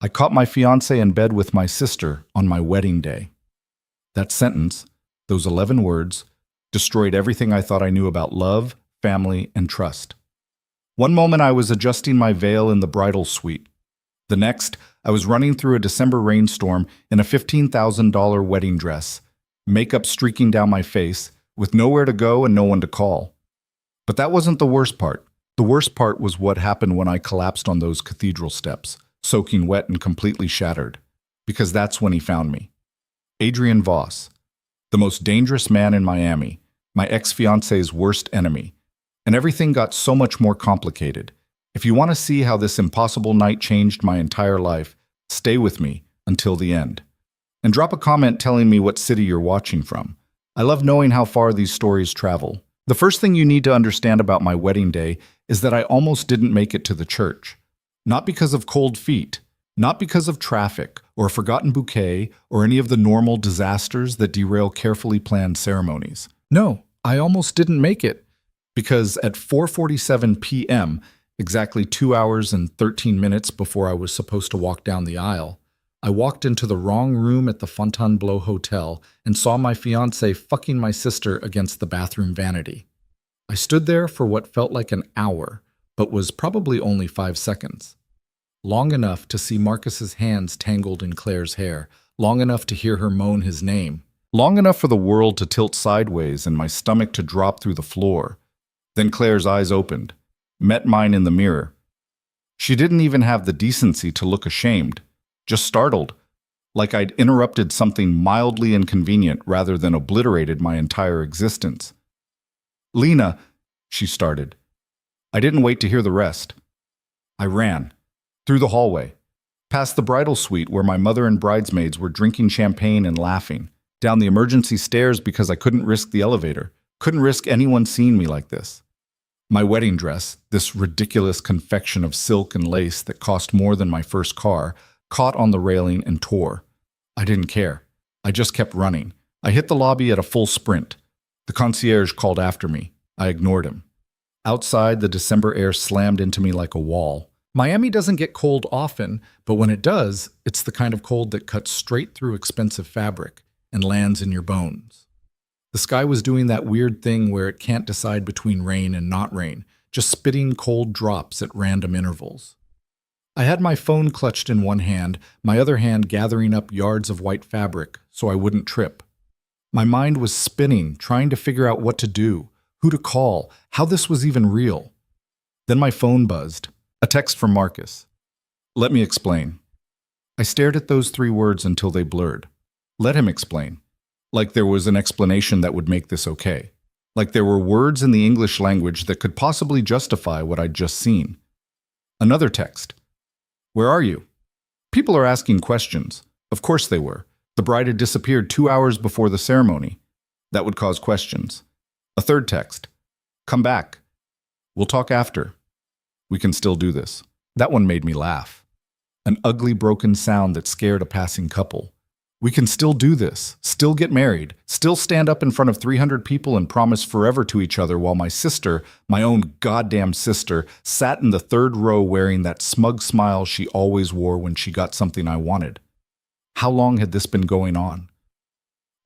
I caught my fiancé in bed with my sister on my wedding day. That sentence, those 11 words, destroyed everything I thought I knew about love, family, and trust. One moment I was adjusting my veil in the bridal suite. The next, I was running through a December rainstorm in a $15,000 wedding dress, makeup streaking down my face, with nowhere to go and no one to call. But that wasn't the worst part. The worst part was what happened when I collapsed on those cathedral steps, soaking wet and completely shattered. Because that's when he found me. Adrian Voss, the most dangerous man in Miami, my ex-fiancé's worst enemy. And everything got so much more complicated. If you want to see how this impossible night changed my entire life, stay with me until the end. And drop a comment telling me what city you're watching from. I love knowing how far these stories travel. The first thing you need to understand about my wedding day is that I almost didn't make it to the church. Not because of cold feet, not because of traffic or a forgotten bouquet or any of the normal disasters that derail carefully planned ceremonies. No, I almost didn't make it because at 4:47 p.m., exactly 2 hours and 13 minutes before I was supposed to walk down the aisle, I walked into the wrong room at the Fontainebleau Hotel and saw my fiancé fucking my sister against the bathroom vanity. I stood there for what felt like an hour, but was probably only 5 seconds. Long enough to see Marcus's hands tangled in Claire's hair, long enough to hear her moan his name, long enough for the world to tilt sideways and my stomach to drop through the floor. Then Claire's eyes opened, met mine in the mirror. She didn't even have the decency to look ashamed, just startled, like I'd interrupted something mildly inconvenient rather than obliterated my entire existence. "Lena," she started. I didn't wait to hear the rest. I ran, through the hallway, past the bridal suite where my mother and bridesmaids were drinking champagne and laughing, down the emergency stairs because I couldn't risk the elevator, couldn't risk anyone seeing me like this. My wedding dress, this ridiculous confection of silk and lace that cost more than my first car, caught on the railing and tore. I didn't care. I just kept running. I hit the lobby at a full sprint. The concierge called after me. I ignored him. Outside, the December air slammed into me like a wall. Miami doesn't get cold often, but when it does, it's the kind of cold that cuts straight through expensive fabric and lands in your bones. The sky was doing that weird thing where it can't decide between rain and not rain, just spitting cold drops at random intervals. I had my phone clutched in one hand, my other hand gathering up yards of white fabric so I wouldn't trip. My mind was spinning, trying to figure out what to do, who to call, how this was even real. Then my phone buzzed. A text from Marcus. "Let me explain." I stared at those 3 words until they blurred. Let him explain. Like there was an explanation that would make this okay. Like there were words in the English language that could possibly justify what I'd just seen. Another text. "Where are you?" People are asking questions. Of course they were. The bride had disappeared 2 hours before the ceremony. That would cause questions. A third text. "Come back. We'll talk after. We can still do this." That one made me laugh. An ugly broken sound that scared a passing couple. We can still do this, still get married, still stand up in front of 300 people and promise forever to each other while my sister, my own goddamn sister, sat in the 3rd row wearing that smug smile she always wore when she got something I wanted. How long had this been going on?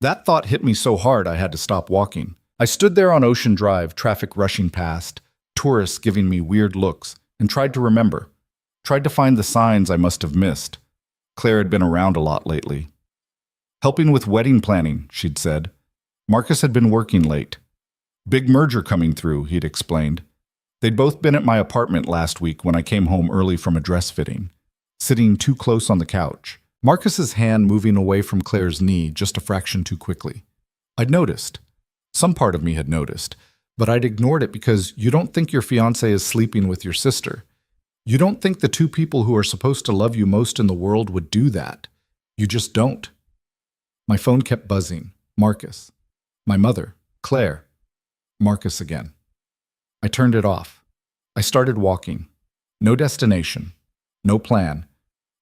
That thought hit me so hard I had to stop walking. I stood there on Ocean Drive, traffic rushing past, tourists giving me weird looks, and tried to remember. Tried to find the signs I must have missed. Claire had been around a lot lately. "Helping with wedding planning," she'd said. Marcus had been working late. "Big merger coming through," he'd explained. They'd both been at my apartment last week when I came home early from a dress fitting, sitting too close on the couch, Marcus's hand moving away from Claire's knee just a fraction too quickly. I'd noticed. Some part of me had noticed, but I'd ignored it because you don't think your fiancé is sleeping with your sister. You don't think the 2 people who are supposed to love you most in the world would do that. You just don't. My phone kept buzzing. Marcus. My mother. Claire. Marcus again. I turned it off. I started walking. No destination. No plan.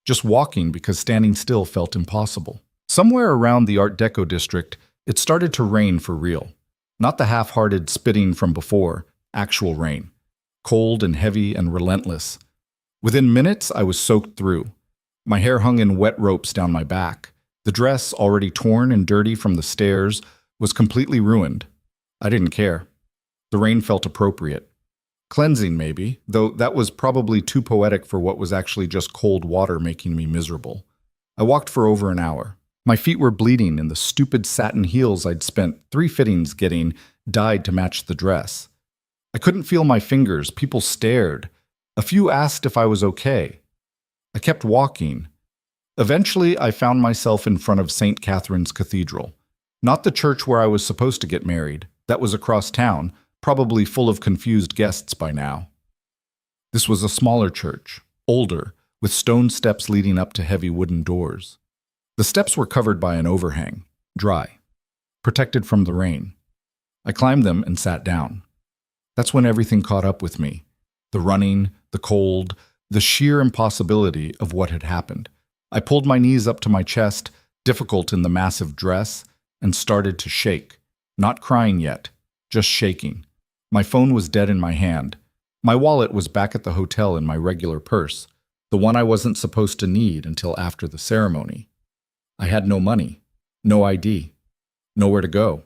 Just walking because standing still felt impossible. Somewhere around the Art Deco district, it started to rain for real. Not the half-hearted spitting from before, actual rain. Cold and heavy and relentless. Within minutes, I was soaked through. My hair hung in wet ropes down my back. The dress, already torn and dirty from the stairs, was completely ruined. I didn't care. The rain felt appropriate. Cleansing, maybe, though that was probably too poetic for what was actually just cold water making me miserable. I walked for over an hour. My feet were bleeding, and the stupid satin heels I'd spent 3 fittings getting dyed to match the dress. I couldn't feel my fingers. People stared. A few asked if I was okay. I kept walking. Eventually, I found myself in front of St. Catherine's Cathedral. Not the church where I was supposed to get married. That was across town, probably full of confused guests by now. This was a smaller church, older, with stone steps leading up to heavy wooden doors. The steps were covered by an overhang, dry, protected from the rain. I climbed them and sat down. That's when everything caught up with me. The running, the cold, the sheer impossibility of what had happened. I pulled my knees up to my chest, difficult in the massive dress, and started to shake. Not crying yet, just shaking. My phone was dead in my hand. My wallet was back at the hotel in my regular purse, the one I wasn't supposed to need until after the ceremony. I had no money, no ID, nowhere to go.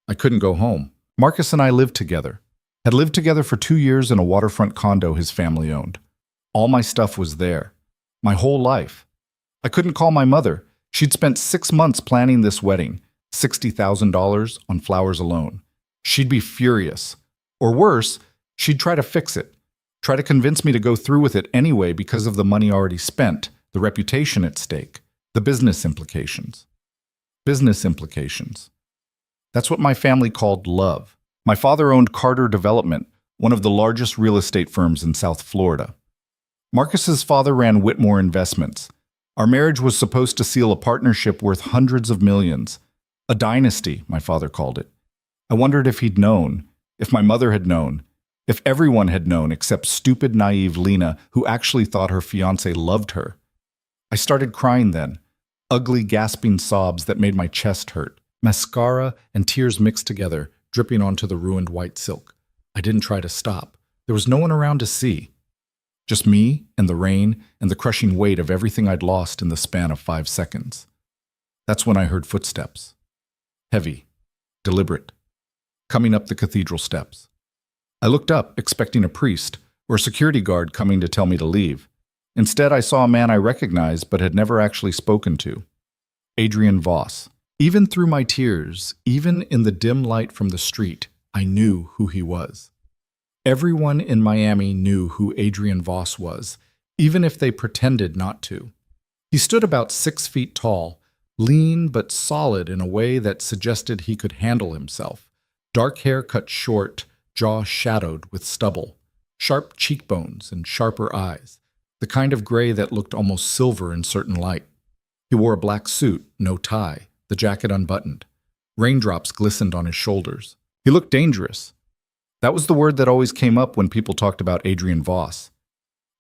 I couldn't go home. Marcus and I lived together. Had lived together for 2 years in a waterfront condo his family owned. All my stuff was there. My whole life. I couldn't call my mother. She'd spent 6 months planning this wedding, $60,000 on flowers alone. She'd be furious. Or worse, she'd try to fix it. Try to convince me to go through with it anyway because of the money already spent, the reputation at stake, the business implications. Business implications. That's what my family called love. My father owned Carter Development, one of the largest real estate firms in South Florida. Marcus's father ran Whitmore Investments. Our marriage was supposed to seal a partnership worth hundreds of millions. A dynasty, my father called it. I wondered if he'd known, if my mother had known, if everyone had known except stupid, naive Lena, who actually thought her fiancé loved her. I started crying then, ugly, gasping sobs that made my chest hurt. Mascara and tears mixed together, dripping onto the ruined white silk. I didn't try to stop. There was no one around to see. Just me and the rain and the crushing weight of everything I'd lost in the span of 5 seconds. That's when I heard footsteps. Heavy, deliberate, coming up the cathedral steps. I looked up, expecting a priest or a security guard coming to tell me to leave. Instead, I saw a man I recognized but had never actually spoken to. Adrian Voss. Even through my tears, even in the dim light from the street, I knew who he was. Everyone in Miami knew who Adrian Voss was, even if they pretended not to. He stood about 6 feet tall, lean but solid in a way that suggested he could handle himself. Dark hair cut short, jaw shadowed with stubble, sharp cheekbones and sharper eyes, the kind of gray that looked almost silver in certain light. He wore a black suit, no tie, the jacket unbuttoned. Raindrops glistened on his shoulders. He looked dangerous. That was the word that always came up when people talked about Adrian Voss.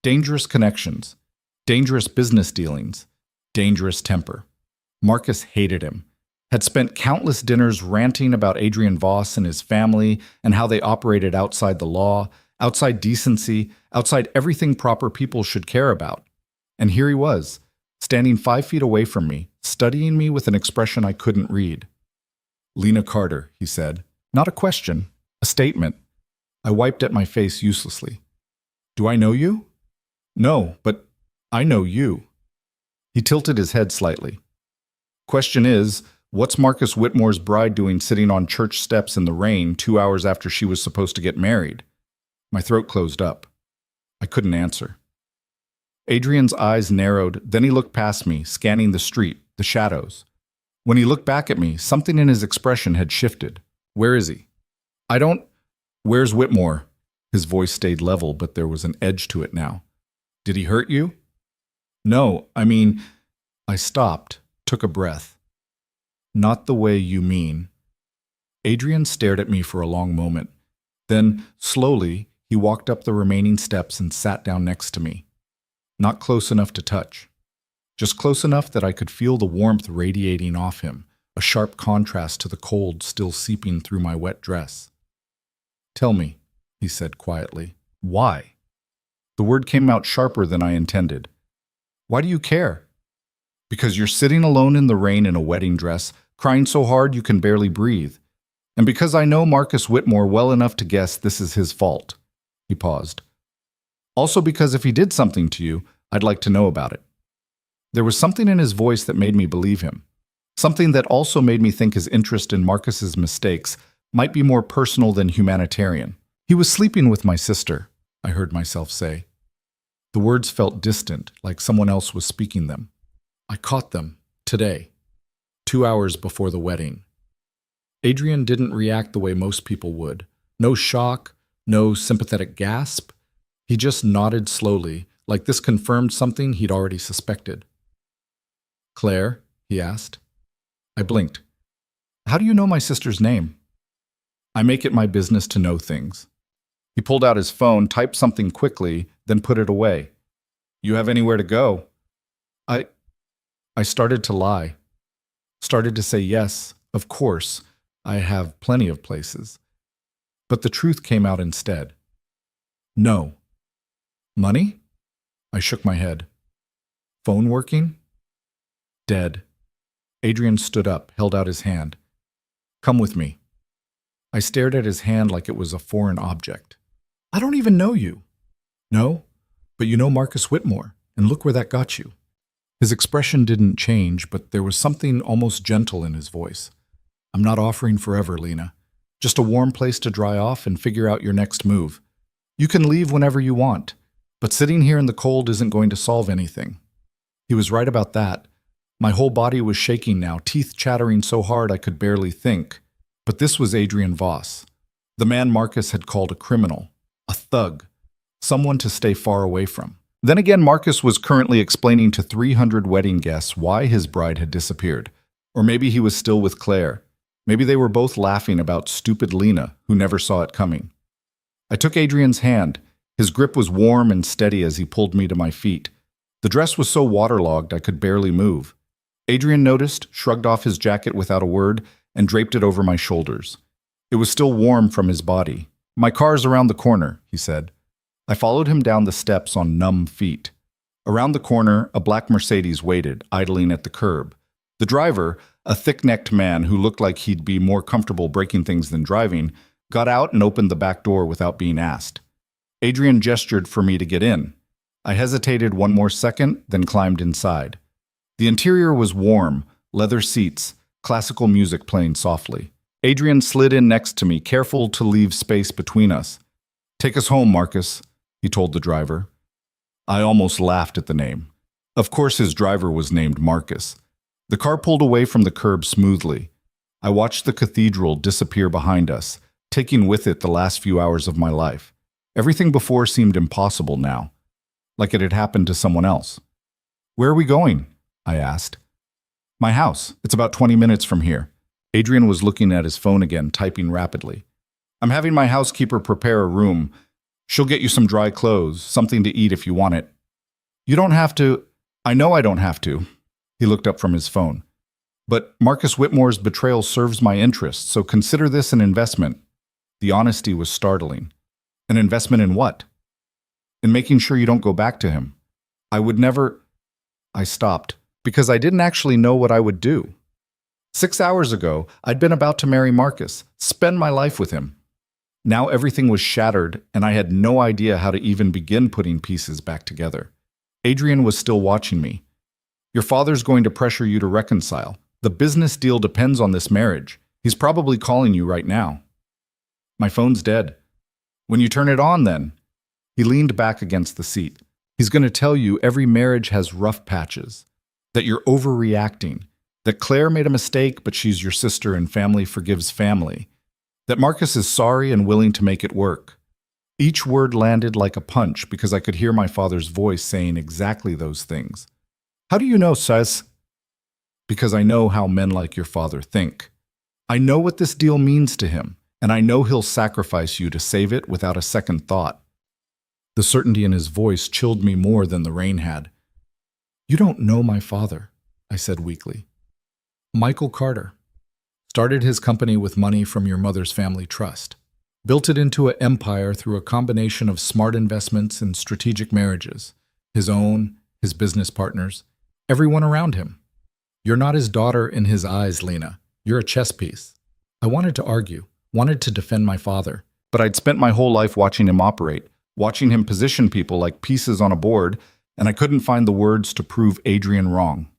Dangerous connections, dangerous business dealings, dangerous temper. Marcus hated him, had spent countless dinners ranting about Adrian Voss and his family and how they operated outside the law, outside decency, outside everything proper people should care about. And here he was, standing 5 feet away from me, studying me with an expression I couldn't read. "Lena Carter," he said. Not a question, a statement. I wiped at my face uselessly. "Do I know you?" "No, but I know you." He tilted his head slightly. "Question is, what's Marcus Whitmore's bride doing sitting on church steps in the rain 2 hours after she was supposed to get married?" My throat closed up. I couldn't answer. Adrian's eyes narrowed, then he looked past me, scanning the street, the shadows. When he looked back at me, something in his expression had shifted. "Where is he?" "Where's Whitmore?" His voice stayed level, but there was an edge to it now. "Did he hurt you?" "No, I mean..." I stopped, took a breath. "Not the way you mean." Adrian stared at me for a long moment. Then, slowly, he walked up the remaining steps and sat down next to me. Not close enough to touch. Just close enough that I could feel the warmth radiating off him, a sharp contrast to the cold still seeping through my wet dress. "Tell me," he said quietly, "why?" The word came out sharper than I intended. Why do you care? Because you're sitting alone in the rain in a wedding dress, crying so hard you can barely breathe. And because I know Marcus Whitmore well enough to guess this is his fault. He paused. Also because if he did something to you, I'd like to know about it. There was something in his voice that made me believe him. Something that also made me think his interest in Marcus's mistakes might be more personal than humanitarian. He was sleeping with my sister, I heard myself say. The words felt distant, like someone else was speaking them. I caught them, today, 2 hours before the wedding. Adrian didn't react the way most people would. No shock, no sympathetic gasp. He just nodded slowly, like this confirmed something he'd already suspected. Claire? He asked. I blinked. How do you know my sister's name? I make it my business to know things. He pulled out his phone, typed something quickly, then put it away. You have anywhere to go? I started to lie. Started to say yes, of course, I have plenty of places. But the truth came out instead. No. Money? I shook my head. Phone working? Dead. Adrian stood up, held out his hand. Come with me. I stared at his hand like it was a foreign object. I don't even know you. No, but you know Marcus Whitmore, and look where that got you. His expression didn't change, but there was something almost gentle in his voice. I'm not offering forever, Lena. Just a warm place to dry off and figure out your next move. You can leave whenever you want, but sitting here in the cold isn't going to solve anything. He was right about that. My whole body was shaking now, teeth chattering so hard I could barely think. But this was Adrian Voss, the man Marcus had called a criminal, a thug, someone to stay far away from. Then again, Marcus was currently explaining to 300 wedding guests why his bride had disappeared. Or maybe he was still with Claire. Maybe they were both laughing about stupid Lena, who never saw it coming. I took Adrian's hand. His grip was warm and steady as he pulled me to my feet. The dress was so waterlogged I could barely move. Adrian noticed, shrugged off his jacket without a word, and draped it over my shoulders. It was still warm from his body. My car's around the corner, he said. I followed him down the steps on numb feet. Around the corner, a black Mercedes waited, idling at the curb. The driver, a thick-necked man who looked like he'd be more comfortable breaking things than driving, got out and opened the back door without being asked. Adrian gestured for me to get in. I hesitated one more second, then climbed inside. The interior was warm, leather seats, classical music playing softly. Adrian slid in next to me, careful to leave space between us. Take us home, Marcus, he told the driver. I almost laughed at the name. Of course his driver was named Marcus. The car pulled away from the curb smoothly. I watched the cathedral disappear behind us, taking with it the last few hours of my life. Everything before seemed impossible now, like it had happened to someone else. Where are we going? I asked. My house. It's about 20 minutes from here. Adrian was looking at his phone again, typing rapidly. I'm having my housekeeper prepare a room. She'll get you some dry clothes, something to eat if you want it. You don't have to. I know I don't have to. He looked up from his phone. But Marcus Whitmore's betrayal serves my interests, so consider this an investment. The honesty was startling. An investment in what? In making sure you don't go back to him. I would never. I stopped, because I didn't actually know what I would do. 6 hours ago, I'd been about to marry Marcus, spend my life with him. Now everything was shattered, and I had no idea how to even begin putting pieces back together. Adrian was still watching me. Your father's going to pressure you to reconcile. The business deal depends on this marriage. He's probably calling you right now. My phone's dead. When you turn it on, then. He leaned back against the seat. He's going to tell you every marriage has rough patches, that you're overreacting, that Claire made a mistake, but she's your sister and family forgives family, that Marcus is sorry and willing to make it work. Each word landed like a punch because I could hear my father's voice saying exactly those things. How do you know, Sis? Because I know how men like your father think. I know what this deal means to him, and I know he'll sacrifice you to save it without a second thought. The certainty in his voice chilled me more than the rain had. You don't know my father, I said weakly. Michael Carter. Started his company with money from your mother's family trust. Built it into an empire through a combination of smart investments and strategic marriages, his own his business partners, everyone around him. You're not his daughter in his eyes, Lena. You're a chess piece. I wanted to argue, wanted to defend my father, but I'd spent my whole life watching him operate, watching him position people like pieces on a board, and I couldn't find the words to prove Adrian wrong.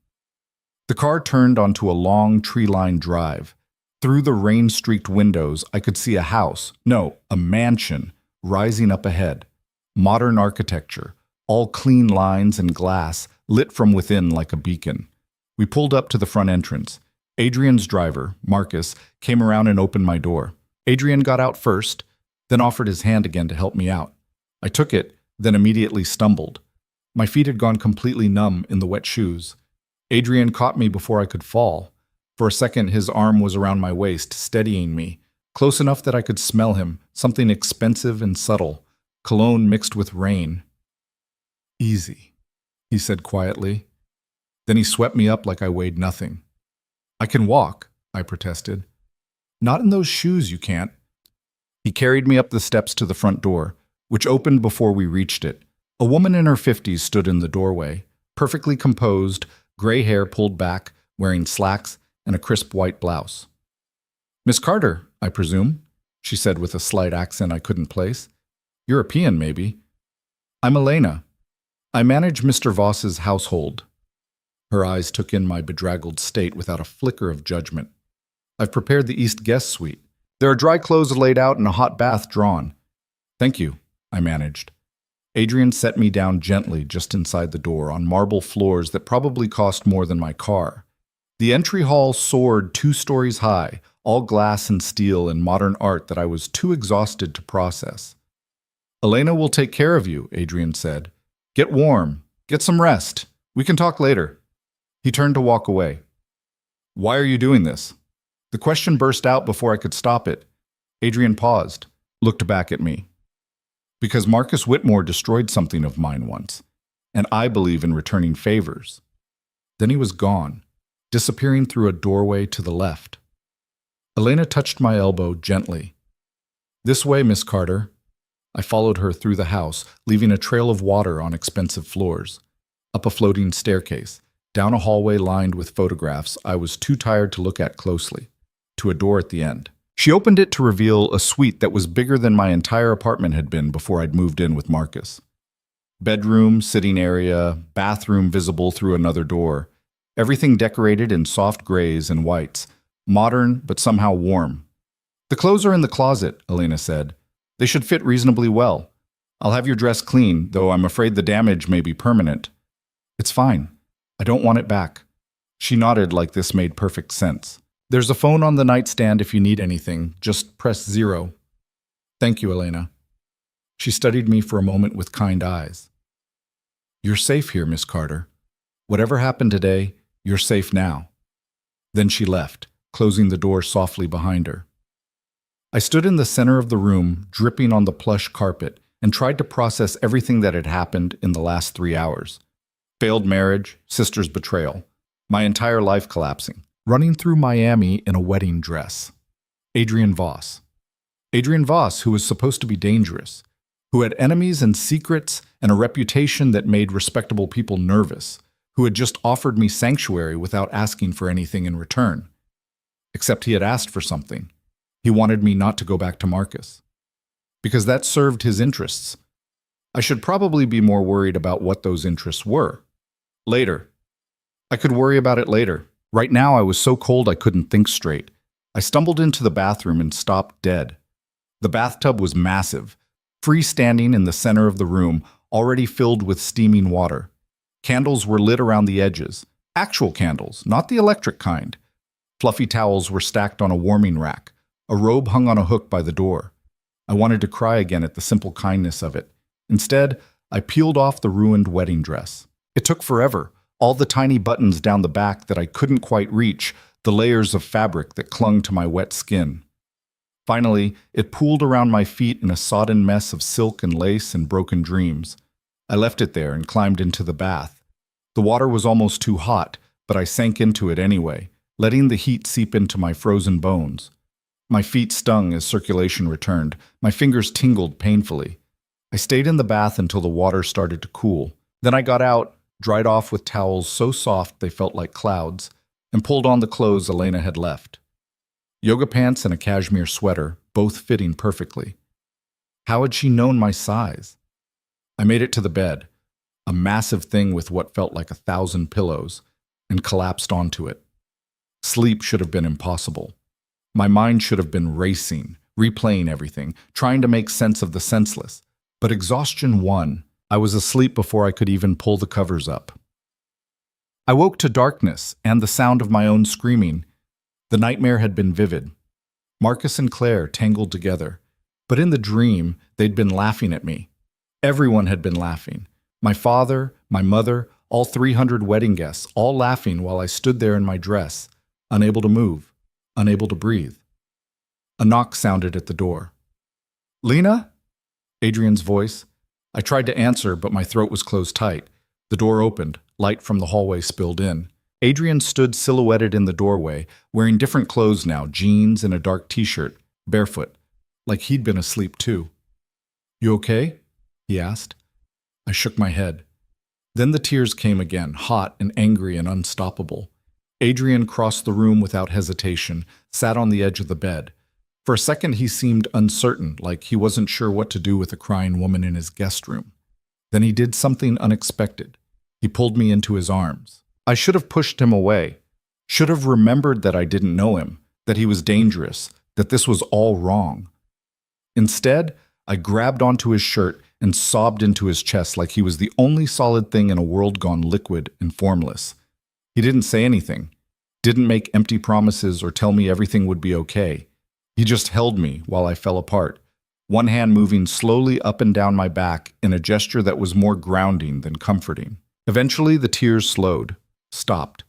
The car turned onto a long tree-lined drive. Through the rain-streaked windows, I could see a house, no, a mansion, rising up ahead. Modern architecture, all clean lines and glass, lit from within like a beacon. We pulled up to the front entrance. Adrian's driver, Marcus, came around and opened my door. Adrian got out first, then offered his hand again to help me out. I took it, then immediately stumbled. My feet had gone completely numb in the wet shoes. Adrian caught me before I could fall. For a second, his arm was around my waist, steadying me, close enough that I could smell him, something expensive and subtle, cologne mixed with rain. "Easy," he said quietly. Then he swept me up like I weighed nothing. "I can walk," I protested. "Not in those shoes, you can't." He carried me up the steps to the front door, which opened before we reached it. A woman in her 50s stood in the doorway, perfectly composed, gray hair pulled back, wearing slacks and a crisp white blouse. "Miss Carter, I presume," she said with a slight accent I couldn't place. "European, maybe." "I'm Elena. I manage Mr. Voss's household." Her eyes took in my bedraggled state without a flicker of judgment. "I've prepared the East guest suite. There are dry clothes laid out and a hot bath drawn." "Thank you," I managed. Adrian set me down gently just inside the door on marble floors that probably cost more than my car. The entry hall soared 2 stories high, all glass and steel and modern art that I was too exhausted to process. "Elena will take care of you," Adrian said. "Get warm. Get some rest. We can talk later." He turned to walk away. "Why are you doing this?" The question burst out before I could stop it. Adrian paused, looked back at me. "Because Marcus Whitmore destroyed something of mine once, and I believe in returning favors." Then he was gone, disappearing through a doorway to the left. Elena touched my elbow gently. "This way, Miss Carter." I followed her through the house, leaving a trail of water on expensive floors, up a floating staircase, down a hallway lined with photographs I was too tired to look at closely, to a door at the end. She opened it to reveal a suite that was bigger than my entire apartment had been before I'd moved in with Marcus. Bedroom, sitting area, bathroom visible through another door. Everything decorated in soft grays and whites, modern but somehow warm. "The clothes are in the closet," Elena said. "They should fit reasonably well. I'll have your dress clean, though I'm afraid the damage may be permanent." "It's fine. I don't want it back." She nodded like this made perfect sense. "There's a phone on the nightstand if you need anything. Just press 0. "Thank you, Elena." She studied me for a moment with kind eyes. "You're safe here, Miss Carter. Whatever happened today, you're safe now." Then she left, closing the door softly behind her. I stood in the center of the room, dripping on the plush carpet, and tried to process everything that had happened in the last 3 hours. Failed marriage, sister's betrayal, my entire life collapsing. Running through Miami in a wedding dress. Adrian Voss. Adrian Voss, who was supposed to be dangerous, who had enemies and secrets and a reputation that made respectable people nervous, who had just offered me sanctuary without asking for anything in return. Except he had asked for something. He wanted me not to go back to Marcus. Because that served his interests. I should probably be more worried about what those interests were. Later. I could worry about it later. Right now, I was so cold I couldn't think straight. I stumbled into the bathroom and stopped dead. The bathtub was massive, freestanding in the center of the room, already filled with steaming water. Candles were lit around the edges. Actual candles, not the electric kind. Fluffy towels were stacked on a warming rack. A robe hung on a hook by the door. I wanted to cry again at the simple kindness of it. Instead, I peeled off the ruined wedding dress. It took forever. All the tiny buttons down the back that I couldn't quite reach, the layers of fabric that clung to my wet skin. Finally, it pooled around my feet in a sodden mess of silk and lace and broken dreams. I left it there and climbed into the bath. The water was almost too hot, but I sank into it anyway, letting the heat seep into my frozen bones. My feet stung as circulation returned. My fingers tingled painfully. I stayed in the bath until the water started to cool. Then I got out, dried off with towels so soft they felt like clouds, and pulled on the clothes Elena had left. Yoga pants and a cashmere sweater, both fitting perfectly. How had she known my size? I made it to the bed, a massive thing with what felt like 1,000 pillows, and collapsed onto it. Sleep should have been impossible. My mind should have been racing, replaying everything, trying to make sense of the senseless. But exhaustion won. I was asleep before I could even pull the covers up. I woke to darkness and the sound of my own screaming. The nightmare had been vivid. Marcus and Claire tangled together. But in the dream, they'd been laughing at me. Everyone had been laughing. My father, my mother, all 300 wedding guests, all laughing while I stood there in my dress, unable to move, unable to breathe. A knock sounded at the door. "Lena?" Adrian's voice. I tried to answer, but my throat was closed tight. The door opened. Light from the hallway spilled in. Adrian stood silhouetted in the doorway, wearing different clothes now, jeans and a dark t-shirt, barefoot, like he'd been asleep too. "You okay?" he asked. I shook my head. Then the tears came again, hot and angry and unstoppable. Adrian crossed the room without hesitation, sat on the edge of the bed. For a second he seemed uncertain, like he wasn't sure what to do with a crying woman in his guest room. Then he did something unexpected. He pulled me into his arms. I should have pushed him away, should have remembered that I didn't know him, that he was dangerous, that this was all wrong. Instead, I grabbed onto his shirt and sobbed into his chest like he was the only solid thing in a world gone liquid and formless. He didn't say anything, didn't make empty promises or tell me everything would be okay. He just held me while I fell apart, one hand moving slowly up and down my back in a gesture that was more grounding than comforting. Eventually, the tears slowed, stopped.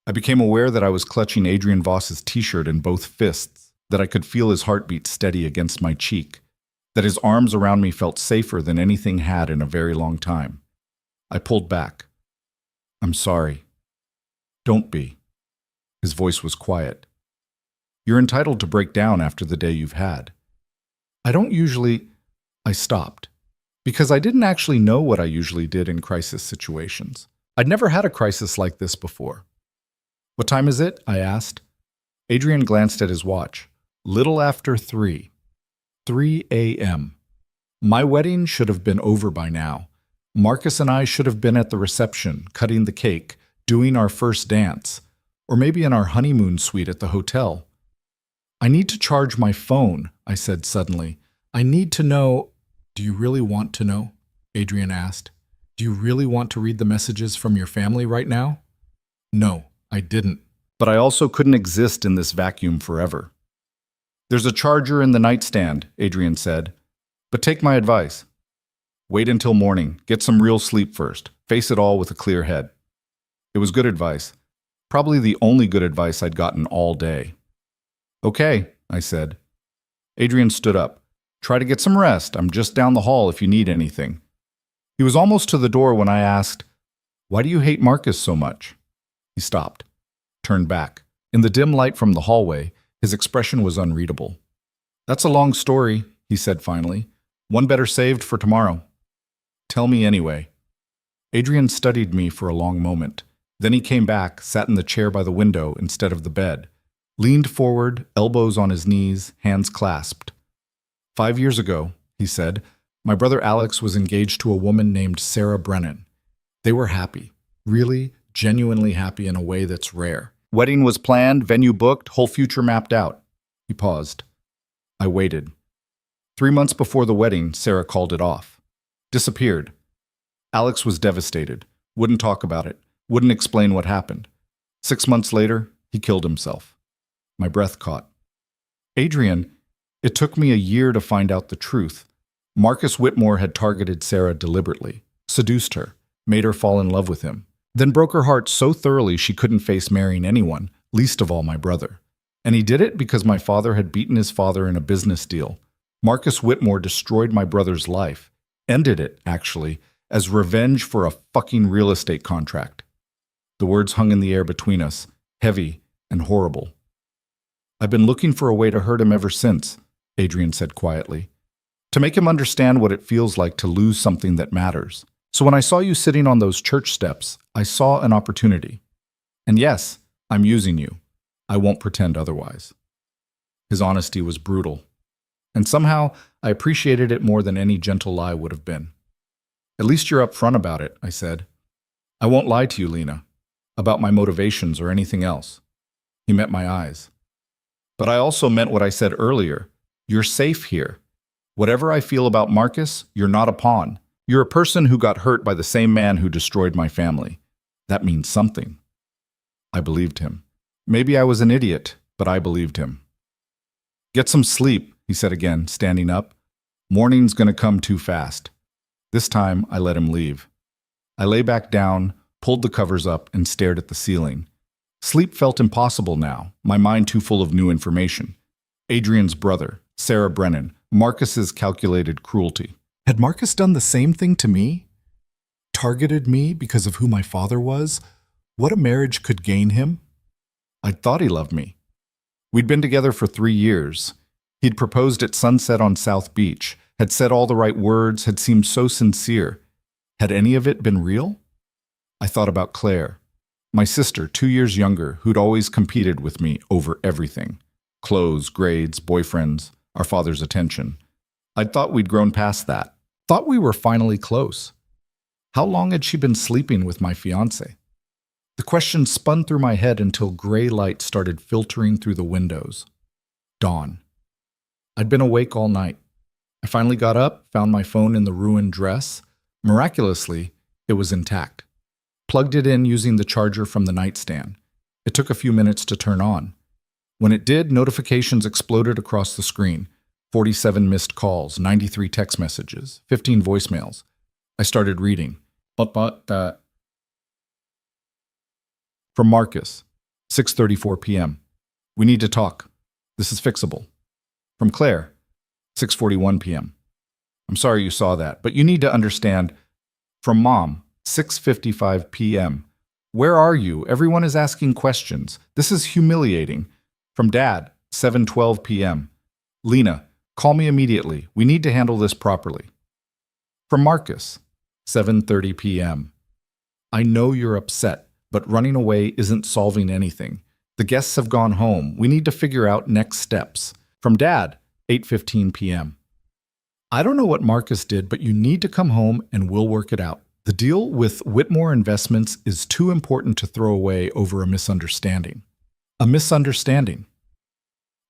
I became aware that I was clutching Adrian Voss's t-shirt in both fists, that I could feel his heartbeat steady against my cheek, that his arms around me felt safer than anything had in a very long time. I pulled back. "I'm sorry." "Don't be." His voice was quiet. "You're entitled to break down after the day you've had." "I don't usually—" I stopped, because I didn't actually know what I usually did in crisis situations. I'd never had a crisis like this before. "What time is it?" I asked. Adrian glanced at his watch. Little after 3. 3 a.m. My wedding should have been over by now. Marcus and I should have been at the reception, cutting the cake, doing our first dance, or maybe in our honeymoon suite at the hotel. "I need to charge my phone," I said suddenly. "I need to know—" "Do you really want to know?" Adrian asked. "Do you really want to read the messages from your family right now?" No, I didn't. But I also couldn't exist in this vacuum forever. "There's a charger in the nightstand," Adrian said. "But take my advice. Wait until morning. Get some real sleep first. Face it all with a clear head." It was good advice. Probably the only good advice I'd gotten all day. "Okay," I said. Adrian stood up. "Try to get some rest. I'm just down the hall if you need anything." He was almost to the door when I asked, "Why do you hate Marcus so much?" He stopped, turned back. In the dim light from the hallway, his expression was unreadable. "That's a long story," he said finally. "One better saved for tomorrow." "Tell me anyway." Adrian studied me for a long moment. Then he came back, sat in the chair by the window instead of the bed, leaned forward, elbows on his knees, hands clasped. "5 years ago," he said, "my brother Alex was engaged to a woman named Sarah Brennan. They were happy, really, genuinely happy in a way that's rare. Wedding was planned, venue booked, whole future mapped out." He paused. I waited. 3 months before the wedding, Sarah called it off. Disappeared. Alex was devastated, wouldn't talk about it, wouldn't explain what happened. 6 months later, he killed himself. My breath caught. "Adrian, it took me a year to find out the truth. Marcus Whitmore had targeted Sarah deliberately, seduced her, made her fall in love with him, then broke her heart so thoroughly she couldn't face marrying anyone, least of all my brother. And he did it because my father had beaten his father in a business deal. Marcus Whitmore destroyed my brother's life, ended it, actually, as revenge for a fucking real estate contract." The words hung in the air between us, heavy and horrible. "I've been looking for a way to hurt him ever since," Adrian said quietly. "To make him understand what it feels like to lose something that matters, So when I saw you sitting on those church steps, I saw an opportunity. And yes, I'm using you. I won't pretend otherwise." His honesty was brutal. And somehow, I appreciated it more than any gentle lie would have been. "At least you're upfront about it," I said. "I won't lie to you, Lena, about my motivations or anything else." He met my eyes. "But I also meant what I said earlier. You're safe here. Whatever I feel about Marcus, you're not a pawn. You're a person who got hurt by the same man who destroyed my family. That means something." I believed him. Maybe I was an idiot, but I believed him. "Get some sleep," he said again, standing up. "Morning's gonna come too fast." This time, I let him leave. I lay back down, pulled the covers up, and stared at the ceiling. Sleep felt impossible now, my mind too full of new information. Adrian's brother, Sarah Brennan, Marcus's calculated cruelty. Had Marcus done the same thing to me? Targeted me because of who my father was? What a marriage could gain him? I thought he loved me. We'd been together for 3 years. He'd proposed at sunset on South Beach, had said all the right words, had seemed so sincere. Had any of it been real? I thought about Claire, my sister, 2 years younger, who'd always competed with me over everything. Clothes, grades, boyfriends, our father's attention. I'd thought we'd grown past that. Thought we were finally close. How long had she been sleeping with my fiancé? The question spun through my head until gray light started filtering through the windows. Dawn. I'd been awake all night. I finally got up, found my phone in the ruined dress. Miraculously, it was intact. Plugged it in using the charger from the nightstand. It took a few minutes to turn on. When it did, notifications exploded across the screen. 47 missed calls, 93 text messages, 15 voicemails. I started reading. From Marcus, 6:34 p.m. "We need to talk. This is fixable." From Claire, 6:41 p.m. "I'm sorry you saw that, but you need to understand." From Mom, 6:55 p.m. "Where are you? Everyone is asking questions. This is humiliating." From Dad, 7:12 p.m. "Lena, call me immediately. We need to handle this properly." From Marcus, 7:30 p.m. "I know you're upset, but running away isn't solving anything. The guests have gone home. We need to figure out next steps." From Dad, 8:15 p.m. "I don't know what Marcus did, but you need to come home and we'll work it out. The deal with Whitmore Investments is too important to throw away over a misunderstanding." A misunderstanding.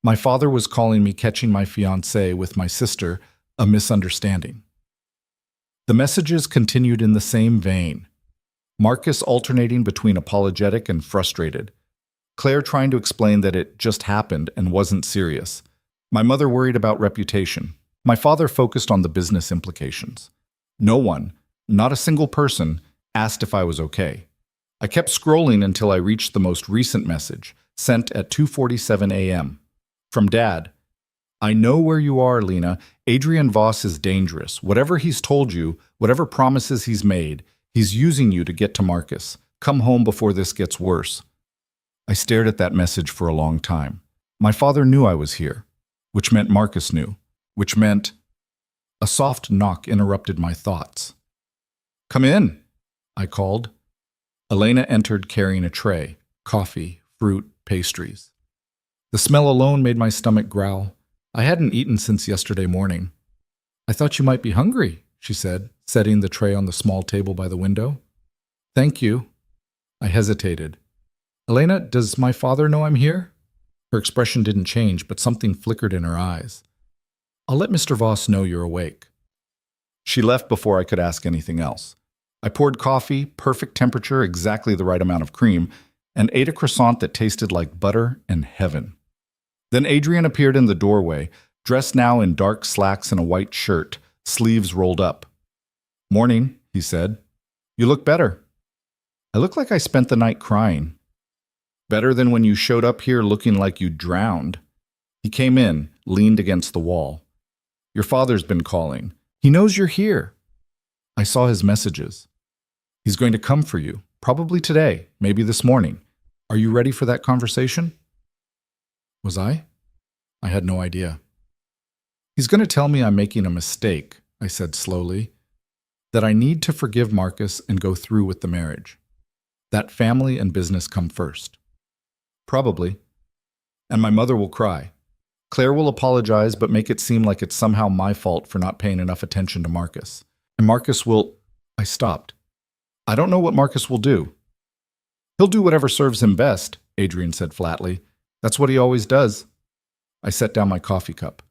My father was calling me catching my fiancé with my sister a misunderstanding. The messages continued in the same vein. Marcus alternating between apologetic and frustrated. Claire trying to explain that it just happened and wasn't serious. My mother worried about reputation. My father focused on the business implications. No one, not a single person, asked if I was okay. I kept scrolling until I reached the most recent message, sent at 2:47 a.m. From Dad, "I know where you are, Lena. Adrian Voss is dangerous. Whatever he's told you, whatever promises he's made, he's using you to get to Marcus. Come home before this gets worse." I stared at that message for a long time. My father knew I was here, which meant Marcus knew, which meant... A soft knock interrupted my thoughts. "Come in," I called. Elena entered carrying a tray, coffee, fruit, pastries. The smell alone made my stomach growl. I hadn't eaten since yesterday morning. "I thought you might be hungry," she said, setting the tray on the small table by the window. "Thank you." I hesitated. "Elena, does my father know I'm here?" Her expression didn't change, but something flickered in her eyes. "I'll let Mr. Voss know you're awake." She left before I could ask anything else. I poured coffee, perfect temperature, exactly the right amount of cream, and ate a croissant that tasted like butter and heaven. Then Adrian appeared in the doorway, dressed now in dark slacks and a white shirt, sleeves rolled up. "Morning," he said. "You look better." "I look like I spent the night crying." "Better than when you showed up here looking like you drowned." He came in, leaned against the wall. "Your father's been calling. He knows you're here." I saw his messages. "He's going to come for you, probably today, maybe this morning. Are you ready for that conversation?" Was I? I had no idea. "He's going to tell me I'm making a mistake," I said slowly. that I need to forgive Marcus and go through with the marriage. That family and business come first. Probably. And my mother will cry. Claire will apologize but make it seem like it's somehow my fault for not paying enough attention to Marcus. And Marcus will... I stopped. I don't know what Marcus will do. He'll do whatever serves him best, Adrian said flatly. That's what he always does. I set down my coffee cup.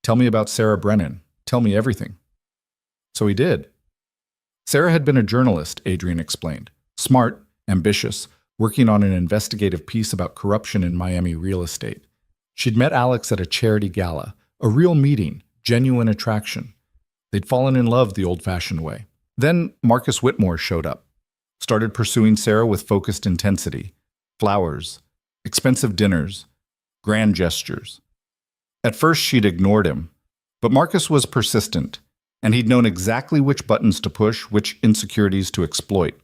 Tell me about Sarah Brennan. Tell me everything. So he did. Sarah had been a journalist, Adrian explained. Smart, ambitious, working on an investigative piece about corruption in Miami real estate. She'd met Alex at a charity gala, a real meeting, genuine attraction. They'd fallen in love the old-fashioned way. Then Marcus Whitmore showed up, started pursuing Sarah with focused intensity, flowers, expensive dinners, grand gestures. At first she'd ignored him, but Marcus was persistent, and he'd known exactly which buttons to push, which insecurities to exploit.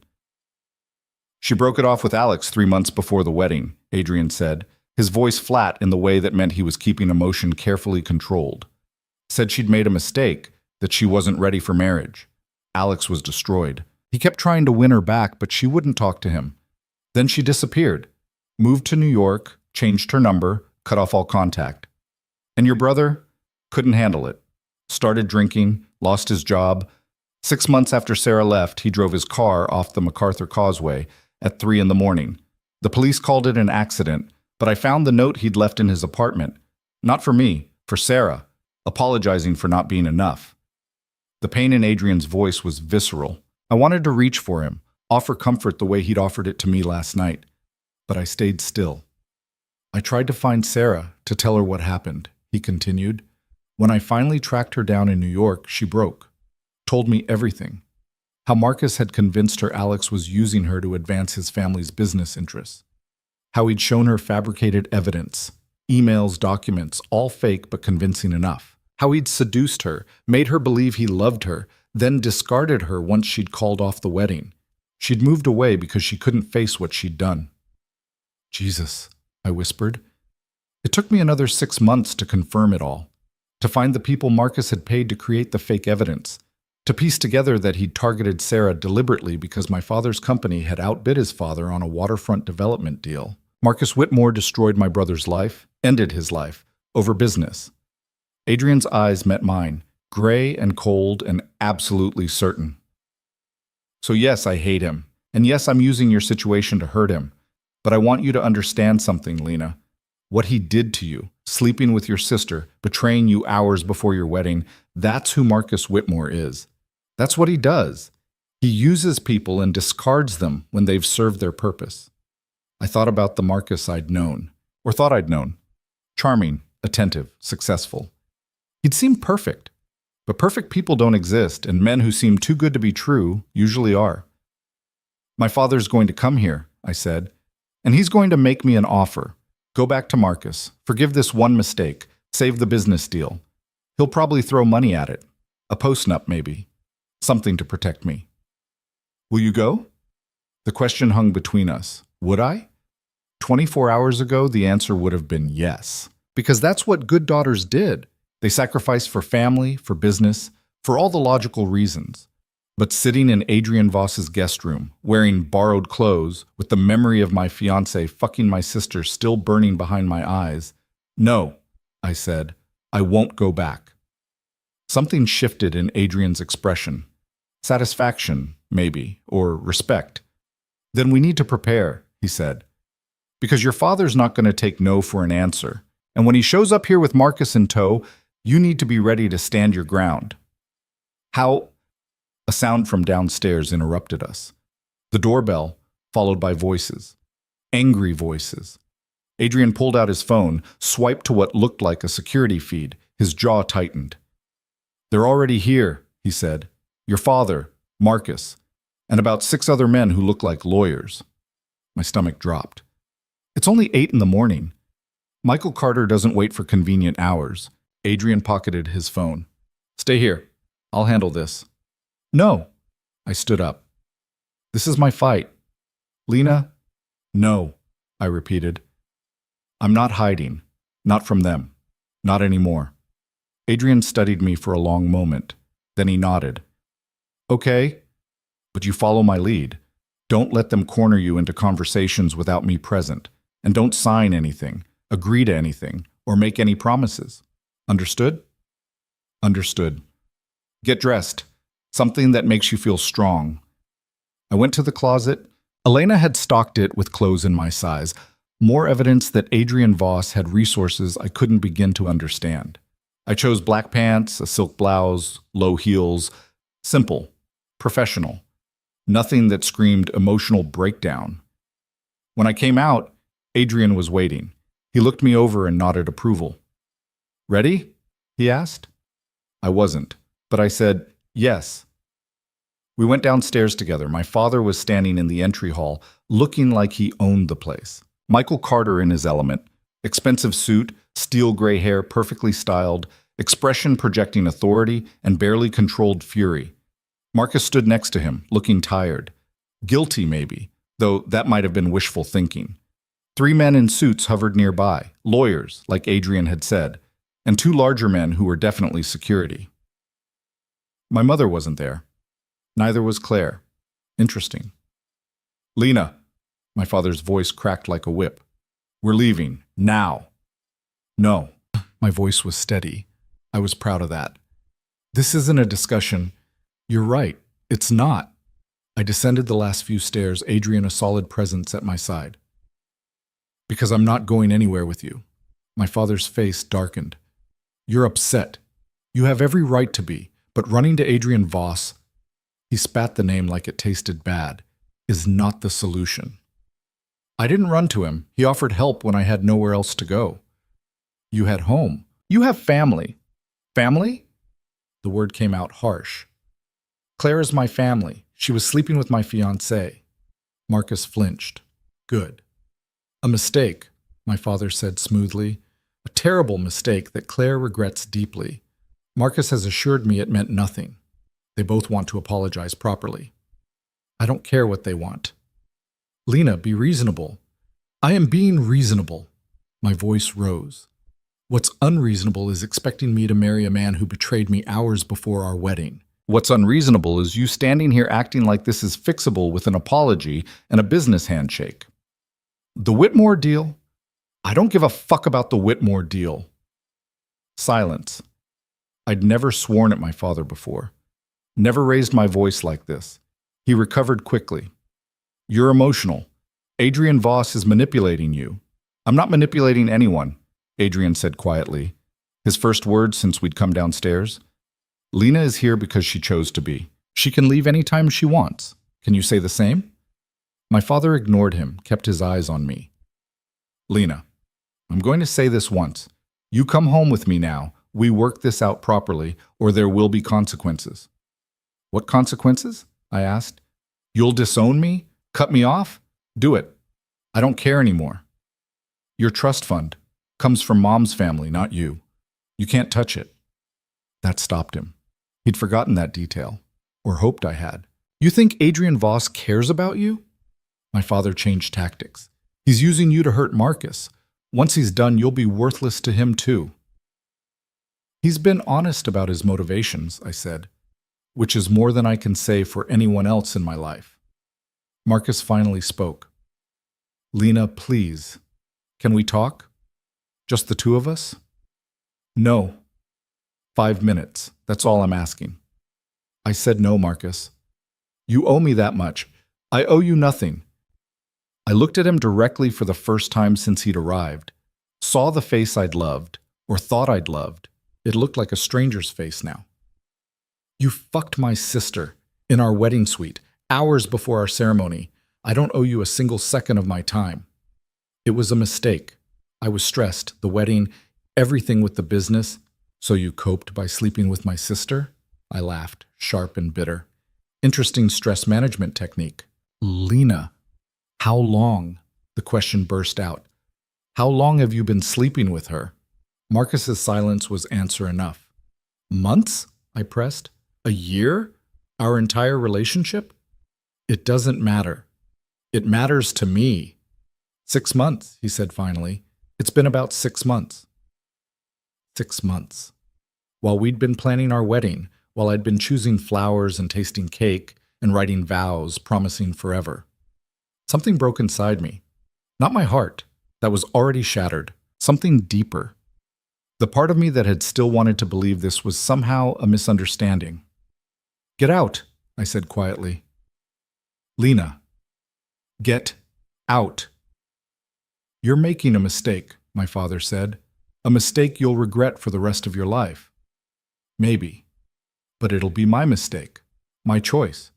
She broke it off with Alex 3 months before the wedding, Adrian said, his voice flat in the way that meant he was keeping emotion carefully controlled. Said she'd made a mistake, that she wasn't ready for marriage. Alex was destroyed. He kept trying to win her back, but she wouldn't talk to him. Then she disappeared, moved to New York, changed her number, cut off all contact. And your brother couldn't handle it. Started drinking, lost his job. 6 months after Sarah left, he drove his car off the MacArthur Causeway at 3 a.m. The police called it an accident, but I found the note he'd left in his apartment. Not for me, for Sarah, apologizing for not being enough. The pain in Adrian's voice was visceral. I wanted to reach for him, offer comfort the way he'd offered it to me last night. But I stayed still. I tried to find Sarah, to tell her what happened, he continued. When I finally tracked her down in New York, she broke. Told me everything. How Marcus had convinced her Alex was using her to advance his family's business interests. How he'd shown her fabricated evidence, emails, documents, all fake but convincing enough. How he'd seduced her, made her believe he loved her, then discarded her once she'd called off the wedding. She'd moved away because she couldn't face what she'd done. Jesus, I whispered. It took me another 6 months to confirm it all, to find the people Marcus had paid to create the fake evidence, to piece together that he'd targeted Sarah deliberately because my father's company had outbid his father on a waterfront development deal. Marcus Whitmore destroyed my brother's life, ended his life, over business. Adrian's eyes met mine, gray and cold and absolutely certain. So yes, I hate him. And yes, I'm using your situation to hurt him. But I want you to understand something, Lena. What he did to you, sleeping with your sister, betraying you hours before your wedding, that's who Marcus Whitmore is. That's what he does. He uses people and discards them when they've served their purpose. I thought about the Marcus I'd known, or thought I'd known. Charming, attentive, successful. He'd seemed perfect. But perfect people don't exist, and men who seem too good to be true usually are. My father's going to come here, I said, and he's going to make me an offer. Go back to Marcus, forgive this one mistake, save the business deal. He'll probably throw money at it. A post-nup, maybe. Something to protect me. Will you go? The question hung between us. Would I? 24 hours ago, the answer would have been yes. Because that's what good daughters did. They sacrificed for family, for business, for all the logical reasons. But sitting in Adrian Voss's guest room, wearing borrowed clothes, with the memory of my fiancé fucking my sister still burning behind my eyes, no, I said, I won't go back. Something shifted in Adrian's expression. Satisfaction, maybe, or respect. Then we need to prepare, he said. Because your father's not going to take no for an answer. And when he shows up here with Marcus in tow, you need to be ready to stand your ground. How? A sound from downstairs interrupted us. The doorbell, followed by voices. Angry voices. Adrian pulled out his phone, swiped to what looked like a security feed. His jaw tightened. They're already here, he said. Your father, Marcus, and about 6 other men who look like lawyers. My stomach dropped. It's only 8 in the morning. Michael Carter doesn't wait for convenient hours. Adrian pocketed his phone. Stay here. I'll handle this. No. I stood up. This is my fight. Lena? No, I repeated. I'm not hiding. Not from them. Not anymore. Adrian studied me for a long moment. Then he nodded. Okay, but you follow my lead. Don't let them corner you into conversations without me present. And don't sign anything, agree to anything, or make any promises. Understood? Understood. Get dressed. Something that makes you feel strong. I went to the closet. Elena had stocked it with clothes in my size. More evidence that Adrian Voss had resources I couldn't begin to understand. I chose black pants, a silk blouse, low heels. Simple. Professional. Nothing that screamed emotional breakdown. When I came out, Adrian was waiting. He looked me over and nodded approval. Ready? He asked. I wasn't, but I said, yes. We went downstairs together. My father was standing in the entry hall, looking like he owned the place. Michael Carter in his element. Expensive suit, steel gray hair perfectly styled, expression projecting authority and barely controlled fury. Marcus stood next to him, looking tired. Guilty, maybe, though that might have been wishful thinking. 3 men in suits hovered nearby, lawyers, like Adrian had said, and 2 larger men who were definitely security. My mother wasn't there. Neither was Claire. Interesting. Lena, my father's voice cracked like a whip. We're leaving, now. No. My voice was steady. I was proud of that. This isn't a discussion. You're right, it's not. I descended the last few stairs, Adrian a solid presence at my side. Because I'm not going anywhere with you. My father's face darkened. You're upset. You have every right to be, but running to Adrian Voss, he spat the name like it tasted bad, is not the solution. I didn't run to him. He offered help when I had nowhere else to go. You had home. You have family. Family? The word came out harsh. Claire is my family. She was sleeping with my fiancé. Marcus flinched. Good. A mistake, my father said smoothly. A terrible mistake that Claire regrets deeply. Marcus has assured me it meant nothing. They both want to apologize properly. I don't care what they want. Lena, be reasonable. I am being reasonable. My voice rose. What's unreasonable is expecting me to marry a man who betrayed me hours before our wedding. What's unreasonable is you standing here acting like this is fixable with an apology and a business handshake. The Whitmore deal? I don't give a fuck about the Whitmore deal. Silence. I'd never sworn at my father before. Never raised my voice like this. He recovered quickly. You're emotional. Adrian Voss is manipulating you. I'm not manipulating anyone, Adrian said quietly. His first words since we'd come downstairs. Lena is here because she chose to be. She can leave any time she wants. Can you say the same? My father ignored him, kept his eyes on me. Lena, I'm going to say this once. You come home with me now. We work this out properly, or there will be consequences. What consequences? I asked. You'll disown me? Cut me off? Do it. I don't care anymore. Your trust fund comes from Mom's family, not you. You can't touch it. That stopped him. He'd forgotten that detail, or hoped I had. You think Adrian Voss cares about you? My father changed tactics. He's using you to hurt Marcus. Once he's done, you'll be worthless to him too. He's been honest about his motivations, I said, which is more than I can say for anyone else in my life. Marcus finally spoke. Lena, please. Can we talk? Just the two of us? No. 5 minutes. That's all I'm asking. I said no, Marcus. You owe me that much. I owe you nothing. I looked at him directly for the first time since he'd arrived. Saw the face I'd loved, or thought I'd loved. It looked like a stranger's face now. You fucked my sister in our wedding suite, hours before our ceremony. I don't owe you a single second of my time. It was a mistake. I was stressed, the wedding, everything with the business. So you coped by sleeping with my sister? I laughed, sharp and bitter. Interesting stress management technique. Lena, how long? The question burst out. How long have you been sleeping with her? Marcus's silence was answer enough. Months? I pressed. A year? Our entire relationship? It doesn't matter. It matters to me. 6 months, he said finally. It's been about 6 months. 6 months. While we'd been planning our wedding, while I'd been choosing flowers and tasting cake and writing vows promising forever. Something broke inside me. Not my heart, that was already shattered. Something deeper. The part of me that had still wanted to believe this was somehow a misunderstanding. "Get out," I said quietly. "Lena, get out." "You're making a mistake," my father said. "A mistake you'll regret for the rest of your life." "Maybe. But it'll be my mistake. My choice.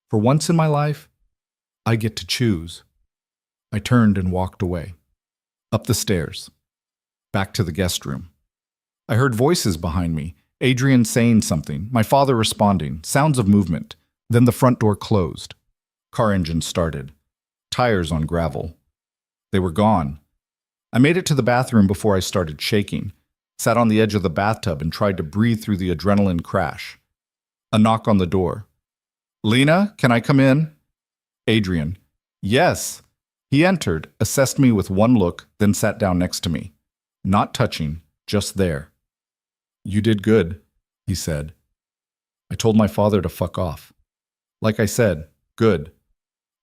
For once in my life, I get to choose." I turned and walked away. Up the stairs. Back to the guest room. I heard voices behind me, Adrian saying something, my father responding, sounds of movement. Then the front door closed. Car engine started. Tires on gravel. They were gone. I made it to the bathroom before I started shaking, sat on the edge of the bathtub and tried to breathe through the adrenaline crash. A knock on the door. "Lena, can I come in?" Adrian. "Yes." He entered, assessed me with one look, then sat down next to me. Not touching, just there. "You did good," he said. I told my father to fuck off. Like I said, good.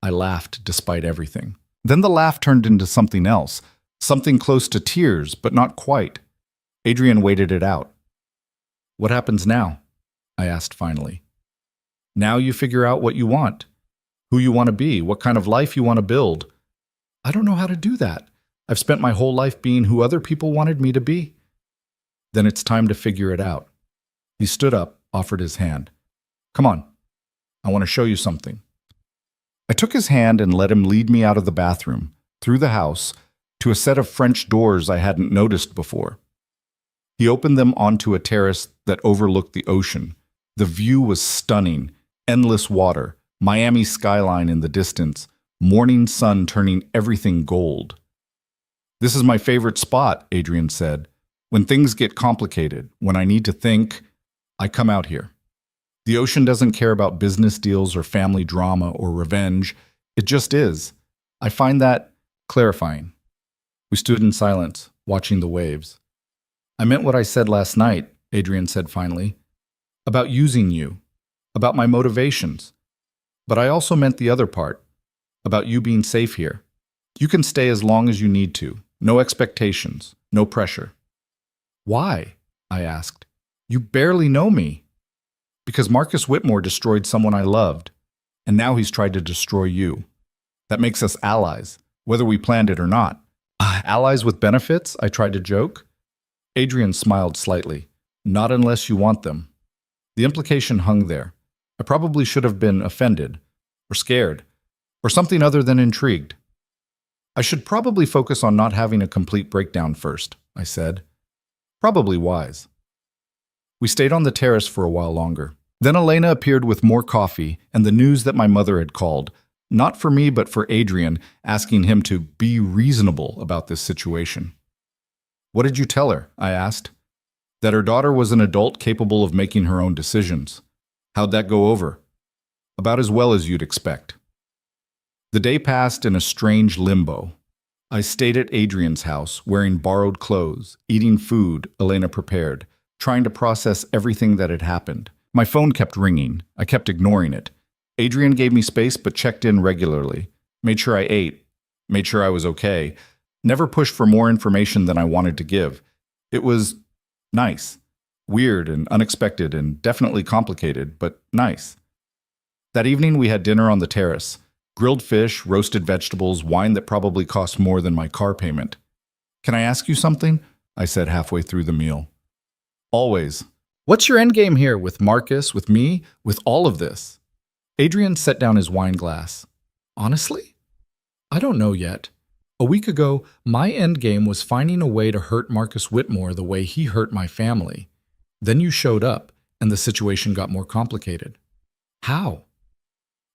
I laughed despite everything. Then the laugh turned into something else, something close to tears, but not quite. Adrian waited it out. "What happens now?" I asked finally. "Now you figure out what you want, who you want to be, what kind of life you want to build." "I don't know how to do that. I've spent my whole life being who other people wanted me to be." "Then it's time to figure it out." He stood up, offered his hand. "Come on. I want to show you something." I took his hand and let him lead me out of the bathroom, through the house, to a set of French doors I hadn't noticed before. He opened them onto a terrace that overlooked the ocean. The view was stunning, endless water, Miami skyline in the distance, morning sun turning everything gold. "This is my favorite spot," Adrian said. "When things get complicated, when I need to think, I come out here. The ocean doesn't care about business deals or family drama or revenge. It just is. I find that clarifying." We stood in silence, watching the waves. "I meant what I said last night," Adrian said finally. "About using you. About my motivations. But I also meant the other part. About you being safe here. You can stay as long as you need to. No expectations. No pressure." "Why?" I asked. "You barely know me." "Because Marcus Whitmore destroyed someone I loved, and now he's tried to destroy you. That makes us allies, whether we planned it or not." "Allies with benefits?" I tried to joke. Adrian smiled slightly. "Not unless you want them." The implication hung there. I probably should have been offended, or scared, or something other than intrigued. "I should probably focus on not having a complete breakdown first," I said. Probably wise. We stayed on the terrace for a while longer. Then Elena appeared with more coffee and the news that my mother had called, not for me but for Adrian, asking him to be reasonable about this situation. "What did you tell her?" I asked. "That her daughter was an adult capable of making her own decisions. How'd that go over?" "About as well as you'd expect." The day passed in a strange limbo. I stayed at Adrian's house, wearing borrowed clothes, eating food Elena prepared, trying to process everything that had happened. My phone kept ringing. I kept ignoring it. Adrian gave me space but checked in regularly, made sure I ate, made sure I was okay, never pushed for more information than I wanted to give. It was nice, weird and unexpected and definitely complicated, but nice. That evening we had dinner on the terrace. Grilled fish, roasted vegetables, wine that probably cost more than my car payment. "Can I ask you something?" I said halfway through the meal. "Always. What's your endgame here with Marcus, with me, with all of this?" Adrian set down his wine glass. "Honestly? I don't know yet. A week ago, my endgame was finding a way to hurt Marcus Whitmore the way he hurt my family. Then you showed up, and the situation got more complicated. How?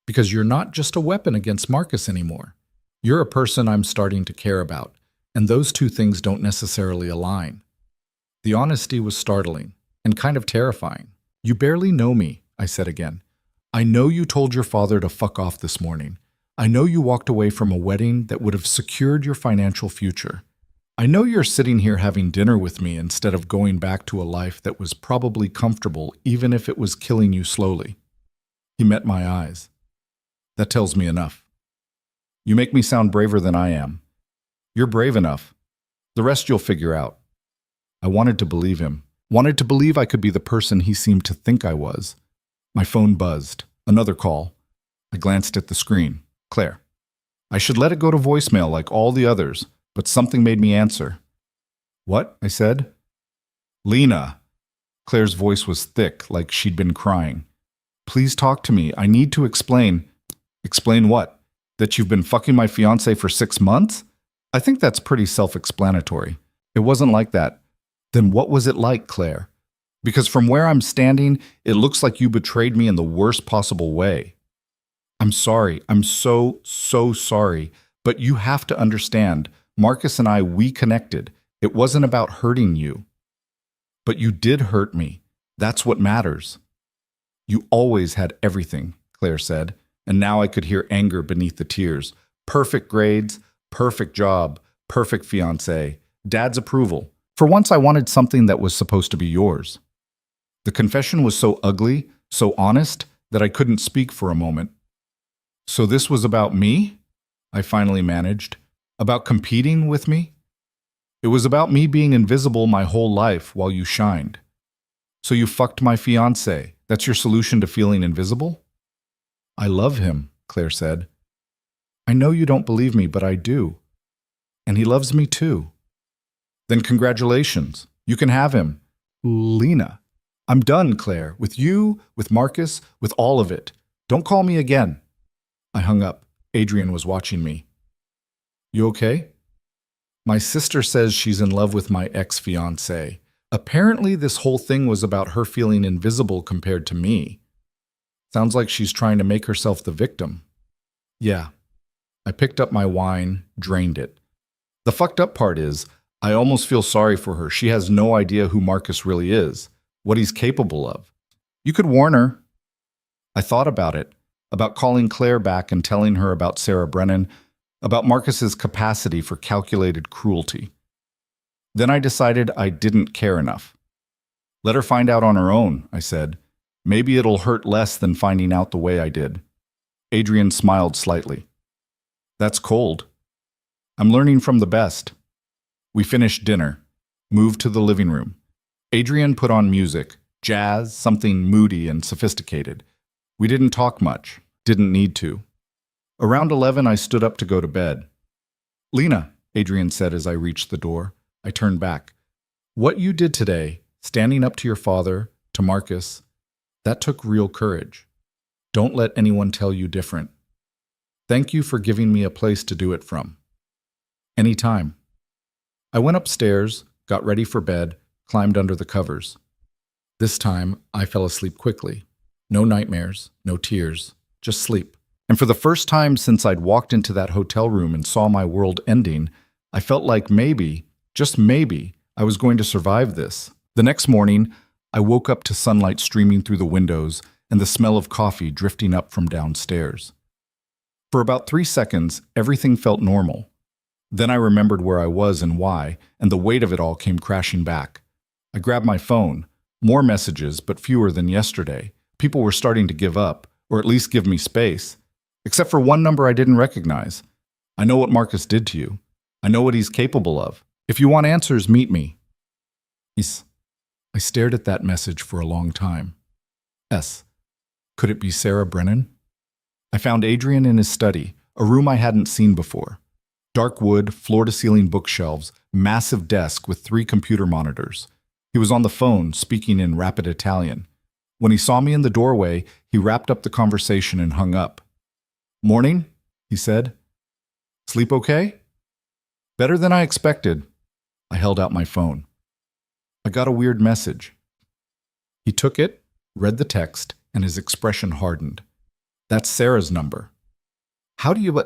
Because you're not just a weapon against Marcus anymore. You're a person I'm starting to care about, and those two things don't necessarily align." The honesty was startling and kind of terrifying. "You barely know me," I said again. "I know you told your father to fuck off this morning. I know you walked away from a wedding that would have secured your financial future. I know you're sitting here having dinner with me instead of going back to a life that was probably comfortable, even if it was killing you slowly. He met my eyes. That tells me enough. You make me sound braver than I am. You're brave enough. The rest you'll figure out. I wanted to believe him. Wanted to believe I could be the person he seemed to think I was. My phone buzzed. Another call. I glanced at the screen. Claire. I should let it go to voicemail like all the others, but something made me answer. What? I said. Lena. Claire's voice was thick, like she'd been crying. Please talk to me. I need to explain. Explain what? That you've been fucking my fiancé for 6 months? I think that's pretty self-explanatory. It wasn't like that. Then what was it like, Claire? Because from where I'm standing, it looks like you betrayed me in the worst possible way. I'm sorry. I'm so sorry. But you have to understand, Marcus and we connected. It wasn't about hurting you. But you did hurt me. That's what matters. You always had everything, Claire said, and now I could hear anger beneath the tears. Perfect grades, perfect job, perfect fiancé, Dad's approval. For once I wanted something that was supposed to be yours. The confession was so ugly, so honest, that I couldn't speak for a moment. So this was about me? I finally managed. About competing with me? It was about me being invisible my whole life while you shined. So you fucked my fiancé. That's your solution to feeling invisible? I love him, Claire said. I know you don't believe me, but I do. And he loves me too. Then congratulations. You can have him. Lena. I'm done, Claire. With you, with Marcus, with all of it. Don't call me again. I hung up. Adrian was watching me. You okay? My sister says she's in love with my ex-fiancé. Apparently this whole thing was about her feeling invisible compared to me. Sounds like she's trying to make herself the victim. Yeah. I picked up my wine, drained it. The fucked up part is, I almost feel sorry for her. She has no idea who Marcus really is, what he's capable of. You could warn her. I thought about it, about calling Claire back and telling her about Sarah Brennan, about Marcus's capacity for calculated cruelty. Then I decided I didn't care enough. Let her find out on her own, I said. Maybe it'll hurt less than finding out the way I did. Adrian smiled slightly. That's cold. I'm learning from the best. We finished dinner, moved to the living room. Adrian put on music, jazz, something moody and sophisticated. We didn't talk much, didn't need to. Around 11, I stood up to go to bed. Lena, Adrian said as I reached the door. I turned back. What you did today, standing up to your father, to Marcus, that took real courage. Don't let anyone tell you different. Thank you for giving me a place to do it from. Anytime. I went upstairs, got ready for bed, climbed under the covers. This time, I fell asleep quickly. No nightmares, no tears, just sleep. And for the first time since I'd walked into that hotel room and saw my world ending, I felt like maybe, just maybe, I was going to survive this. The next morning, I woke up to sunlight streaming through the windows and the smell of coffee drifting up from downstairs. For about 3 seconds, everything felt normal. Then I remembered where I was and why, and the weight of it all came crashing back. I grabbed my phone. More messages, but fewer than yesterday. People were starting to give up, or at least give me space. Except for one number I didn't recognize. I know what Marcus did to you. I know what he's capable of. If you want answers, meet me. I stared at that message for a long time. Could it be Sarah Brennan? I found Adrian in his study, a room I hadn't seen before. Dark wood, floor-to-ceiling bookshelves, massive desk with 3 computer monitors. He was on the phone, speaking in rapid Italian. When he saw me in the doorway, he wrapped up the conversation and hung up. Morning, he said. Sleep okay? Better than I expected. I held out my phone. I got a weird message. He took it, read the text, and his expression hardened. That's Sarah's number. How do you...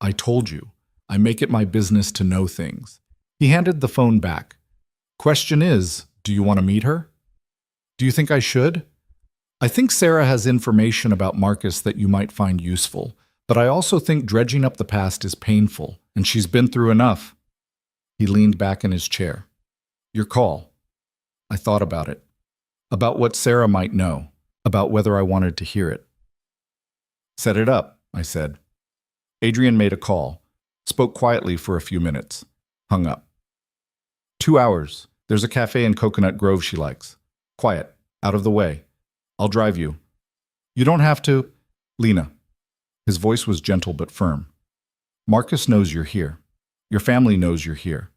I told you. I make it my business to know things. He handed the phone back. Question is, do you want to meet her? Do you think I should? I think Sarah has information about Marcus that you might find useful, but I also think dredging up the past is painful, and she's been through enough. He leaned back in his chair. Your call. I thought about it. About what Sarah might know. About whether I wanted to hear it. Set it up, I said. Adrian made a call. Spoke quietly for a few minutes. Hung up. 2 hours. There's a cafe in Coconut Grove she likes. Quiet. Out of the way. I'll drive you. You don't have to. Lena. His voice was gentle but firm. Marcus knows you're here. Your family knows you're here.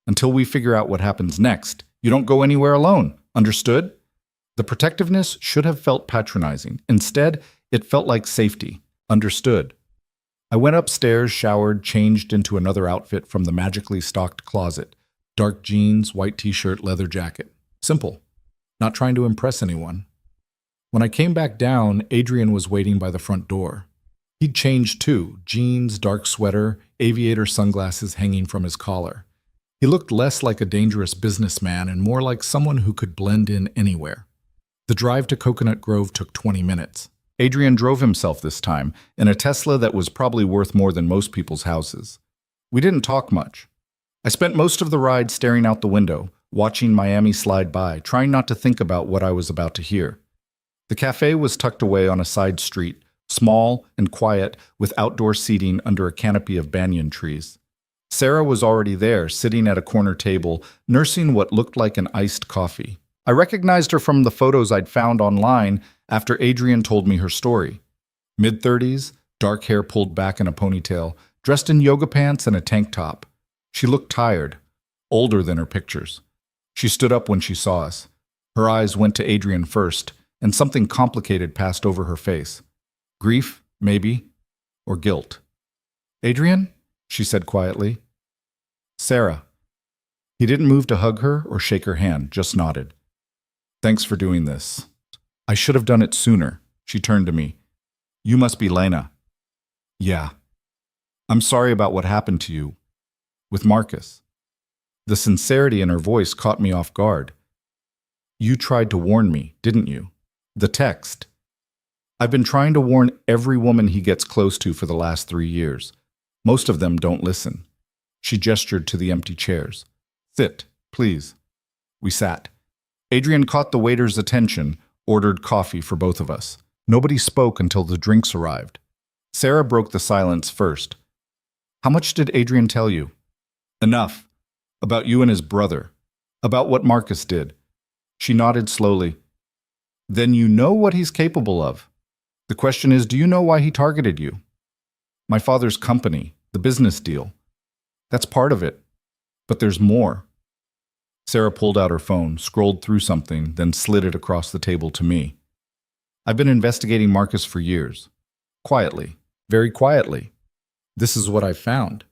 Until we figure out what happens next, you don't go anywhere alone. Understood? The protectiveness should have felt patronizing. Instead, it felt like safety. Understood. I went upstairs, showered, changed into another outfit from the magically stocked closet. Dark jeans, white t-shirt, leather jacket. Simple. Not trying to impress anyone. When I came back down, Adrian was waiting by the front door. He'd changed too. Jeans, dark sweater, aviator sunglasses hanging from his collar. He looked less like a dangerous businessman and more like someone who could blend in anywhere. The drive to Coconut Grove took 20 minutes. Adrian drove himself this time, in a Tesla that was probably worth more than most people's houses. We didn't talk much. I spent most of the ride staring out the window, watching Miami slide by, trying not to think about what I was about to hear. The cafe was tucked away on a side street, small and quiet, with outdoor seating under a canopy of banyan trees. Sarah was already there, sitting at a corner table, nursing what looked like an iced coffee. I recognized her from the photos I'd found online after Adrian told me her story. Mid-30s, dark hair pulled back in a ponytail, dressed in yoga pants and a tank top. She looked tired, older than her pictures. She stood up when she saw us. Her eyes went to Adrian first, and something complicated passed over her face. Grief, maybe, or guilt. Adrian? She said quietly. Sarah. He didn't move to hug her or shake her hand, just nodded. Thanks for doing this. I should have done it sooner. She turned to me. You must be Lena. Yeah. I'm sorry about what happened to you. With Marcus. The sincerity in her voice caught me off guard. You tried to warn me, didn't you? The text. I've been trying to warn every woman he gets close to for the last 3 years. Most of them don't listen. She gestured to the empty chairs. Sit, please. We sat. Adrian caught the waiter's attention, ordered coffee for both of us. Nobody spoke until the drinks arrived. Sarah broke the silence first. How much did Adrian tell you? Enough. About you and his brother. About what Marcus did. She nodded slowly. Then you know what he's capable of. The question is, do you know why he targeted you? My father's company, the business deal. That's part of it. But there's more. Sarah pulled out her phone, scrolled through something, then slid it across the table to me. I've been investigating Marcus for years. Quietly. Very quietly. This is what I found.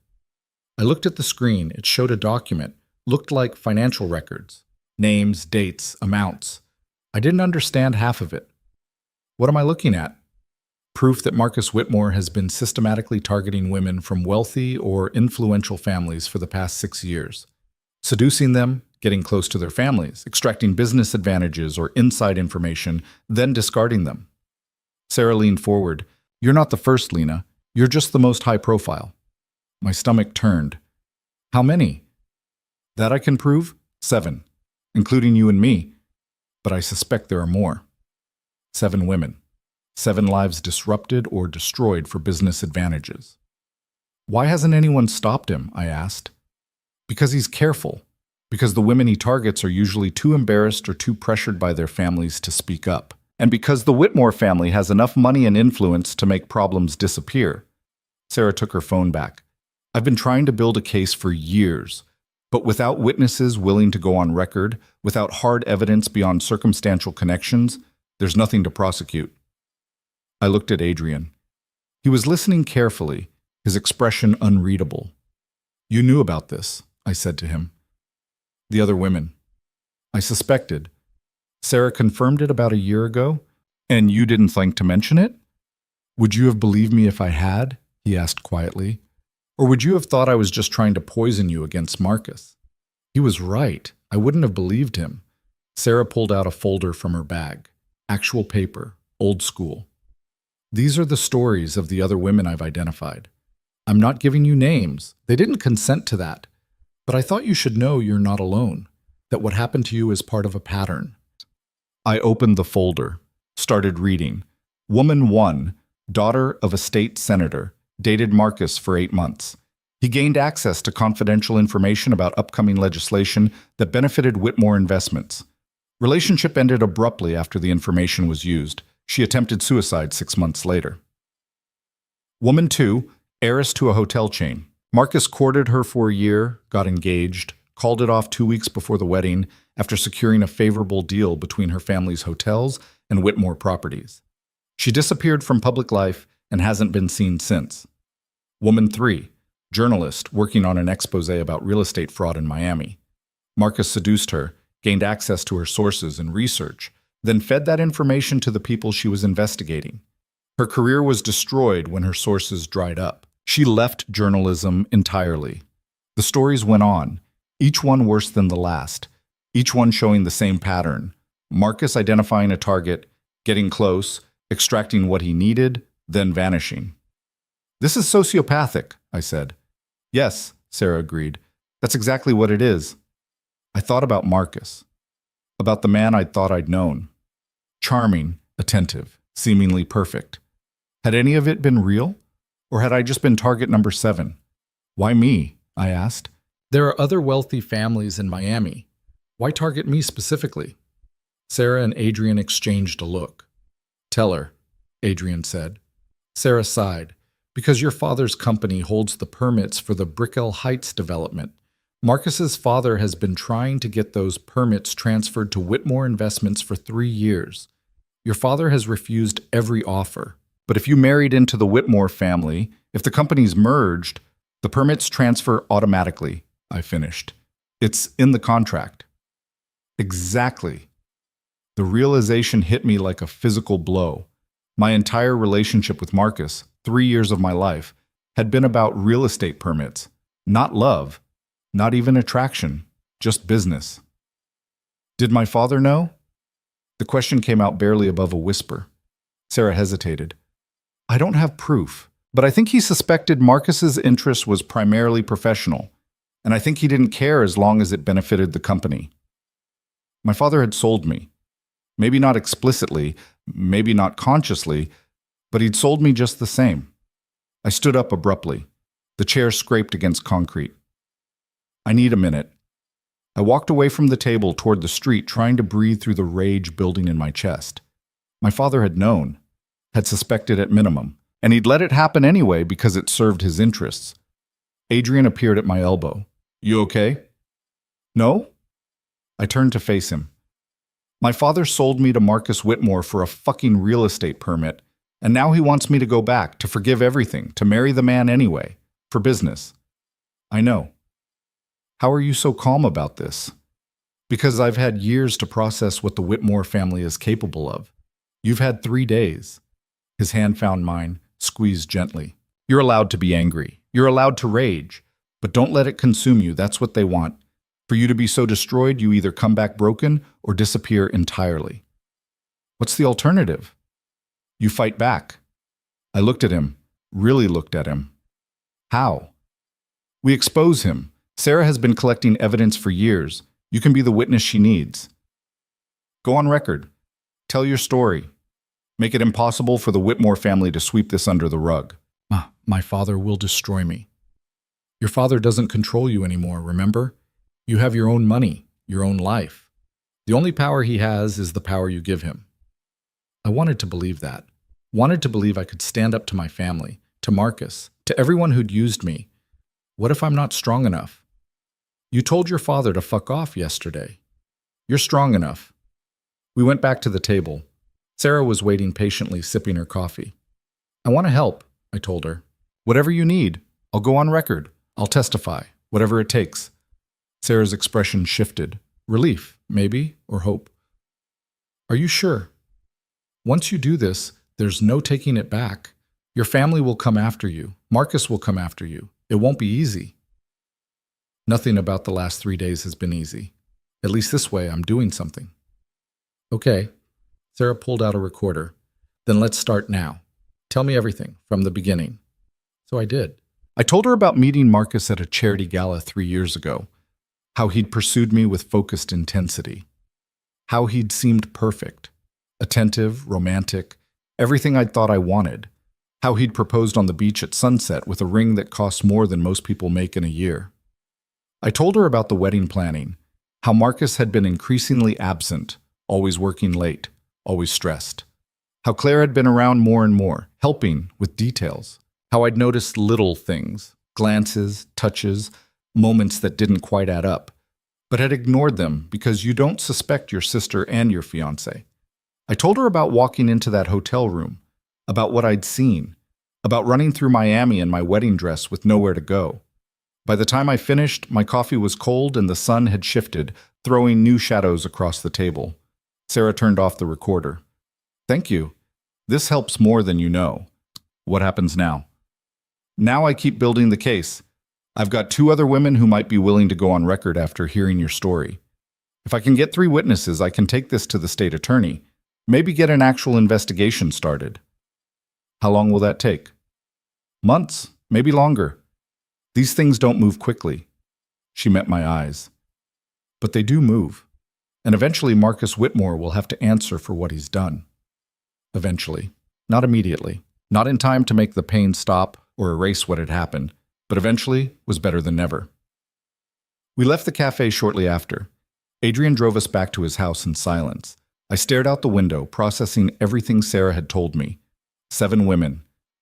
I looked at the screen. It showed a document. Looked like financial records. Names, dates, amounts. I didn't understand half of it. What am I looking at? Proof that Marcus Whitmore has been systematically targeting women from wealthy or influential families for the past 6 years. Seducing them, getting close to their families, extracting business advantages or inside information, then discarding them. Sarah leaned forward. You're not the first, Lena. You're just the most high profile. My stomach turned. How many? That I can prove? 7, including you and me. But I suspect there are more. 7 women. 7 lives disrupted or destroyed for business advantages. Why hasn't anyone stopped him? I asked. Because he's careful. Because the women he targets are usually too embarrassed or too pressured by their families to speak up. And because the Whitmore family has enough money and influence to make problems disappear. Sarah took her phone back. I've been trying to build a case for years, but without witnesses willing to go on record, without hard evidence beyond circumstantial connections, there's nothing to prosecute. I looked at Adrian. He was listening carefully, his expression unreadable. You knew about this, I said to him. The other women. I suspected. Sarah confirmed it about a year ago, and you didn't think to mention it? Would you have believed me if I had? He asked quietly. Or would you have thought I was just trying to poison you against Marcus? He was right. I wouldn't have believed him. Sarah pulled out a folder from her bag. Actual paper. Old school. These are the stories of the other women I've identified. I'm not giving you names. They didn't consent to that. But I thought you should know you're not alone, that what happened to you is part of a pattern. I opened the folder, started reading. Woman 1, daughter of a state senator, dated Marcus for 8 months. He gained access to confidential information about upcoming legislation that benefited Whitmore Investments. Relationship ended abruptly after the information was used. She attempted suicide 6 months later. Woman 2, heiress to a hotel chain. Marcus courted her for a year, got engaged, called it off 2 weeks before the wedding after securing a favorable deal between her family's hotels and Whitmore properties. She disappeared from public life and hasn't been seen since. Woman 3, journalist working on an expose about real estate fraud in Miami. Marcus seduced her, gained access to her sources and research, then fed that information to the people she was investigating. Her career was destroyed when her sources dried up. She left journalism entirely. The stories went on, each one worse than the last, each one showing the same pattern. Marcus identifying a target, getting close, extracting what he needed, then vanishing. "This is sociopathic," I said. "Yes," Sarah agreed. "That's exactly what it is." I thought about Marcus, about the man I'd thought I'd known. Charming, attentive, seemingly perfect. Had any of it been real? Or had I just been target number 7? "Why me?" I asked. "There are other wealthy families in Miami. Why target me specifically?" Sarah and Adrian exchanged a look. "Tell her," Adrian said. Sarah sighed. "Because your father's company holds the permits for the Brickell Heights development. Marcus's father has been trying to get those permits transferred to Whitmore Investments for 3 years. Your father has refused every offer. But if you married into the Whitmore family, if the companies merged, the permits transfer automatically," I finished. "It's in the contract." Exactly. The realization hit me like a physical blow. My entire relationship with Marcus, 3 years of my life, had been about real estate permits, not love, not even attraction, just business. Did my father know? The question came out barely above a whisper. Sarah hesitated. "I don't have proof, but I think he suspected Marcus's interest was primarily professional, and I think he didn't care as long as it benefited the company. My father had sold me. Maybe not explicitly, maybe not consciously, but he'd sold me just the same." I stood up abruptly. The chair scraped against concrete. "I need a minute." I walked away from the table toward the street, trying to breathe through the rage building in my chest. My father had known, had suspected at minimum, and he'd let it happen anyway because it served his interests. Adrian appeared at my elbow. "You okay?" "No?" I turned to face him. "My father sold me to Marcus Whitmore for a fucking real estate permit, and now he wants me to go back, to forgive everything, to marry the man anyway, for business." "I know." "How are you so calm about this?" "Because I've had years to process what the Whitmore family is capable of. You've had 3 days. His hand found mine, squeezed gently. "You're allowed to be angry. You're allowed to rage. But don't let it consume you. That's what they want. For you to be so destroyed, you either come back broken or disappear entirely. What's the alternative?" "You fight back." I looked at him, really looked at him. "How?" "We expose him. Sarah has been collecting evidence for years. You can be the witness she needs. Go on record. Tell your story. Make it impossible for the Whitmore family to sweep this under the rug." My father will destroy me." "Your father doesn't control you anymore, remember? You have your own money, your own life. The only power he has is the power you give him." I wanted to believe that. Wanted to believe I could stand up to my family, to Marcus, to everyone who'd used me. What if I'm not strong enough? "You told your father to fuck off yesterday. You're strong enough." We went back to the table. Sarah was waiting patiently, sipping her coffee. "I want to help," I told her. "Whatever you need. I'll go on record. I'll testify. Whatever it takes." Sarah's expression shifted. Relief, maybe, or hope. "Are you sure? Once you do this, there's no taking it back. Your family will come after you. Marcus will come after you. It won't be easy." "Nothing about the last 3 days has been easy. At least this way, I'm doing something." "Okay." Sarah pulled out a recorder. "Then let's start now. Tell me everything, from the beginning." So I did. I told her about meeting Marcus at a charity gala 3 years ago. How he'd pursued me with focused intensity. How he'd seemed perfect, attentive, romantic, everything I'd thought I wanted. How he'd proposed on the beach at sunset with a ring that cost more than most people make in a year. I told her about the wedding planning, how Marcus had been increasingly absent, always working late, always stressed. How Claire had been around more and more, helping with details. How I'd noticed little things, glances, touches, moments that didn't quite add up, but had ignored them because you don't suspect your sister and your fiancé. I told her about walking into that hotel room, about what I'd seen, about running through Miami in my wedding dress with nowhere to go. By the time I finished, my coffee was cold and the sun had shifted, throwing new shadows across the table. Sarah turned off the recorder. Thank you. This helps more than you know. What happens now? Now I keep building the case. I've got 2 other women who might be willing to go on record after hearing your story. If I can get 3 witnesses, I can take this to the state attorney. Maybe get an actual investigation started. How long will that take? Months, maybe longer. These things don't move quickly. She met my eyes. But they do move. And eventually Marcus Whitmore will have to answer for what he's done. Eventually. Not immediately. Not in time to make the pain stop or erase what had happened, but eventually was better than never. We left the cafe shortly after. Adrian drove us back to his house in silence. I stared out the window, processing everything Sarah had told me. 7 women,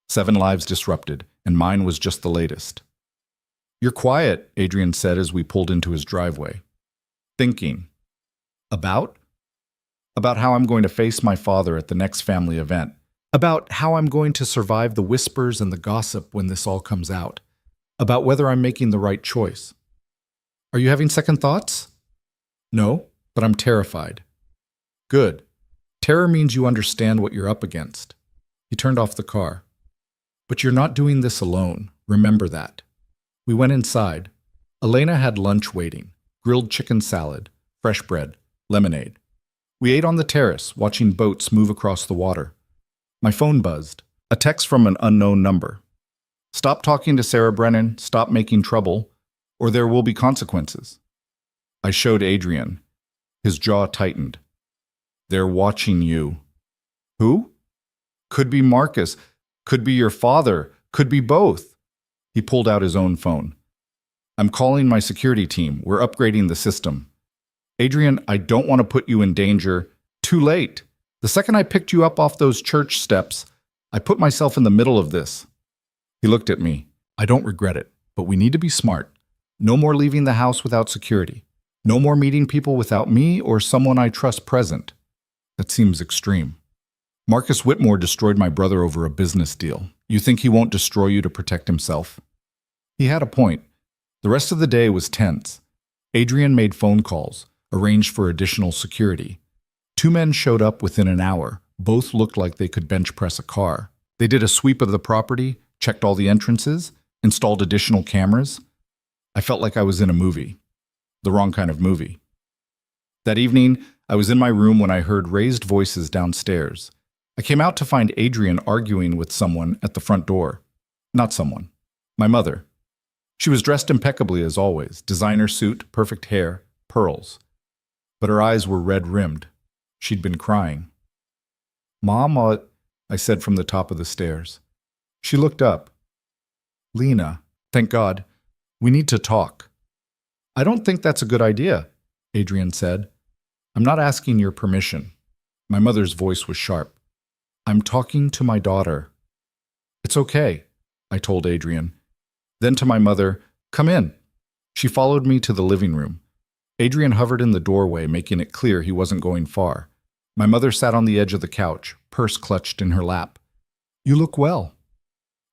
7 lives disrupted, and mine was just the latest. You're quiet, Adrian said as we pulled into his driveway. Thinking. About? About how I'm going to face my father at the next family event. About how I'm going to survive the whispers and the gossip when this all comes out. About whether I'm making the right choice. Are you having second thoughts? No, but I'm terrified. Good. Terror means you understand what you're up against. He turned off the car. But you're not doing this alone. Remember that. We went inside. Elena had lunch waiting. Grilled chicken salad, fresh bread, lemonade. We ate on the terrace, watching boats move across the water. My phone buzzed. A text from an unknown number. Stop talking to Sarah Brennan, stop making trouble, or there will be consequences. I showed Adrian. His jaw tightened. They're watching you. Who? Could be Marcus, could be your father, could be both. He pulled out his own phone. I'm calling my security team. We're upgrading the system. Adrian, I don't want to put you in danger. Too late. The second I picked you up off those church steps, I put myself in the middle of this. He looked at me. I don't regret it, but we need to be smart. No more leaving the house without security. No more meeting people without me or someone I trust present. That seems extreme. Marcus Whitmore destroyed my brother over a business deal. You think he won't destroy you to protect himself? He had a point. The rest of the day was tense. Adrian made phone calls, arranged for additional security. 2 men showed up within an hour. Both looked like they could bench press a car. They did a sweep of the property, checked all the entrances, installed additional cameras. I felt like I was in a movie. The wrong kind of movie. That evening, I was in my room when I heard raised voices downstairs. I came out to find Adrian arguing with someone at the front door. Not someone. My mother. She was dressed impeccably as always. Designer suit, perfect hair, pearls. But her eyes were red-rimmed. She'd been crying. Mom, I said from the top of the stairs. She looked up. Lena, thank God. We need to talk. I don't think that's a good idea, Adrian said. I'm not asking your permission. My mother's voice was sharp. I'm talking to my daughter. It's okay, I told Adrian. Then to my mother, come in. She followed me to the living room. Adrian hovered in the doorway, making it clear he wasn't going far. My mother sat on the edge of the couch, purse clutched in her lap. You look well.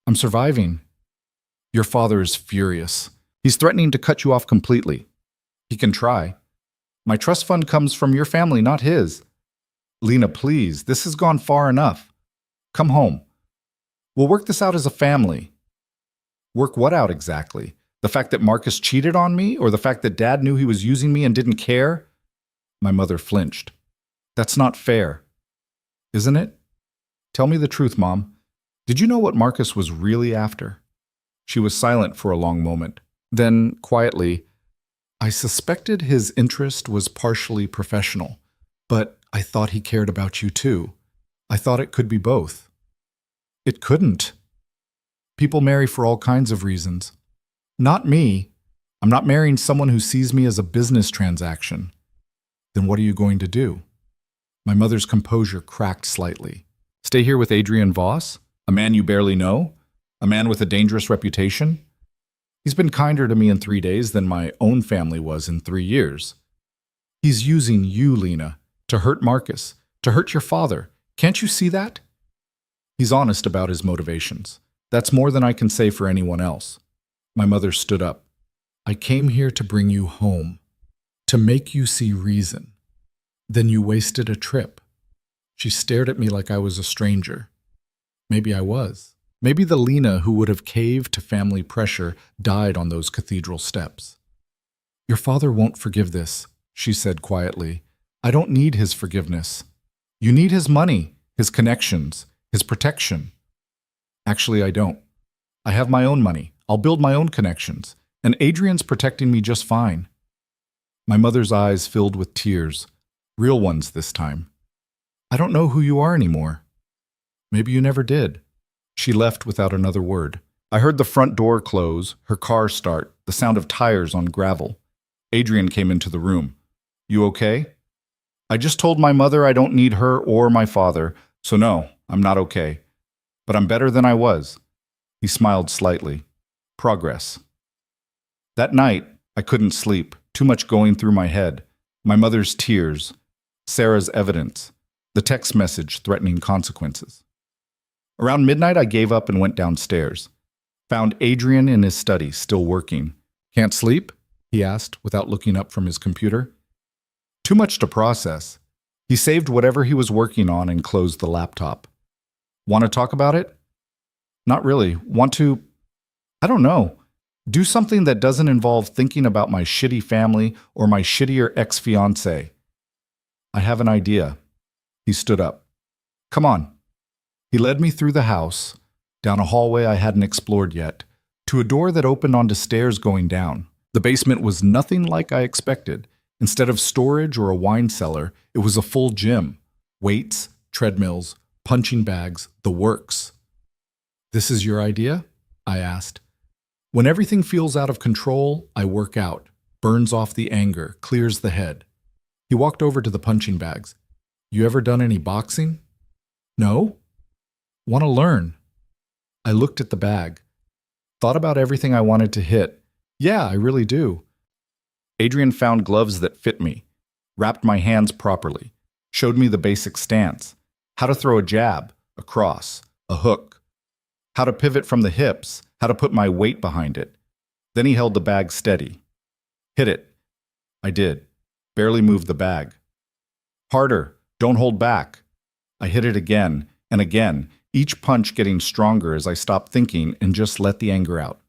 I'm surviving. Your father is furious. He's threatening to cut you off completely. He can try. My trust fund comes from your family, not his. Lena, please, this has gone far enough. Come home. We'll work this out as a family. Work what out exactly? The fact that Marcus cheated on me, or the fact that Dad knew he was using me and didn't care? My mother flinched. That's not fair. Isn't it? Tell me the truth, Mom. Did you know what Marcus was really after? She was silent for a long moment. Then, quietly, I suspected his interest was partially professional, but I thought he cared about you too. I thought it could be both. It couldn't. People marry for all kinds of reasons. Not me. I'm not marrying someone who sees me as a business transaction. Then what are you going to do? My mother's composure cracked slightly. Stay here with Adrian Voss? A man you barely know? A man with a dangerous reputation? He's been kinder to me in 3 days than my own family was in 3 years. He's using you, Lena, to hurt Marcus, to hurt your father. Can't you see that? He's honest about his motivations. That's more than I can say for anyone else. My mother stood up. I came here to bring you home, to make you see reason. Then you wasted a trip. She stared at me like I was a stranger. Maybe I was. Maybe the Lena who would have caved to family pressure died on those cathedral steps. Your father won't forgive this, she said quietly. I don't need his forgiveness. You need his money, his connections, his protection. Actually, I don't. I have my own money. I'll build my own connections. And Adrian's protecting me just fine. My mother's eyes filled with tears. Real ones this time. I don't know who you are anymore. Maybe you never did. She left without another word. I heard the front door close, her car start, the sound of tires on gravel. Adrian came into the room. You okay? I just told my mother I don't need her or my father, so no, I'm not okay. But I'm better than I was. He smiled slightly. Progress. That night, I couldn't sleep, too much going through my head. My mother's tears, Sarah's evidence, the text message threatening consequences. Around midnight, I gave up and went downstairs. Found Adrian in his study, still working. Can't sleep? He asked, without looking up from his computer. Too much to process. He saved whatever he was working on and closed the laptop. Want to talk about it? Not really. Want to, I don't know, do something that doesn't involve thinking about my shitty family or my shittier ex-fiancé. I have an idea. He stood up. Come on. He led me through the house, down a hallway I hadn't explored yet, to a door that opened onto stairs going down. The basement was nothing like I expected. Instead of storage or a wine cellar, it was a full gym. Weights, treadmills, punching bags, the works. This is your idea? I asked. When everything feels out of control, I work out, burns off the anger, clears the head. He walked over to the punching bags. You ever done any boxing? No? Want to learn. I looked at the bag. Thought about everything I wanted to hit. Yeah, I really do. Adrian found gloves that fit me, wrapped my hands properly, showed me the basic stance, how to throw a jab, a cross, a hook, how to pivot from the hips, how to put my weight behind it. Then he held the bag steady. Hit it. I did. Barely moved the bag. Harder. Don't hold back. I hit it again and again, each punch getting stronger as I stopped thinking and just let the anger out.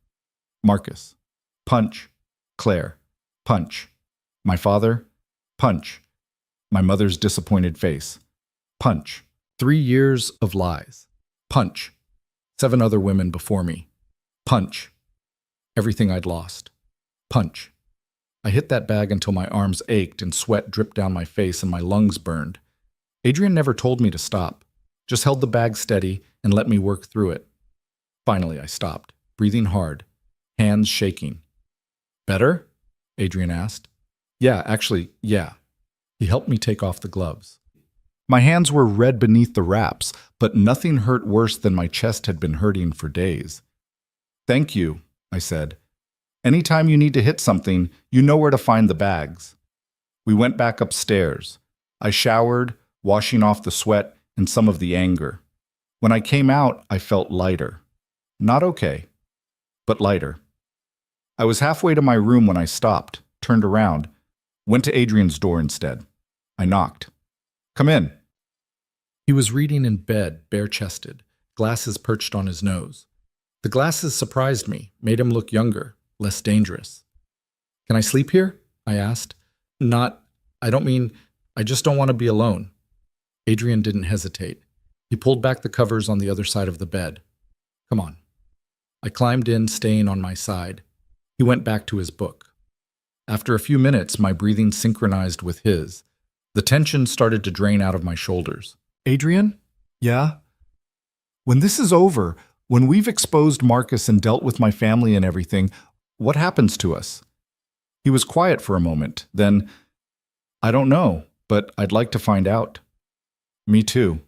Marcus. Punch. Claire. Punch. My father. Punch. My mother's disappointed face. Punch. 3 years of lies. Punch. 7 other women before me. Punch. Everything I'd lost. Punch. I hit that bag until my arms ached and sweat dripped down my face and my lungs burned. Adrian never told me to stop, just held the bag steady and let me work through it. Finally, I stopped, breathing hard, hands shaking. Better? Adrian asked. Yeah. He helped me take off the gloves. My hands were red beneath the wraps, but nothing hurt worse than my chest had been hurting for days. Thank you, I said. Anytime you need to hit something, you know where to find the bags. We went back upstairs. I showered, washing off the sweat and some of the anger. When I came out, I felt lighter. Not okay, but lighter. I was halfway to my room when I stopped, turned around, went to Adrian's door instead. I knocked. Come in. He was reading in bed, bare-chested, glasses perched on his nose. The glasses surprised me, made him look younger, less dangerous. Can I sleep here? I asked. I just don't want to be alone. Adrian didn't hesitate. He pulled back the covers on the other side of the bed. Come on. I climbed in, staying on my side. He went back to his book. After a few minutes, my breathing synchronized with his. The tension started to drain out of my shoulders. Adrian? Yeah? When this is over, when we've exposed Marcus and dealt with my family and everything, what happens to us? He was quiet for a moment. Then, I don't know, but I'd like to find out. Me too.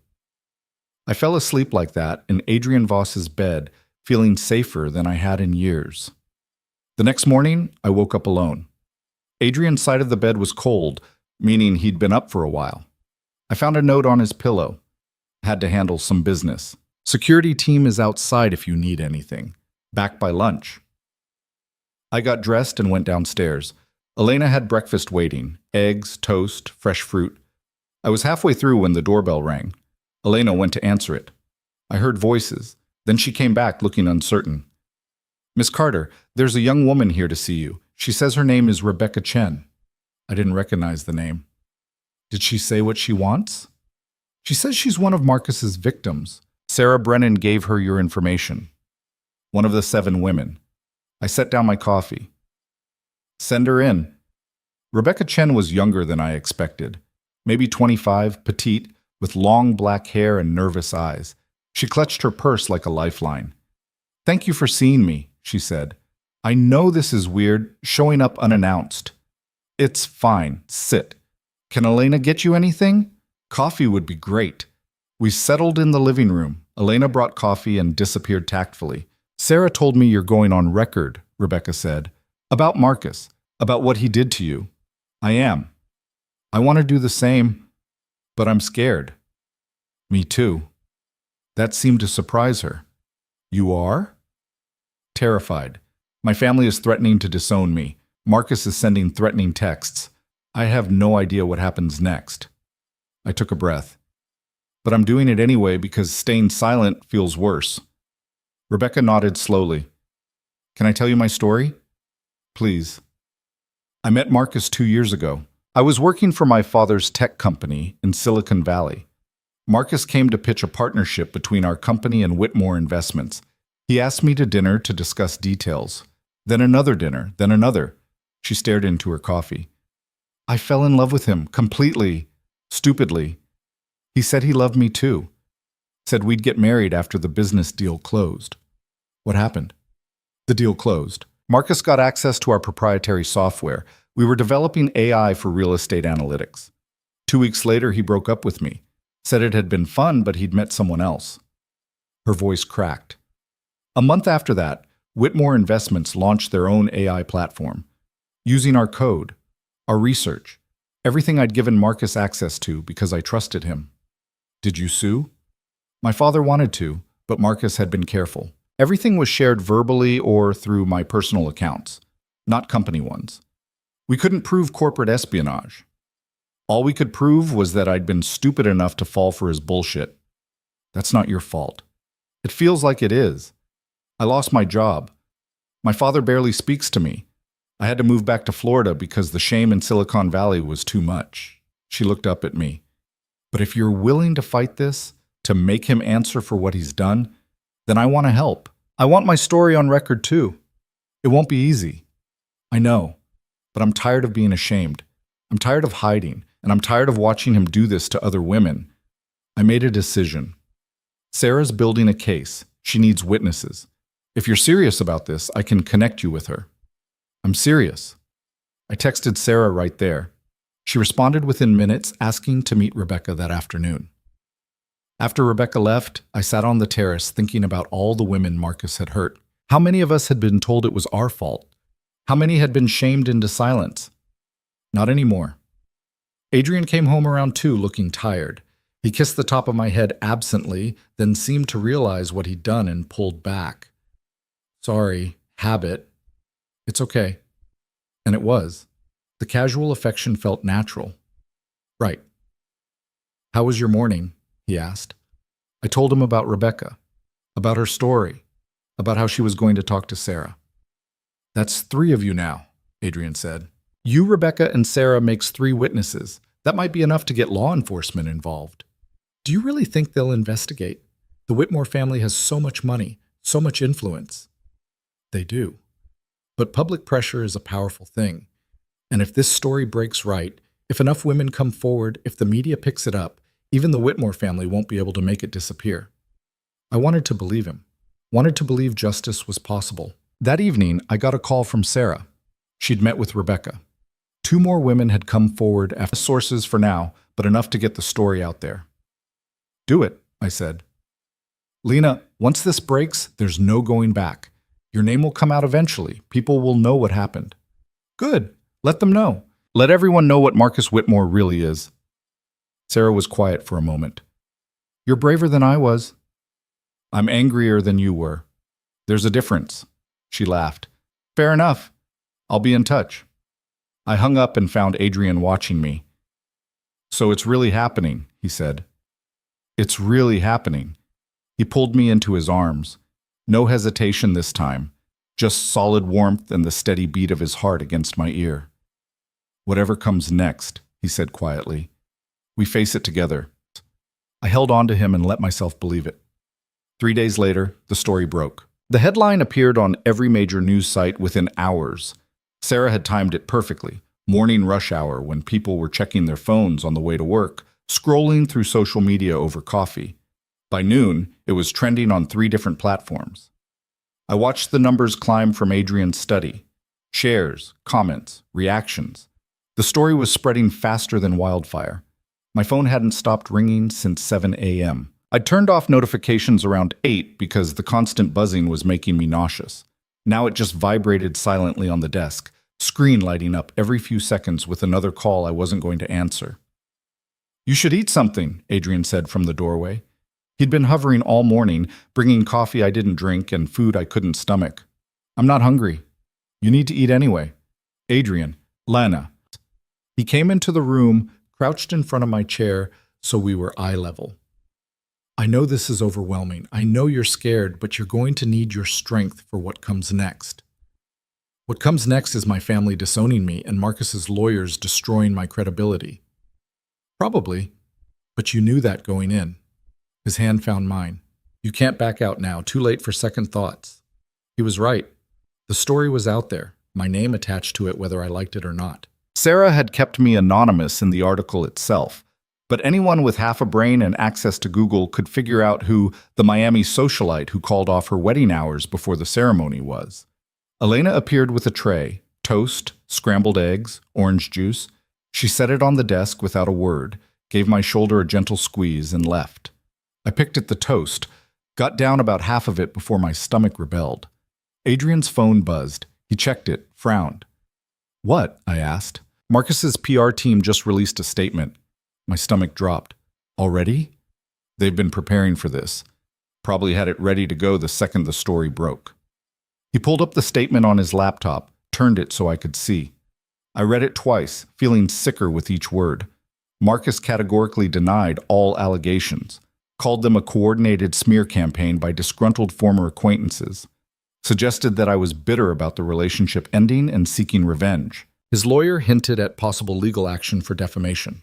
I fell asleep like that in Adrian Voss's bed, feeling safer than I had in years. The next morning, I woke up alone. Adrian's side of the bed was cold, meaning he'd been up for a while. I found a note on his pillow. Had to handle some business. Security team is outside if you need anything. Back by lunch. I got dressed and went downstairs. Elena had breakfast waiting. Eggs, toast, fresh fruit. I was halfway through when the doorbell rang. Elena went to answer it. I heard voices. Then she came back looking uncertain. Miss Carter, there's a young woman here to see you. She says her name is Rebecca Chen. I didn't recognize the name. Did she say what she wants? She says she's one of Marcus's victims. Sarah Brennan gave her your information. One of the 7 women. I set down my coffee. Send her in. Rebecca Chen was younger than I expected. Maybe 25, petite, with long black hair and nervous eyes. She clutched her purse like a lifeline. Thank you for seeing me, she said. I know this is weird, showing up unannounced. It's fine. Sit. Can Elena get you anything? Coffee would be great. We settled in the living room. Elena brought coffee and disappeared tactfully. Sarah told me you're going on record, Rebecca said. About Marcus. About what he did to you. I am. I want to do the same, but I'm scared. Me too. That seemed to surprise her. You are? Terrified. My family is threatening to disown me. Marcus is sending threatening texts. I have no idea what happens next. I took a breath. But I'm doing it anyway because staying silent feels worse. Rebecca nodded slowly. Can I tell you my story? Please. I met Marcus 2 years ago. I was working for my father's tech company in Silicon Valley. Marcus came to pitch a partnership between our company and Whitmore Investments. He asked me to dinner to discuss details. Then another dinner, then another. She stared into her coffee. I fell in love with him, completely, stupidly. He said he loved me too. Said we'd get married after the business deal closed. What happened? The deal closed. Marcus got access to our proprietary software. We were developing AI for real estate analytics. 2 weeks later, he broke up with me. Said it had been fun, but he'd met someone else. Her voice cracked. A month after that, Whitmore Investments launched their own AI platform. Using our code, our research, everything I'd given Marcus access to because I trusted him. Did you sue? My father wanted to, but Marcus had been careful. Everything was shared verbally or through my personal accounts, not company ones. We couldn't prove corporate espionage. All we could prove was that I'd been stupid enough to fall for his bullshit. That's not your fault. It feels like it is. I lost my job. My father barely speaks to me. I had to move back to Florida because the shame in Silicon Valley was too much. She looked up at me. But if you're willing to fight this, to make him answer for what he's done, then I want to help. I want my story on record too. It won't be easy. I know, but I'm tired of being ashamed. I'm tired of hiding, and I'm tired of watching him do this to other women. I made a decision. Sarah's building a case. She needs witnesses. If you're serious about this, I can connect you with her. I'm serious. I texted Sarah right there. She responded within minutes, asking to meet Rebecca that afternoon. After Rebecca left, I sat on the terrace thinking about all the women Marcus had hurt. How many of us had been told it was our fault? How many had been shamed into silence? Not anymore. Adrian came home around 2 looking tired. He kissed the top of my head absently, then seemed to realize what he'd done and pulled back. Sorry, habit. It's okay. And it was. The casual affection felt natural. Right. How was your morning? He asked. I told him about Rebecca, about her story, about how she was going to talk to Sarah. That's 3 of you now, Adrian said. You, Rebecca, and Sarah makes 3 witnesses. That might be enough to get law enforcement involved. Do you really think they'll investigate? The Whitmore family has so much money, so much influence. They do. But public pressure is a powerful thing. And if this story breaks right, if enough women come forward, if the media picks it up, even the Whitmore family won't be able to make it disappear. I wanted to believe him, wanted to believe justice was possible. That evening, I got a call from Sarah. She'd met with Rebecca. 2 more women had come forward after sources for now, but enough to get the story out there. Do it, I said. Lena, once this breaks, there's no going back. Your name will come out eventually. People will know what happened. Good. Let them know. Let everyone know what Marcus Whitmore really is. Sarah was quiet for a moment. You're braver than I was. I'm angrier than you were. There's a difference. She laughed. Fair enough. I'll be in touch. I hung up and found Adrian watching me. So it's really happening, he said. It's really happening. He pulled me into his arms. No hesitation this time, just solid warmth and the steady beat of his heart against my ear. Whatever comes next, he said quietly. We face it together. I held on to him and let myself believe it. 3 days later, the story broke. The headline appeared on every major news site within hours. Sarah had timed it perfectly. Morning rush hour when people were checking their phones on the way to work, scrolling through social media over coffee. By noon, it was trending on 3 different platforms. I watched the numbers climb from Adrian's study. Shares, comments, reactions. The story was spreading faster than wildfire. My phone hadn't stopped ringing since 7 a.m. I'd turned off notifications around 8 because the constant buzzing was making me nauseous. Now it just vibrated silently on the desk, screen lighting up every few seconds with another call I wasn't going to answer. You should eat something, Adrian said from the doorway. He'd been hovering all morning, bringing coffee I didn't drink and food I couldn't stomach. I'm not hungry. You need to eat anyway. Adrian, Lena. He came into the room, crouched in front of my chair, so we were eye level. I know this is overwhelming. I know you're scared, but you're going to need your strength for what comes next. What comes next is my family disowning me and Marcus's lawyers destroying my credibility. Probably, but you knew that going in. His hand found mine. You can't back out now, too late for second thoughts. He was right. The story was out there, my name attached to it whether I liked it or not. Sarah had kept me anonymous in the article itself, but anyone with half a brain and access to Google could figure out who the Miami socialite who called off her wedding hours before the ceremony was. Elena appeared with a tray, toast, scrambled eggs, orange juice. She set it on the desk without a word, gave my shoulder a gentle squeeze, and left. I picked at the toast, got down about half of it before my stomach rebelled. Adrian's phone buzzed. He checked it, frowned. What? I asked. Marcus's PR team just released a statement. My stomach dropped. Already? They've been preparing for this. Probably had it ready to go the second the story broke. He pulled up the statement on his laptop, turned it so I could see. I read it twice, feeling sicker with each word. Marcus categorically denied all allegations, called them a coordinated smear campaign by disgruntled former acquaintances, suggested that I was bitter about the relationship ending and seeking revenge. His lawyer hinted at possible legal action for defamation.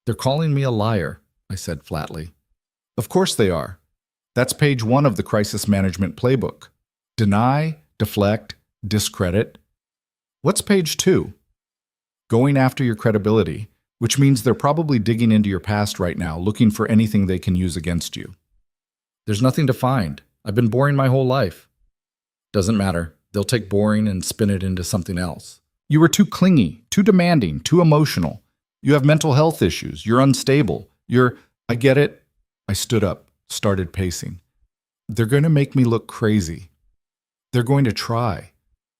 They're calling me a liar, I said flatly. Of course they are. That's page 1 of the crisis management playbook. Deny, deflect, discredit. What's page 2? Going after your credibility, which means they're probably digging into your past right now, looking for anything they can use against you. There's nothing to find. I've been boring my whole life. Doesn't matter. They'll take boring and spin it into something else. You were too clingy, too demanding, too emotional. You have mental health issues. You're unstable. I get it. I stood up, started pacing. They're going to make me look crazy. They're going to try.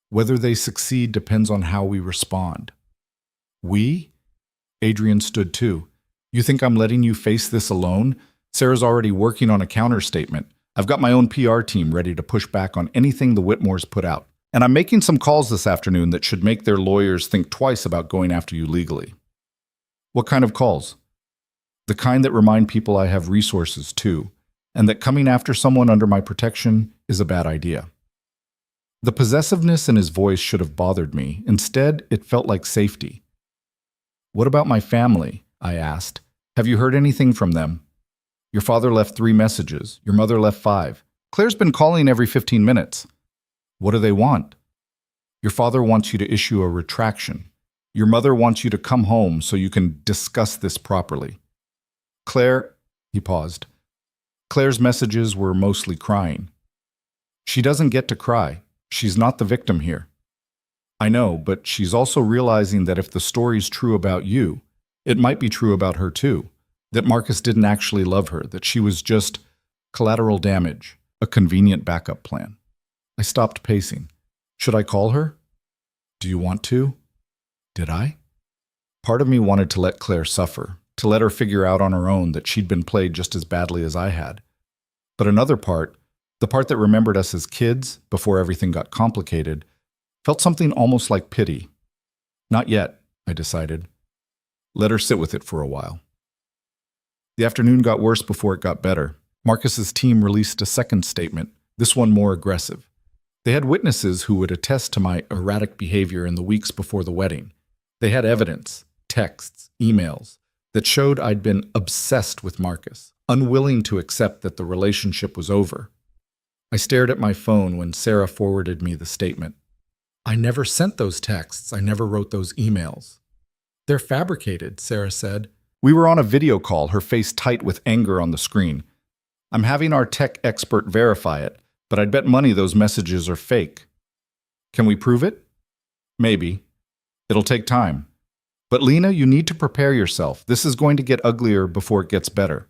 Whether they succeed depends on how we respond. We? Adrian stood too. You think I'm letting you face this alone? Sarah's already working on a counterstatement. I've got my own PR team ready to push back on anything the Whitmores put out. And I'm making some calls this afternoon that should make their lawyers think twice about going after you legally. What kind of calls? The kind that remind people I have resources too, and that coming after someone under my protection is a bad idea. The possessiveness in his voice should have bothered me. Instead, it felt like safety. What about my family? I asked. Have you heard anything from them? Your father left 3 messages. Your mother left 5. Claire's been calling every 15 minutes. What do they want? Your father wants you to issue a retraction. Your mother wants you to come home so you can discuss this properly. Claire, he paused. Claire's messages were mostly crying. She doesn't get to cry. She's not the victim here. I know, but she's also realizing that if the story's true about you, it might be true about her too. That Marcus didn't actually love her, that she was just collateral damage, a convenient backup plan. I stopped pacing. Should I call her? Do you want to? Did I? Part of me wanted to let Claire suffer, to let her figure out on her own that she'd been played just as badly as I had. But another part, the part that remembered us as kids before everything got complicated, felt something almost like pity. Not yet, I decided. Let her sit with it for a while. The afternoon got worse before it got better. Marcus's team released a second statement, this one more aggressive. They had witnesses who would attest to my erratic behavior in the weeks before the wedding. They had evidence, texts, emails, that showed I'd been obsessed with Marcus, unwilling to accept that the relationship was over. I stared at my phone when Sarah forwarded me the statement. I never sent those texts. I never wrote those emails. They're fabricated, Sarah said. We were on a video call, her face tight with anger on the screen. I'm having our tech expert verify it, but I'd bet money those messages are fake. Can we prove it? Maybe. It'll take time. But Lena, you need to prepare yourself. This is going to get uglier before it gets better.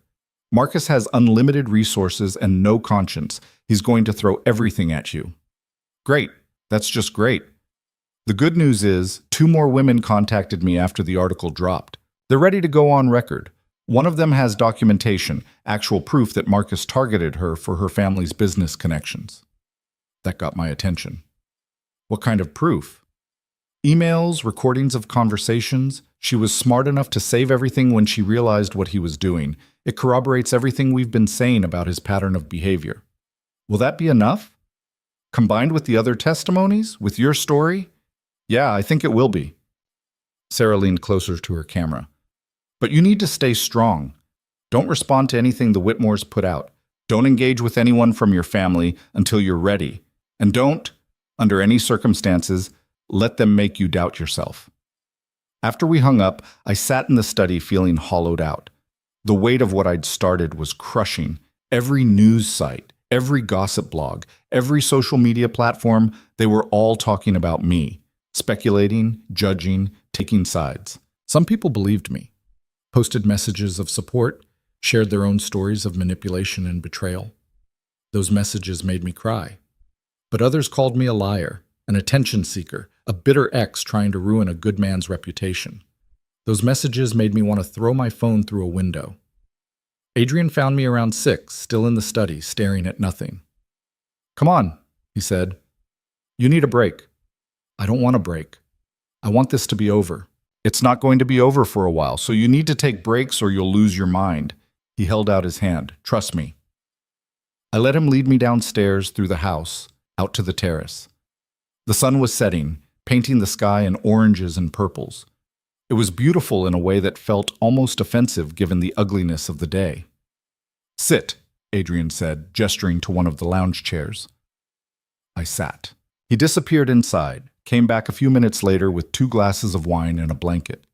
Marcus has unlimited resources and no conscience. He's going to throw everything at you. Great. That's just great. The good news is, 2 more women contacted me after the article dropped. They're ready to go on record. One of them has documentation, actual proof that Marcus targeted her for her family's business connections. That got my attention. What kind of proof? Emails, recordings of conversations. She was smart enough to save everything when she realized what he was doing. It corroborates everything we've been saying about his pattern of behavior. Will that be enough? Combined with the other testimonies? With your story? Yeah, I think it will be. Sarah leaned closer to her camera. But you need to stay strong. Don't respond to anything the Whitmores put out. Don't engage with anyone from your family until you're ready. And don't, under any circumstances, let them make you doubt yourself. After we hung up, I sat in the study feeling hollowed out. The weight of what I'd started was crushing. Every news site, every gossip blog, every social media platform, they were all talking about me, speculating, judging, taking sides. Some people believed me, posted messages of support, shared their own stories of manipulation and betrayal. Those messages made me cry. But others called me a liar, an attention seeker, a bitter ex trying to ruin a good man's reputation. Those messages made me want to throw my phone through a window. Adrian found me around 6, still in the study, staring at nothing. Come on, he said. You need a break. I don't want a break. I want this to be over. It's not going to be over for a while, so you need to take breaks or you'll lose your mind. He held out his hand. Trust me. I let him lead me downstairs through the house, out to the terrace. The sun was setting, painting the sky in oranges and purples. It was beautiful in a way that felt almost offensive given the ugliness of the day. Sit, Adrian said, gesturing to one of the lounge chairs. I sat. He disappeared inside, came back a few minutes later with 2 glasses of wine and a blanket.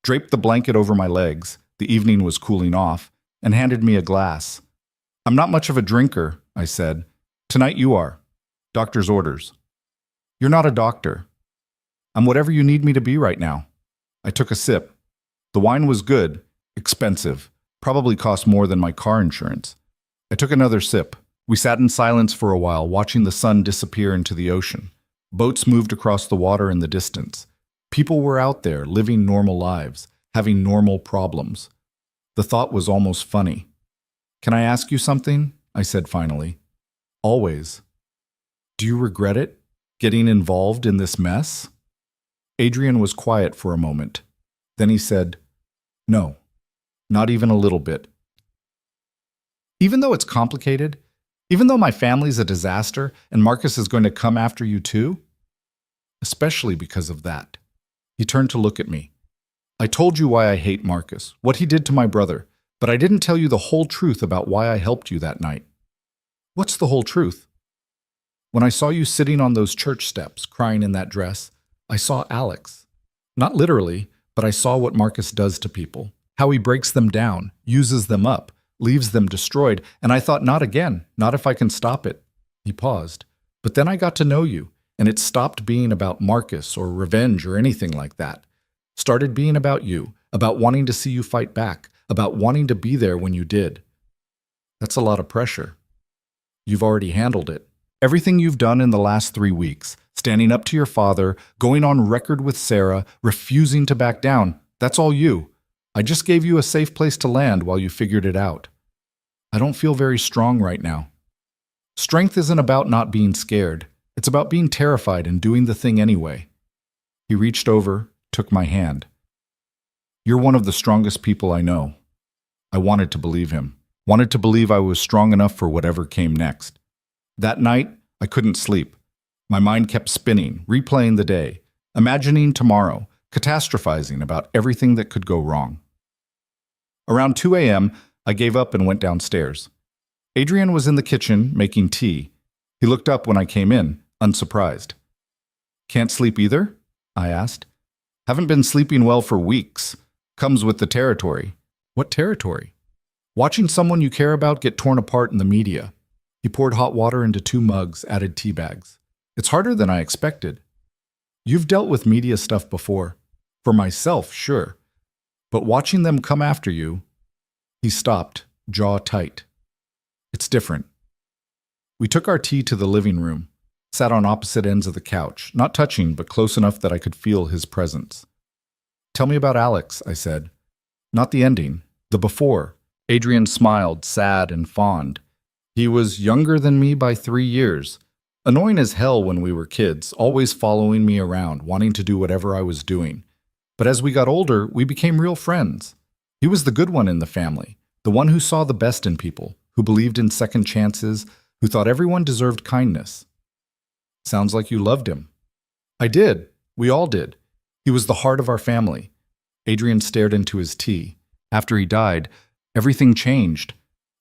Draped the blanket over my legs, the evening was cooling off, and handed me a glass. I'm not much of a drinker, I said. Tonight you are. Doctor's orders. You're not a doctor. I'm whatever you need me to be right now. I took a sip. The wine was good, expensive, probably cost more than my car insurance. I took another sip. We sat in silence for a while, watching the sun disappear into the ocean. Boats moved across the water in the distance. People were out there, living normal lives, having normal problems. The thought was almost funny. Can I ask you something? I said finally. Always. Do you regret it? Getting involved in this mess? Adrian was quiet for a moment. Then he said, No, not even a little bit. Even though it's complicated, even though my family's a disaster and Marcus is going to come after you too? Especially because of that. He turned to look at me. I told you why I hate Marcus, what he did to my brother, but I didn't tell you the whole truth about why I helped you that night. What's the whole truth? When I saw you sitting on those church steps, crying in that dress, I saw Alex. Not literally, but I saw what Marcus does to people, how he breaks them down, uses them up, leaves them destroyed, and I thought, not again, not if I can stop it. He paused. But then I got to know you, and it stopped being about Marcus or revenge or anything like that. Started being about you, about wanting to see you fight back, about wanting to be there when you did. That's a lot of pressure. You've already handled it. Everything you've done in the last 3 weeks, standing up to your father, going on record with Sarah, refusing to back down, that's all you. I just gave you a safe place to land while you figured it out. I don't feel very strong right now. Strength isn't about not being scared. It's about being terrified and doing the thing anyway. He reached over, took my hand. You're one of the strongest people I know. I wanted to believe him. Wanted to believe I was strong enough for whatever came next. That night, I couldn't sleep. My mind kept spinning, replaying the day, imagining tomorrow, catastrophizing about everything that could go wrong. Around 2 a.m., I gave up and went downstairs. Adrian was in the kitchen making tea. He looked up when I came in, unsurprised. Can't sleep either? I asked. Haven't been sleeping well for weeks. Comes with the territory. What territory? Watching someone you care about get torn apart in the media. He poured hot water into 2 mugs, added tea bags. It's harder than I expected. You've dealt with media stuff before. For myself, sure. But watching them come after you... He stopped, jaw tight. It's different. We took our tea to the living room, sat on opposite ends of the couch, not touching but close enough that I could feel his presence. Tell me about Alex, I said. Not the ending, the before. Adrian smiled, sad and fond. He was younger than me by 3 years. Annoying as hell when we were kids, always following me around, wanting to do whatever I was doing. But as we got older, we became real friends. He was the good one in the family, the one who saw the best in people, who believed in second chances, who thought everyone deserved kindness. Sounds like you loved him. I did. We all did. He was the heart of our family. Adrian stared into his tea. After he died, everything changed.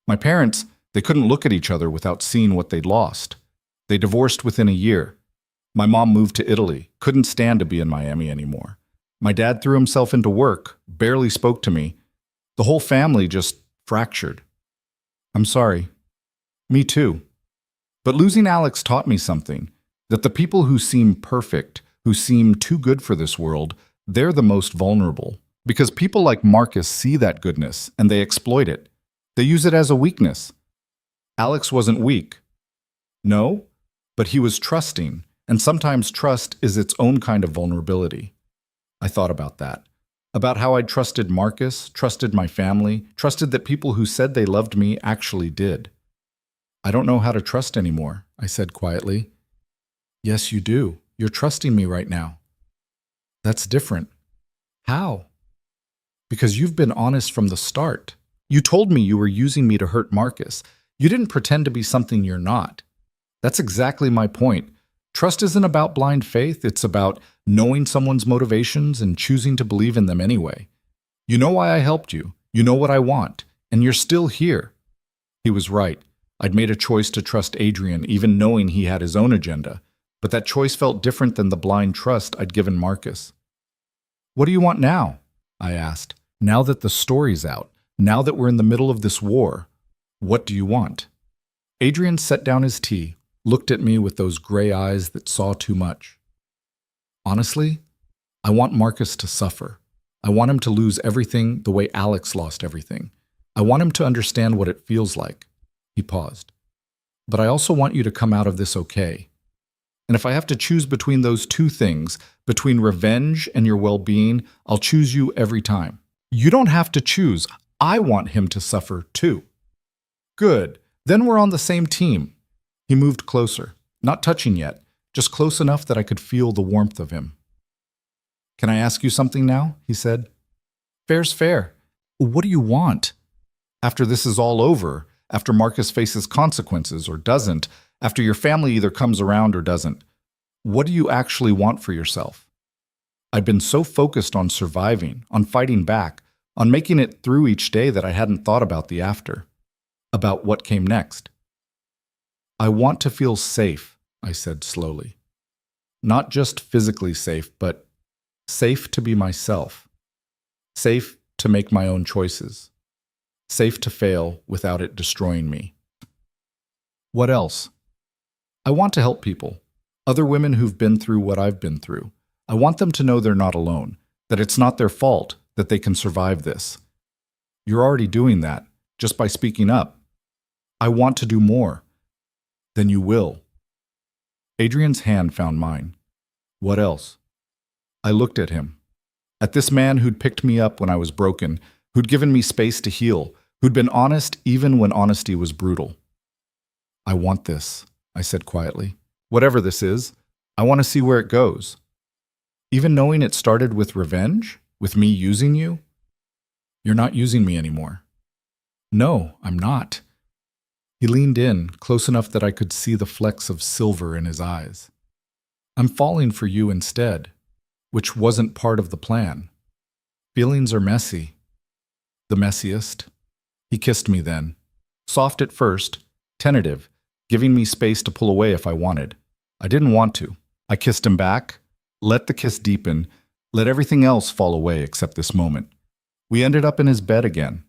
My parents, they couldn't look at each other without seeing what they'd lost. They divorced within a year. My mom moved to Italy, couldn't stand to be in Miami anymore. My dad threw himself into work, barely spoke to me. The whole family just fractured. I'm sorry. Me too. But losing Alex taught me something, that the people who seem perfect, who seem too good for this world, they're the most vulnerable. Because people like Marcus see that goodness and they exploit it. They use it as a weakness. Alex wasn't weak. No, but he was trusting, and sometimes trust is its own kind of vulnerability. I thought about that. About how I'd trusted Marcus, trusted my family, trusted that people who said they loved me actually did. I don't know how to trust anymore, I said quietly. Yes, you do. You're trusting me right now. That's different. How? Because you've been honest from the start. You told me you were using me to hurt Marcus. You didn't pretend to be something you're not. That's exactly my point. Trust isn't about blind faith. It's about knowing someone's motivations and choosing to believe in them anyway. You know why I helped you. You know what I want. And you're still here. He was right. I'd made a choice to trust Adrian, even knowing he had his own agenda. But that choice felt different than the blind trust I'd given Marcus. What do you want now? I asked. Now that the story's out, now that we're in the middle of this war, what do you want? Adrian set down his tea, looked at me with those gray eyes that saw too much. Honestly, I want Marcus to suffer. I want him to lose everything the way Alex lost everything. I want him to understand what it feels like. He paused. But I also want you to come out of this okay. And if I have to choose between those 2 things, between revenge and your well-being, I'll choose you every time. You don't have to choose. I want him to suffer too. Good. Then we're on the same team. He moved closer, not touching yet, just close enough that I could feel the warmth of him. Can I ask you something now? He said. Fair's fair. What do you want? After this is all over, after Marcus faces consequences or doesn't, after your family either comes around or doesn't, what do you actually want for yourself? I'd been so focused on surviving, on fighting back, on making it through each day that I hadn't thought about the after, about what came next. I want to feel safe, I said slowly. Not just physically safe, but safe to be myself. Safe to make my own choices. Safe to fail without it destroying me. What else? I want to help people. Other women who've been through what I've been through. I want them to know they're not alone, that it's not their fault, that they can survive this. You're already doing that, just by speaking up. I want to do more. Then you will. Adrian's hand found mine. What else? I looked at him. At this man who'd picked me up when I was broken, who'd given me space to heal, who'd been honest even when honesty was brutal. I want this, I said quietly. Whatever this is, I want to see where it goes. Even knowing it started with revenge? With me using you? You're not using me anymore. No, I'm not. He leaned in, close enough that I could see the flecks of silver in his eyes. I'm falling for you instead, which wasn't part of the plan. Feelings are messy. The messiest. He kissed me then. Soft at first, tentative, giving me space to pull away if I wanted. I didn't want to. I kissed him back, let the kiss deepen, let everything else fall away except this moment. We ended up in his bed again.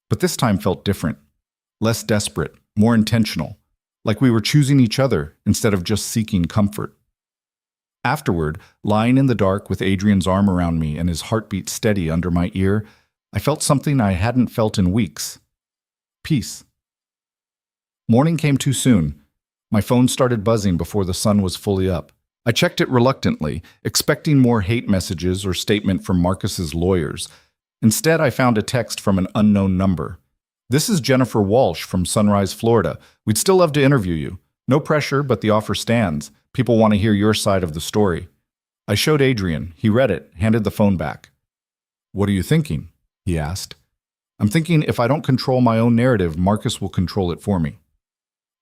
But this time felt different. Less desperate, more intentional. Like we were choosing each other instead of just seeking comfort. Afterward, lying in the dark with Adrian's arm around me and his heartbeat steady under my ear, I felt something I hadn't felt in weeks. Peace. Morning came too soon. My phone started buzzing before the sun was fully up. I checked it reluctantly, expecting more hate messages or statement from Marcus's lawyers. Instead, I found a text from an unknown number. This is Jennifer Walsh from Sunrise, Florida. We'd still love to interview you. No pressure, but the offer stands. People want to hear your side of the story. I showed Adrian. He read it, handed the phone back. What are you thinking? He asked. I'm thinking if I don't control my own narrative, Marcus will control it for me.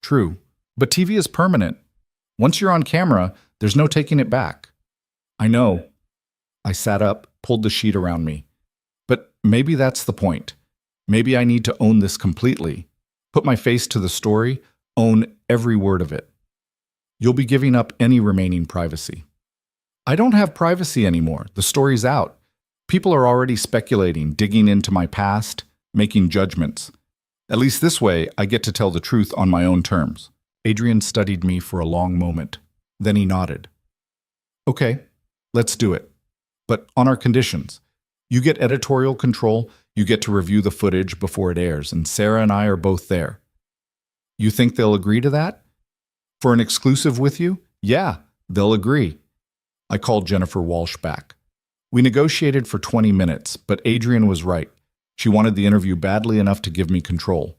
True, but TV is permanent. Once you're on camera, there's no taking it back. I know. I sat up, pulled the sheet around me. But maybe that's the point. Maybe I need to own this completely. Put my face to the story, own every word of it. You'll be giving up any remaining privacy. I don't have privacy anymore. The story's out. People are already speculating, digging into my past, making judgments. At least this way, I get to tell the truth on my own terms. Adrian studied me for a long moment. Then he nodded. Okay, let's do it. But on our conditions. You get editorial control, you get to review the footage before it airs, and Sarah and I are both there. You think they'll agree to that? For an exclusive with you? Yeah, they'll agree. I called Jennifer Walsh back. We negotiated for 20 minutes, but Adrian was right. She wanted the interview badly enough to give me control.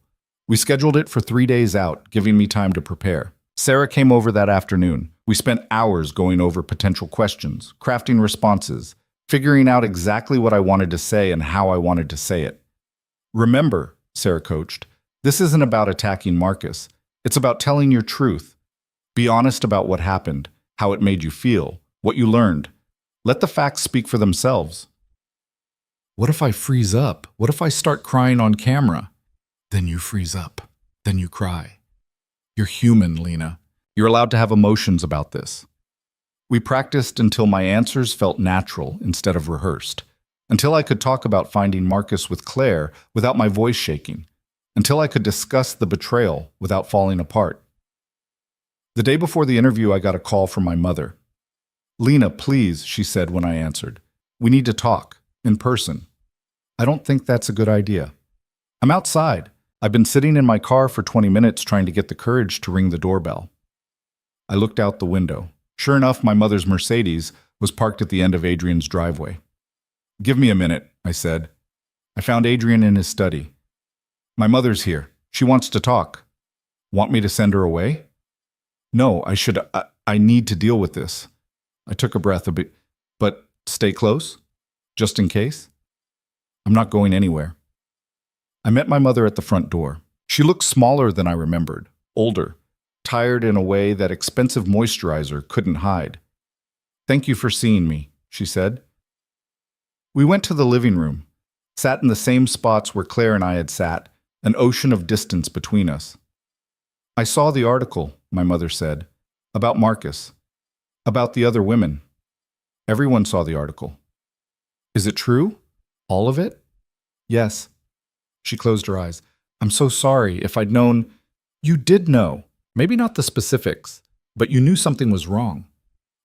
We scheduled it for 3 days out, giving me time to prepare. Sarah came over that afternoon. We spent hours going over potential questions, crafting responses, figuring out exactly what I wanted to say and how I wanted to say it. Remember, Sarah coached, this isn't about attacking Marcus. It's about telling your truth. Be honest about what happened, how it made you feel, what you learned. Let the facts speak for themselves. What if I freeze up? What if I start crying on camera? Then you freeze up. Then you cry. You're human, Lena. You're allowed to have emotions about this. We practiced until my answers felt natural instead of rehearsed. Until I could talk about finding Marcus with Claire without my voice shaking. Until I could discuss the betrayal without falling apart. The day before the interview, I got a call from my mother. Lena, please, she said when I answered. We need to talk, in person. I don't think that's a good idea. I'm outside. I've been sitting in my car for 20 minutes trying to get the courage to ring the doorbell. I looked out the window. Sure enough, my mother's Mercedes was parked at the end of Adrian's driveway. Give me a minute, I said. I found Adrian in his study. My mother's here. She wants to talk. Want me to send her away? No, I need to deal with this. I took a breath a bit, but stay close, just in case. I'm not going anywhere. I met my mother at the front door. She looked smaller than I remembered, older, tired in a way that expensive moisturizer couldn't hide. Thank you for seeing me, she said. We went to the living room, sat in the same spots where Claire and I had sat, an ocean of distance between us. I saw the article, my mother said. About Marcus. About the other women. Everyone saw the article. Is it true? All of it? Yes. She closed her eyes. I'm so sorry. If I'd known. You did know. Maybe not the specifics, but you knew something was wrong.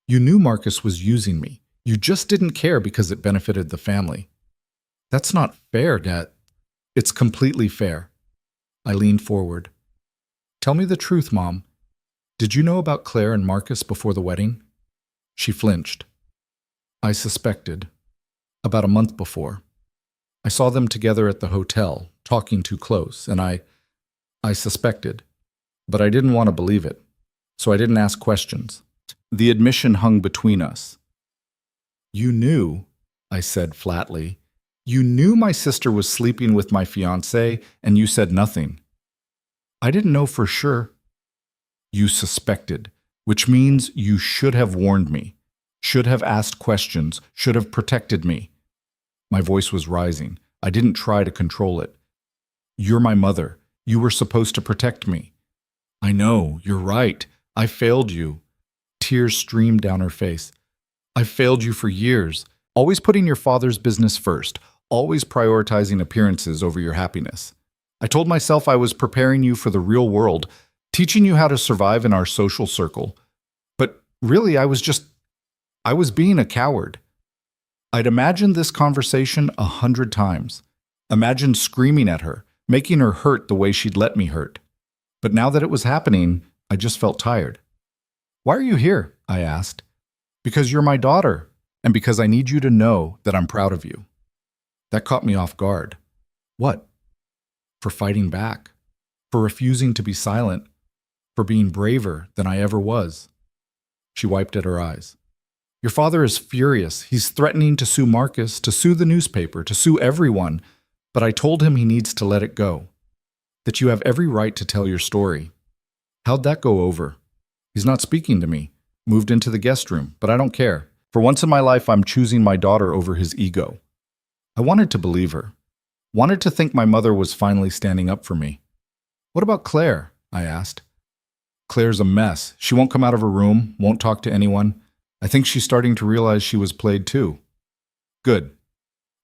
You knew Marcus was using me. You just didn't care because it benefited the family. That's not fair, Dad. It's completely fair. I leaned forward. Tell me the truth, Mom. Did you know about Claire and Marcus before the wedding? She flinched. I suspected. About a month before. I saw them together at the hotel, talking too close, and I suspected. But I didn't want to believe it, so I didn't ask questions. The admission hung between us. You knew, I said flatly. You knew my sister was sleeping with my fiancé, and you said nothing. I didn't know for sure. You suspected, which means you should have warned me, should have asked questions, should have protected me. My voice was rising. I didn't try to control it. You're my mother. You were supposed to protect me. I know, you're right. I failed you. Tears streamed down her face. I failed you for years, always putting your father's business first, always prioritizing appearances over your happiness. I told myself I was preparing you for the real world, teaching you how to survive in our social circle. But really, I was being a coward. I'd imagined this conversation 100 times. Imagined screaming at her, making her hurt the way she'd let me hurt. But now that it was happening, I just felt tired. Why are you here? I asked. Because you're my daughter, and because I need you to know that I'm proud of you. That caught me off guard. What? For fighting back. For refusing to be silent. For being braver than I ever was. She wiped at her eyes. Your father is furious. He's threatening to sue Marcus, to sue the newspaper, to sue everyone. But I told him he needs to let it go. That you have every right to tell your story. How'd that go over? He's not speaking to me. Moved into the guest room, but I don't care. For once in my life, I'm choosing my daughter over his ego. I wanted to believe her. Wanted to think my mother was finally standing up for me. What about Claire? I asked. Claire's a mess. She won't come out of her room, won't talk to anyone. I think she's starting to realize she was played too. Good.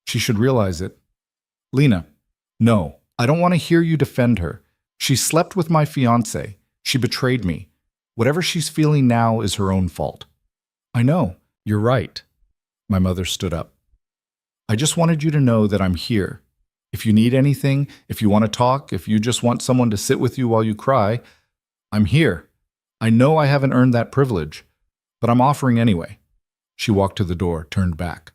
She should realize it. Lena, no, I don't want to hear you defend her. She slept with my fiancé. She betrayed me. Whatever she's feeling now is her own fault. I know, you're right. My mother stood up. I just wanted you to know that I'm here. If you need anything, if you want to talk, if you just want someone to sit with you while you cry, I'm here. I know I haven't earned that privilege, but I'm offering anyway. She walked to the door, turned back.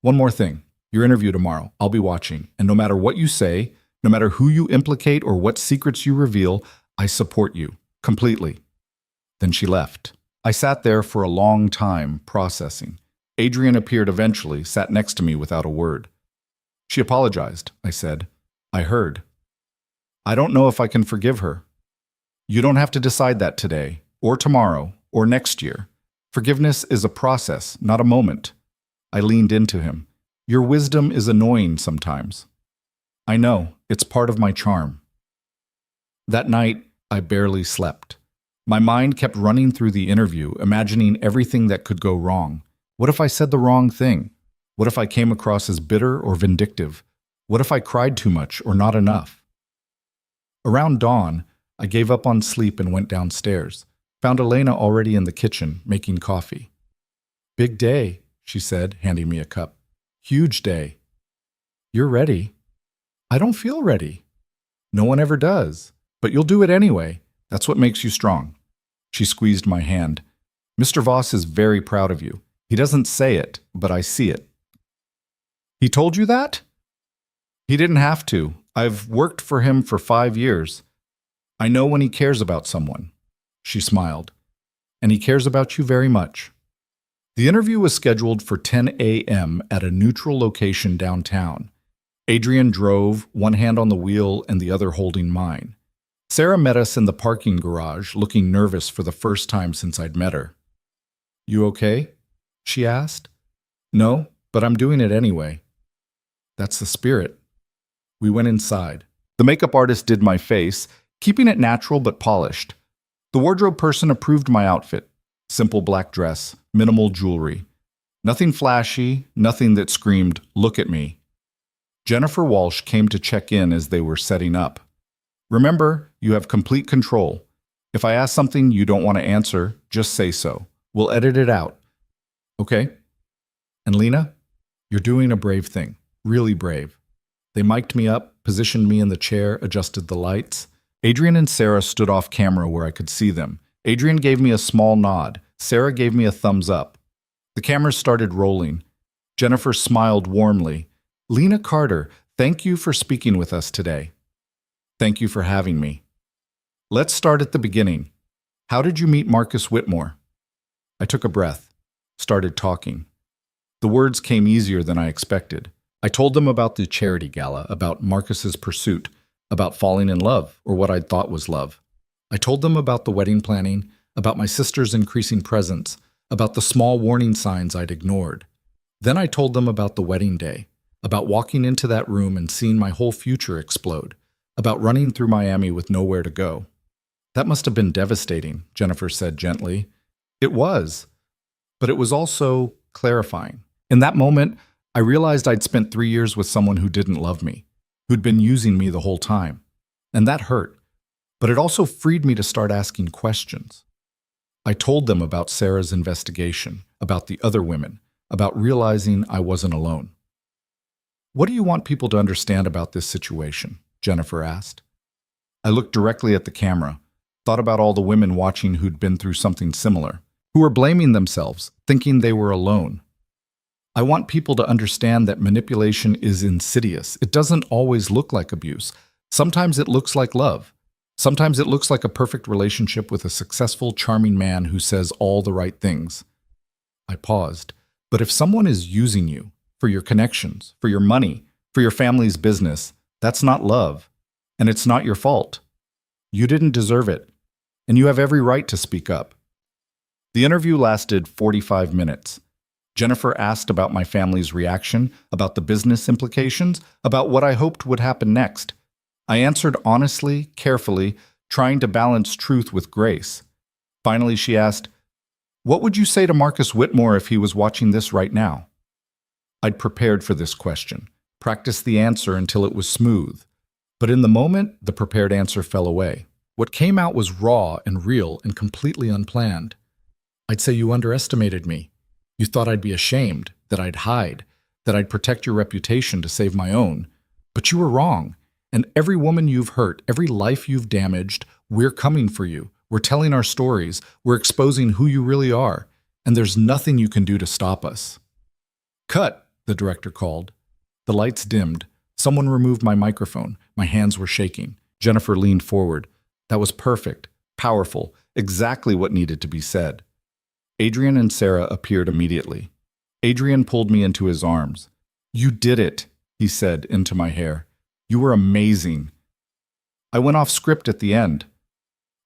One more thing. Your interview tomorrow. I'll be watching, and no matter what you say, no matter who you implicate or what secrets you reveal, I support you, completely. Then she left. I sat there for a long time, processing. Adrian appeared eventually, sat next to me without a word. She apologized, I said. I heard. I don't know if I can forgive her. You don't have to decide that today, or tomorrow, or next year. Forgiveness is a process, not a moment. I leaned into him. Your wisdom is annoying sometimes. I know, it's part of my charm. That night, I barely slept. My mind kept running through the interview, imagining everything that could go wrong. What if I said the wrong thing? What if I came across as bitter or vindictive? What if I cried too much or not enough? Around dawn, I gave up on sleep and went downstairs. Found Elena already in the kitchen, making coffee. Big day, she said, handing me a cup. Huge day. You're ready. I don't feel ready. No one ever does. But you'll do it anyway. That's what makes you strong. She squeezed my hand. Mr. Voss is very proud of you. He doesn't say it, but I see it. He told you that? He didn't have to. I've worked for him for 5 years. I know when he cares about someone. She smiled. And he cares about you very much. The interview was scheduled for 10 a.m. at a neutral location downtown. Adrian drove, one hand on the wheel and the other holding mine. Sarah met us in the parking garage, looking nervous for the first time since I'd met her. You okay? She asked. No, but I'm doing it anyway. That's the spirit. We went inside. The makeup artist did my face, keeping it natural but polished. The wardrobe person approved my outfit. Simple black dress, minimal jewelry. Nothing flashy, nothing that screamed, "Look at me." Jennifer Walsh came to check in as they were setting up. "Remember, you have complete control. If I ask something you don't want to answer, just say so. We'll edit it out. Okay?" "And Lena, you're doing a brave thing. Really brave." They mic'd me up, positioned me in the chair, adjusted the lights. Adrian and Sarah stood off camera where I could see them. Adrian gave me a small nod. Sarah gave me a thumbs up. The cameras started rolling. Jennifer smiled warmly. "Lena Carter, thank you for speaking with us today." "Thank you for having me." "Let's start at the beginning. How did you meet Marcus Whitmore?" I took a breath, started talking. The words came easier than I expected. I told them about the charity gala, about Marcus's pursuit, about falling in love, or what I'd thought was love. I told them about the wedding planning, about my sister's increasing presence, about the small warning signs I'd ignored. Then I told them about the wedding day, about walking into that room and seeing my whole future explode, about running through Miami with nowhere to go. "That must have been devastating," Jennifer said gently. "It was, but it was also clarifying. In that moment, I realized I'd spent 3 years with someone who didn't love me, who'd been using me the whole time. And that hurt. But it also freed me to start asking questions. I told them about Sarah's investigation, about the other women, about realizing I wasn't alone. "What do you want people to understand about this situation?" Jennifer asked. I looked directly at the camera, thought about all the women watching who'd been through something similar, who were blaming themselves, thinking they were alone. I want people to understand that manipulation is insidious. It doesn't always look like abuse. Sometimes it looks like love. Sometimes it looks like a perfect relationship with a successful, charming man who says all the right things. I paused. But if someone is using you for your connections, for your money, for your family's business, that's not love. And it's not your fault. You didn't deserve it. And you have every right to speak up. The interview lasted 45 minutes. Jennifer asked about my family's reaction, about the business implications, about what I hoped would happen next. I answered honestly, carefully, trying to balance truth with grace. Finally, she asked, "What would you say to Marcus Whitmore if he was watching this right now?" I'd prepared for this question, practiced the answer until it was smooth. But in the moment, the prepared answer fell away. What came out was raw and real and completely unplanned. I'd say you underestimated me. You thought I'd be ashamed, that I'd hide, that I'd protect your reputation to save my own. But you were wrong. And every woman you've hurt, every life you've damaged, we're coming for you. We're telling our stories. We're exposing who you really are. And there's nothing you can do to stop us. "Cut," the director called. The lights dimmed. Someone removed my microphone. My hands were shaking. Jennifer leaned forward. That was perfect, powerful, exactly what needed to be said. Adrian and Sarah appeared immediately. Adrian pulled me into his arms. "You did it," he said into my hair. "You were amazing." I went off script at the end.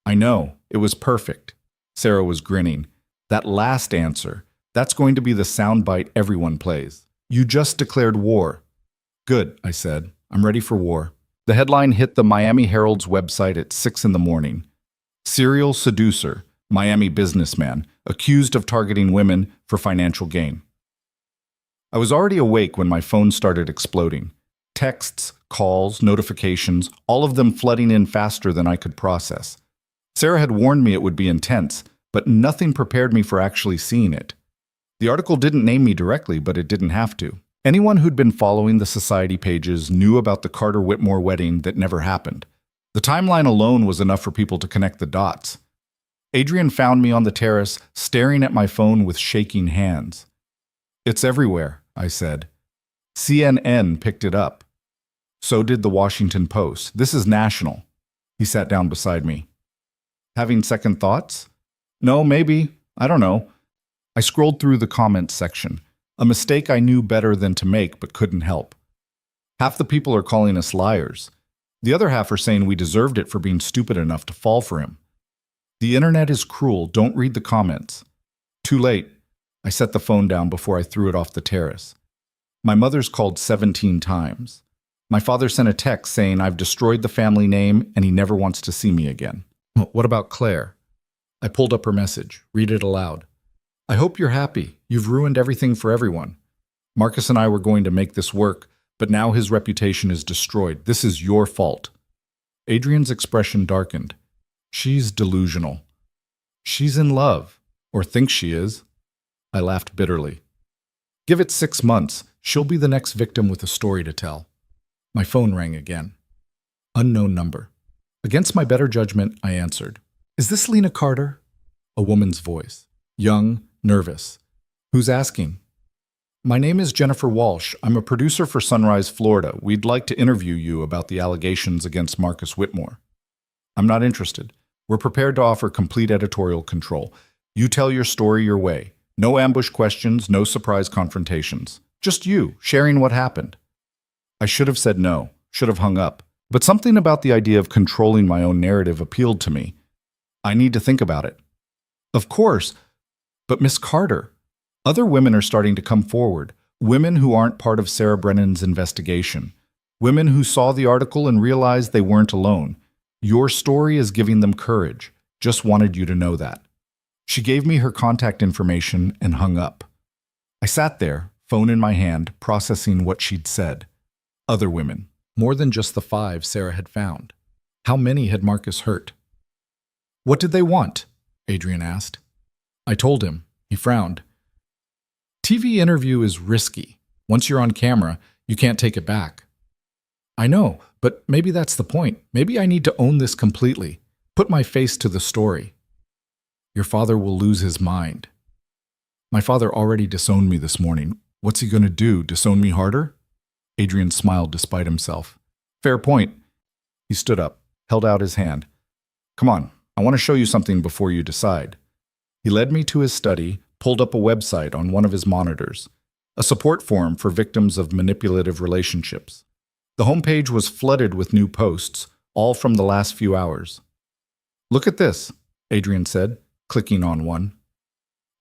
"I know, it was perfect." Sarah was grinning. "That last answer, that's going to be the soundbite everyone plays. You just declared war." "Good," I said. "I'm ready for war." The headline hit the Miami Herald's website at 6 in the morning. "Serial seducer, Miami businessman, accused of targeting women for financial gain." I was already awake when my phone started exploding. Texts, calls, notifications, all of them flooding in faster than I could process. Sarah had warned me it would be intense, but nothing prepared me for actually seeing it. The article didn't name me directly, but it didn't have to. Anyone who'd been following the society pages knew about the Carter Whitmore wedding that never happened. The timeline alone was enough for people to connect the dots. Adrian found me on the terrace, staring at my phone with shaking hands. "It's everywhere," I said. "CNN picked it up. So did the Washington Post. This is national." He sat down beside me. "Having second thoughts?" "No, maybe. I don't know." I scrolled through the comments section, a mistake I knew better than to make but couldn't help. Half the people are calling us liars. The other half are saying we deserved it for being stupid enough to fall for him. The internet is cruel. Don't read the comments. Too late. I set the phone down before I threw it off the terrace. My mother's called 17 times. My father sent a text saying I've destroyed the family name and he never wants to see me again. What about Claire? I pulled up her message. Read it aloud. I hope you're happy. You've ruined everything for everyone. Marcus and I were going to make this work, but now his reputation is destroyed. This is your fault. Adrian's expression darkened. She's delusional. She's in love, or thinks she is. I laughed bitterly. Give it 6 months. She'll be the next victim with a story to tell. My phone rang again. Unknown number. Against my better judgment, I answered. Is this Lena Carter? A woman's voice. Young, nervous. Who's asking? My name is Jennifer Walsh. I'm a producer for Sunrise, Florida. We'd like to interview you about the allegations against Marcus Whitmore. I'm not interested. We're prepared to offer complete editorial control. You tell your story your way. No ambush questions, no surprise confrontations. Just you, sharing what happened. I should have said no, should have hung up. But something about the idea of controlling my own narrative appealed to me. I need to think about it. Of course, but Miss Carter, other women are starting to come forward. Women who aren't part of Sarah Brennan's investigation. Women who saw the article and realized they weren't alone. Your story is giving them courage. Just wanted you to know that. She gave me her contact information and hung up. I sat there, phone in my hand, processing what she'd said. Other women. More than just the 5 Sarah had found. How many had Marcus hurt? What did they want? Adrian asked. I told him. He frowned. TV interview is risky. Once you're on camera, you can't take it back. I know, but maybe that's the point. Maybe I need to own this completely. Put my face to the story. Your father will lose his mind. My father already disowned me this morning. What's he going to do, disown me harder? Adrian smiled despite himself. Fair point. He stood up, held out his hand. Come on, I want to show you something before you decide. He led me to his study, pulled up a website on one of his monitors, a support forum for victims of manipulative relationships. The homepage was flooded with new posts, all from the last few hours. Look at this, Adrian said, clicking on one.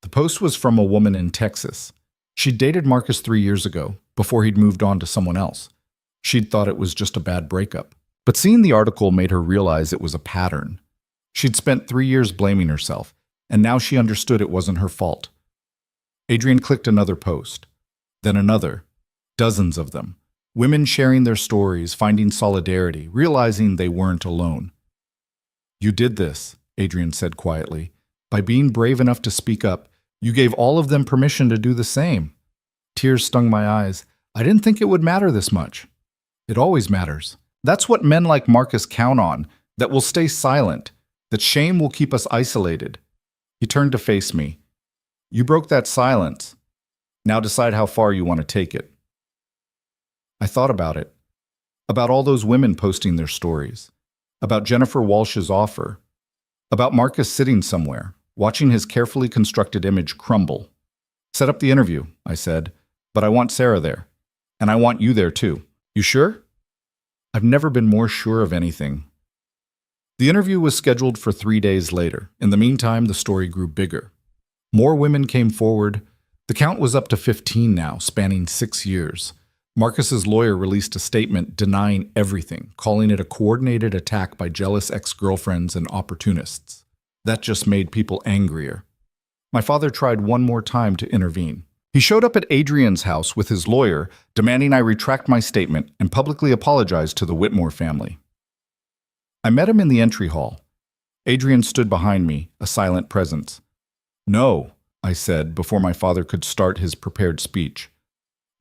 The post was from a woman in Texas. She'd dated Marcus 3 years ago, before he'd moved on to someone else. She'd thought it was just a bad breakup. But seeing the article made her realize it was a pattern. She'd spent 3 years blaming herself, and now she understood it wasn't her fault. Adrian clicked another post, then another, dozens of them. Women sharing their stories, finding solidarity, realizing they weren't alone. You did this, Adrian said quietly. By being brave enough to speak up, you gave all of them permission to do the same. Tears stung my eyes. I didn't think it would matter this much. It always matters. That's what men like Marcus count on, that we'll stay silent, that shame will keep us isolated. He turned to face me. You broke that silence. Now decide how far you want to take it. I thought about it. About all those women posting their stories. About Jennifer Walsh's offer. About Marcus sitting somewhere, watching his carefully constructed image crumble. Set up the interview, I said, but I want Sarah there. And I want you there too. You sure? I've never been more sure of anything. The interview was scheduled for 3 days later. In the meantime, the story grew bigger. More women came forward. The count was up to 15 now, spanning 6 years. Marcus's lawyer released a statement denying everything, calling it a coordinated attack by jealous ex-girlfriends and opportunists. That just made people angrier. My father tried one more time to intervene. He showed up at Adrian's house with his lawyer, demanding I retract my statement and publicly apologize to the Whitmore family. I met him in the entry hall. Adrian stood behind me, a silent presence. No, I said before my father could start his prepared speech.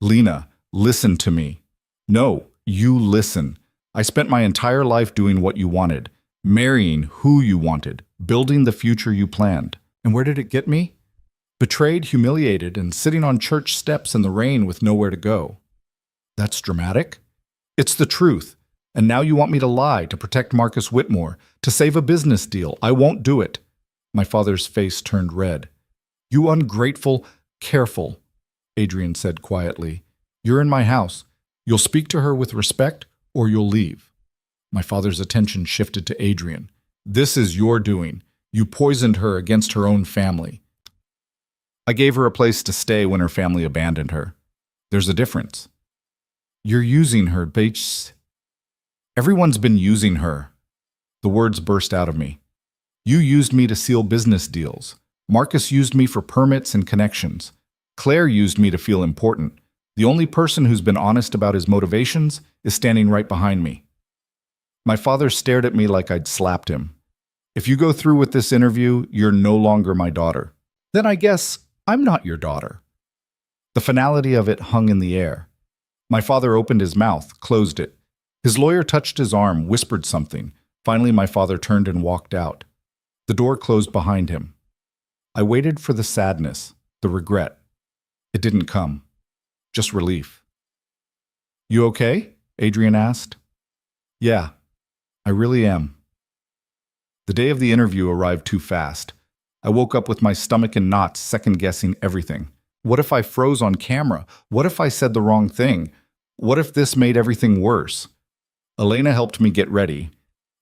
Lena, listen to me. No, you listen. I spent my entire life doing what you wanted, marrying who you wanted, building the future you planned. And where did it get me? Betrayed, humiliated, and sitting on church steps in the rain with nowhere to go. That's dramatic. It's the truth. And now you want me to lie to protect Marcus Whitmore, to save a business deal. I won't do it. My father's face turned red. You ungrateful, careful, Adrian said quietly. You're in my house. You'll speak to her with respect, or you'll leave. My father's attention shifted to Adrian. This is your doing. You poisoned her against her own family. I gave her a place to stay when her family abandoned her. There's a difference. You're using her, bitch. Everyone's been using her. The words burst out of me. You used me to seal business deals. Marcus used me for permits and connections. Claire used me to feel important. The only person who's been honest about his motivations is standing right behind me. My father stared at me like I'd slapped him. If you go through with this interview, you're no longer my daughter. Then I guess I'm not your daughter. The finality of it hung in the air. My father opened his mouth, closed it. His lawyer touched his arm, whispered something. Finally, my father turned and walked out. The door closed behind him. I waited for the sadness, the regret. It didn't come. Just relief. You okay? Adrian asked. Yeah, I really am. The day of the interview arrived too fast. I woke up with my stomach in knots, second-guessing everything. What if I froze on camera? What if I said the wrong thing? What if this made everything worse? Elena helped me get ready.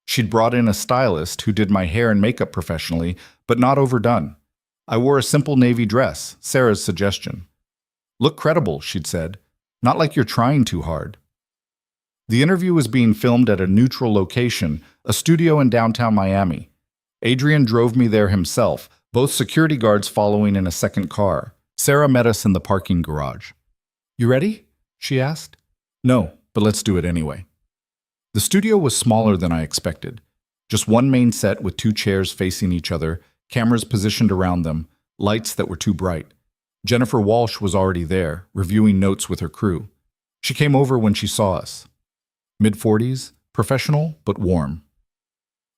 She'd brought in a stylist who did my hair and makeup professionally, but not overdone. I wore a simple navy dress, Sarah's suggestion. Look credible, she'd said. Not like you're trying too hard. The interview was being filmed at a neutral location, a studio in downtown Miami. Adrian drove me there himself, both security guards following in a second car. Sarah met us in the parking garage. You ready? She asked. No, but let's do it anyway. The studio was smaller than I expected. Just one main set with 2 chairs facing each other, cameras positioned around them, lights that were too bright. Jennifer Walsh was already there, reviewing notes with her crew. She came over when she saw us. Mid-40s, professional but warm.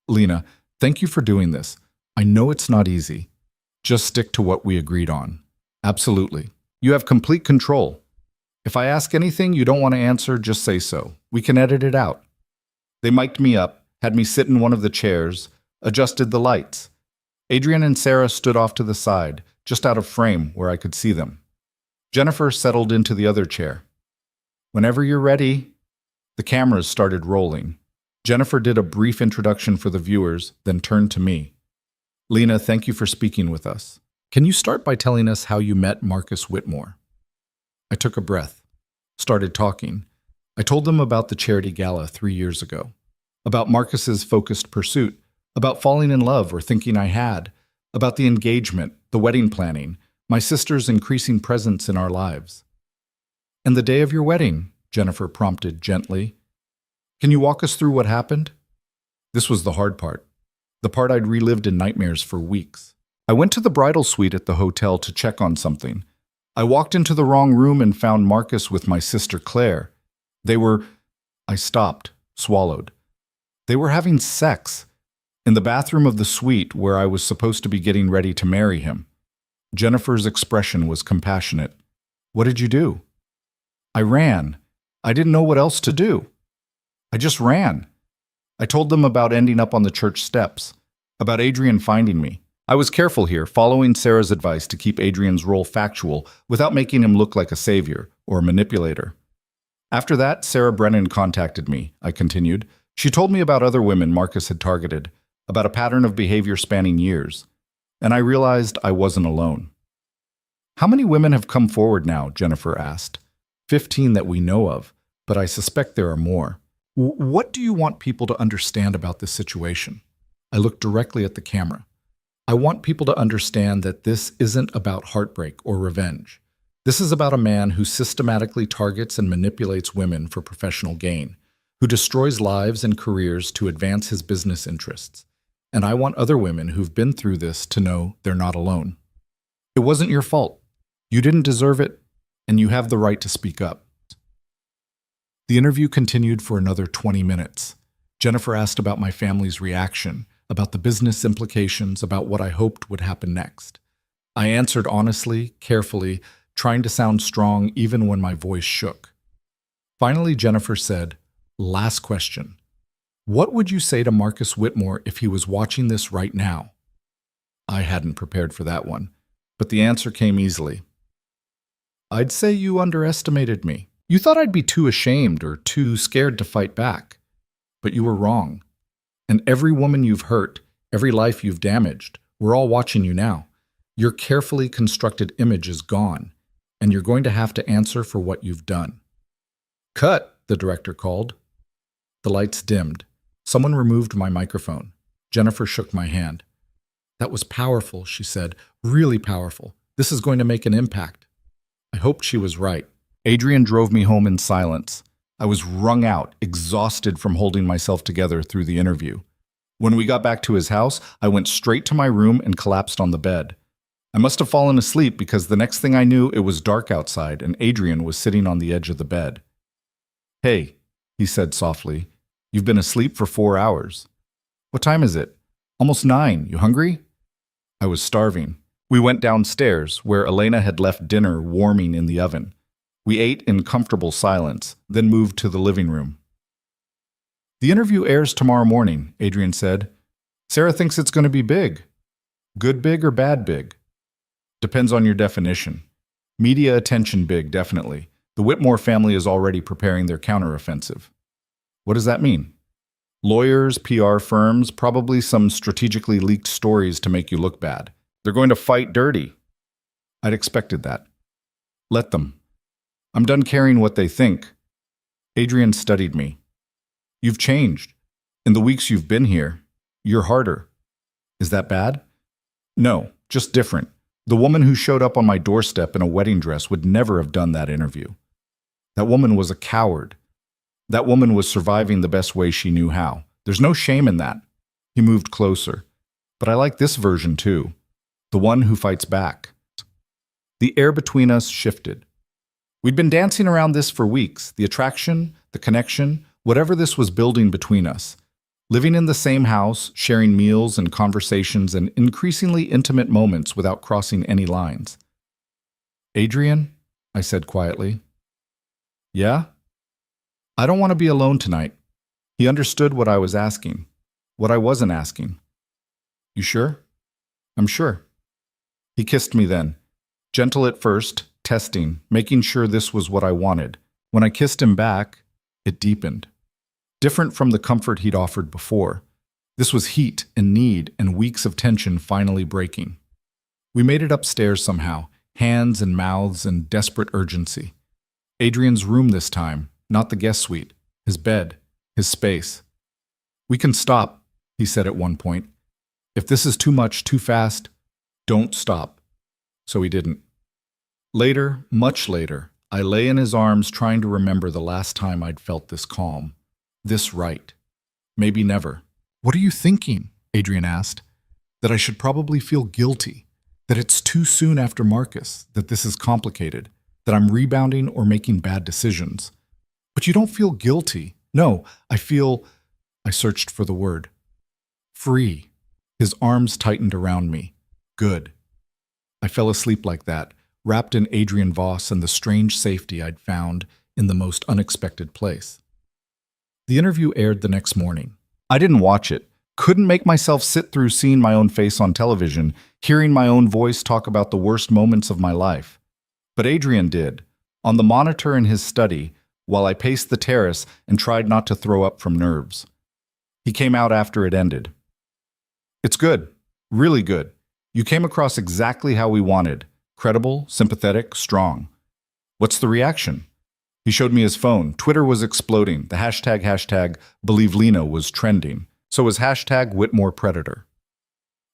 Lena, thank you for doing this. I know it's not easy. Just stick to what we agreed on. Absolutely. You have complete control. If I ask anything you don't want to answer, just say so. We can edit it out. They mic'd me up, had me sit in one of the chairs, adjusted the lights. Adrian and Sarah stood off to the side, just out of frame where I could see them. Jennifer settled into the other chair. Whenever you're ready. The cameras started rolling. Jennifer did a brief introduction for the viewers, then turned to me. Lena, thank you for speaking with us. Can you start by telling us how you met Marcus Whitmore? I took a breath, started talking. I told them about the charity gala 3 years ago, about Marcus's focused pursuit, about falling in love or thinking I had, about the engagement, the wedding planning, my sister's increasing presence in our lives. And the day of your wedding, Jennifer prompted gently. Can you walk us through what happened? This was the hard part, the part I'd relived in nightmares for weeks. I went to the bridal suite at the hotel to check on something. I walked into the wrong room and found Marcus with my sister Claire. I stopped, swallowed. They were having sex in the bathroom of the suite where I was supposed to be getting ready to marry him. Jennifer's expression was compassionate. What did you do? I ran. I didn't know what else to do. I just ran. I told them about ending up on the church steps, about Adrian finding me. I was careful here, following Sarah's advice to keep Adrian's role factual without making him look like a savior or a manipulator. After that, Sarah Brennan contacted me, I continued. She told me about other women Marcus had targeted, about a pattern of behavior spanning years. And I realized I wasn't alone. How many women have come forward now? Jennifer asked. 15 that we know of, but I suspect there are more. What do you want people to understand about this situation? I looked directly at the camera. I want people to understand that this isn't about heartbreak or revenge. This is about a man who systematically targets and manipulates women for professional gain, who destroys lives and careers to advance his business interests. And I want other women who've been through this to know they're not alone. It wasn't your fault. You didn't deserve it, and you have the right to speak up. The interview continued for another 20 minutes. Jennifer asked about my family's reaction, about the business implications, about what I hoped would happen next. I answered honestly, carefully, trying to sound strong even when my voice shook. Finally, Jennifer said, "Last question. What would you say to Marcus Whitmore if he was watching this right now?" I hadn't prepared for that one, but the answer came easily. I'd say you underestimated me. You thought I'd be too ashamed or too scared to fight back. But you were wrong. And every woman you've hurt, every life you've damaged, we're all watching you now. Your carefully constructed image is gone, and you're going to have to answer for what you've done. Cut, the director called. The lights dimmed. Someone removed my microphone. Jennifer shook my hand. That was powerful, she said. Really powerful. This is going to make an impact. I hoped she was right. Adrian drove me home in silence. I was wrung out, exhausted from holding myself together through the interview. When we got back to his house, I went straight to my room and collapsed on the bed. I must have fallen asleep because the next thing I knew, it was dark outside and Adrian was sitting on the edge of the bed. "Hey," he said softly, "you've been asleep for 4 hours. What time is it? Almost 9. You hungry?" I was starving. We went downstairs, where Elena had left dinner warming in the oven. We ate in comfortable silence, then moved to the living room. "The interview airs tomorrow morning," Adrian said. "Sarah thinks it's going to be big. Good big or bad big? Depends on your definition. Media attention big, definitely. The Whitmore family is already preparing their counteroffensive." "What does that mean?" "Lawyers, PR firms, probably some strategically leaked stories to make you look bad. They're going to fight dirty." I'd expected that. "Let them. I'm done caring what they think." Adrian studied me. "You've changed. In the weeks you've been here, you're harder." "Is that bad?" "No, just different. The woman who showed up on my doorstep in a wedding dress would never have done that interview. That woman was a coward. That woman was surviving the best way she knew how. There's no shame in that." He moved closer. "But I like this version too. The one who fights back." The air between us shifted. We'd been dancing around this for weeks, the attraction, the connection, whatever this was building between us. Living in the same house, sharing meals and conversations and increasingly intimate moments without crossing any lines. "Adrian," I said quietly. "Yeah?" "I don't want to be alone tonight." He understood what I was asking, what I wasn't asking. "You sure?" "I'm sure." He kissed me then, gentle at first, testing, making sure this was what I wanted. When I kissed him back, it deepened. Different from the comfort he'd offered before. This was heat and need and weeks of tension finally breaking. We made it upstairs somehow, hands and mouths in desperate urgency. Adrian's room this time, not the guest suite, his bed, his space. "We can stop," he said at one point. "If this is too much, too fast, don't stop." So he didn't. Later, much later, I lay in his arms trying to remember the last time I'd felt this calm, this right. Maybe never. "What are you thinking?" Adrian asked. "That I should probably feel guilty, that it's too soon after Marcus, that this is complicated, that I'm rebounding or making bad decisions." "But you don't feel guilty." "No, I feel—" I searched for the word. "Free." His arms tightened around me. "Good." I fell asleep like that, wrapped in Adrian Voss and the strange safety I'd found in the most unexpected place. The interview aired the next morning. I didn't watch it, couldn't make myself sit through seeing my own face on television, hearing my own voice talk about the worst moments of my life. But Adrian did, on the monitor in his study, while I paced the terrace and tried not to throw up from nerves. He came out after it ended. "It's good, really good. You came across exactly how we wanted. Credible, sympathetic, strong." "What's the reaction?" He showed me his phone. Twitter was exploding. The hashtag Believe Lena was trending. So was hashtag Whitmore Predator.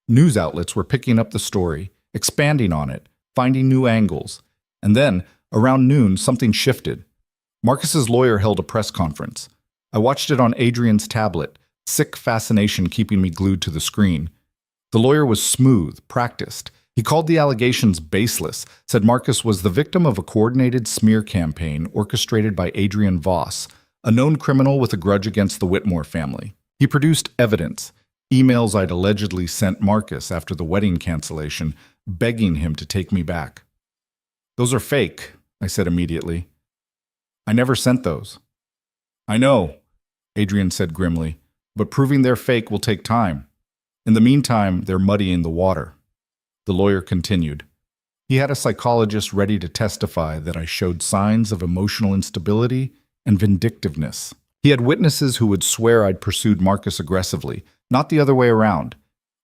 News outlets were picking up the story, expanding on it, finding new angles. And then, around noon, something shifted. Marcus's lawyer held a press conference. I watched it on Adrian's tablet, sick fascination keeping me glued to the screen. The lawyer was smooth, practiced. He called the allegations baseless, said Marcus was the victim of a coordinated smear campaign orchestrated by Adrian Voss, a known criminal with a grudge against the Whitmore family. He produced evidence, emails I'd allegedly sent Marcus after the wedding cancellation, begging him to take me back. "Those are fake," I said immediately. "I never sent those." "I know," Adrian said grimly, "but proving they're fake will take time. In the meantime, they're muddying the water." The lawyer continued. He had a psychologist ready to testify that I showed signs of emotional instability and vindictiveness. He had witnesses who would swear I'd pursued Marcus aggressively, not the other way around.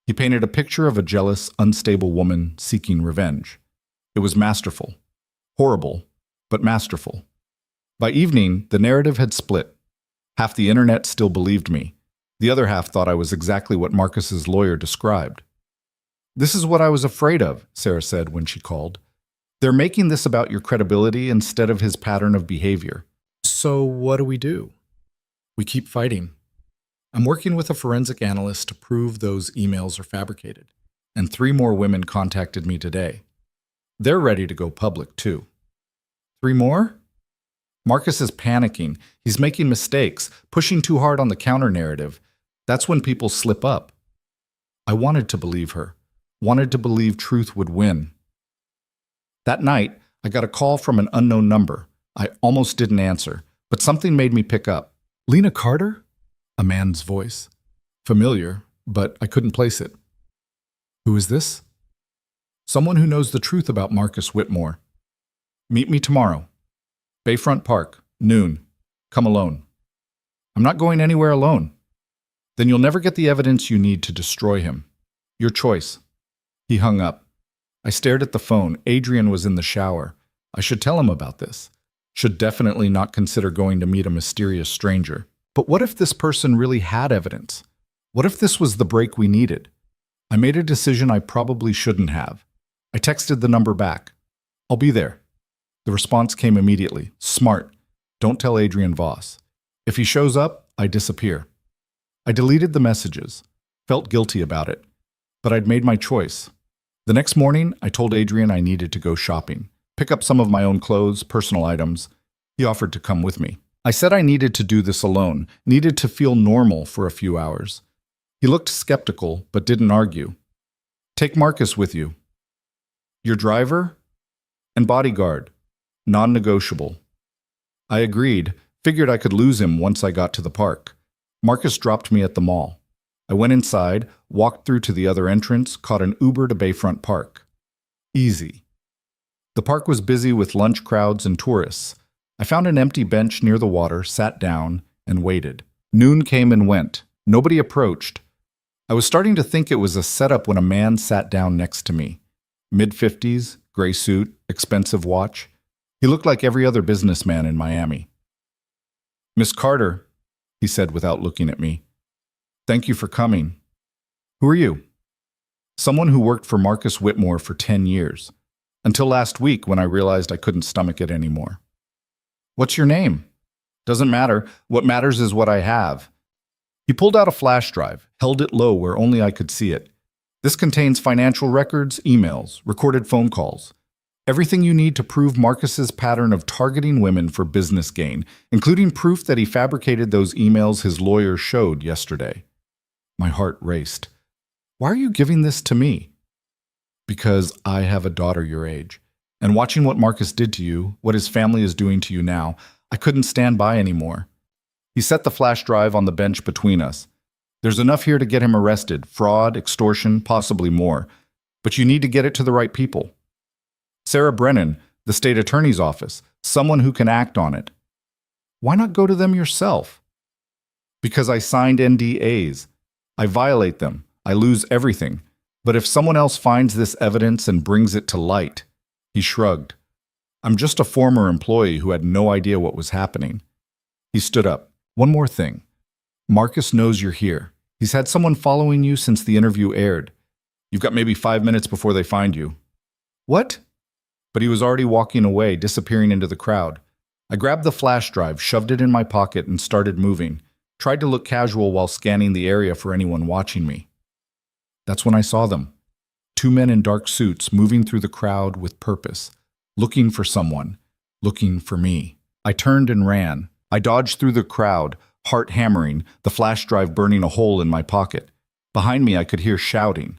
He painted a picture of a jealous, unstable woman seeking revenge. It was masterful. Horrible, but masterful. By evening, the narrative had split. Half the internet still believed me. The other half thought I was exactly what Marcus's lawyer described. This is what I was afraid of, Sarah said when she called. They're making this about your credibility instead of his pattern of behavior. So what do we do? We keep fighting. I'm working with a forensic analyst to prove those emails are fabricated. And 3 more women contacted me today. They're ready to go public, too. 3 more? Marcus is panicking. He's making mistakes, pushing too hard on the counter-narrative. That's when people slip up. I wanted to believe her, wanted to believe truth would win. That night, I got a call from an unknown number. I almost didn't answer, but something made me pick up. Lena Carter? A man's voice. Familiar, but I couldn't place it. Who is this? Someone who knows the truth about Marcus Whitmore. Meet me tomorrow. Bayfront Park, noon. Come alone. I'm not going anywhere alone. Then you'll never get the evidence you need to destroy him. Your choice. He hung up. I stared at the phone. Adrian was in the shower. I should tell him about this. Should definitely not consider going to meet a mysterious stranger. But what if this person really had evidence? What if this was the break we needed? I made a decision I probably shouldn't have. I texted the number back. I'll be there. The response came immediately. Smart. Don't tell Adrian Voss. If he shows up, I disappear. I deleted the messages. Felt guilty about it. But I'd made my choice. The next morning, I told Adrian I needed to go shopping. Pick up some of my own clothes, personal items. He offered to come with me. I said I needed to do this alone, needed to feel normal for a few hours. He looked skeptical, but didn't argue. Take Marcus with you. Your driver? And bodyguard. Non-negotiable. I agreed, figured I could lose him once I got to the park. Marcus dropped me at the mall. I went inside, walked through to the other entrance, caught an Uber to Bayfront Park. Easy. The park was busy with lunch crowds and tourists. I found an empty bench near the water, sat down, and waited. Noon came and went. Nobody approached. I was starting to think it was a setup when a man sat down next to me. Mid-50s, gray suit, expensive watch. He looked like every other businessman in Miami. Miss Carter, he said without looking at me. Thank you for coming. Who are you? Someone who worked for Marcus Whitmore for 10 years. Until last week when I realized I couldn't stomach it anymore. What's your name? Doesn't matter. What matters is what I have. He pulled out a flash drive, held it low where only I could see it. This contains financial records, emails, recorded phone calls. Everything you need to prove Marcus's pattern of targeting women for business gain, including proof that he fabricated those emails his lawyer showed yesterday. My heart raced. Why are you giving this to me? Because I have a daughter your age. And watching what Marcus did to you, what his family is doing to you now, I couldn't stand by anymore. He set the flash drive on the bench between us. There's enough here to get him arrested, fraud, extortion, possibly more. But you need to get it to the right people. Sarah Brennan, the state attorney's office, someone who can act on it. Why not go to them yourself? Because I signed NDAs. I violate them. I lose everything. But if someone else finds this evidence and brings it to light, he shrugged. I'm just a former employee who had no idea what was happening. He stood up. One more thing. Marcus knows you're here. He's had someone following you since the interview aired. You've got maybe 5 minutes before they find you. What? But he was already walking away, disappearing into the crowd. I grabbed the flash drive, shoved it in my pocket, and started moving. Tried to look casual while scanning the area for anyone watching me. That's when I saw them. 2 men in dark suits moving through the crowd with purpose, looking for someone, looking for me. I turned and ran. I dodged through the crowd, heart hammering, the flash drive burning a hole in my pocket. Behind me, I could hear shouting.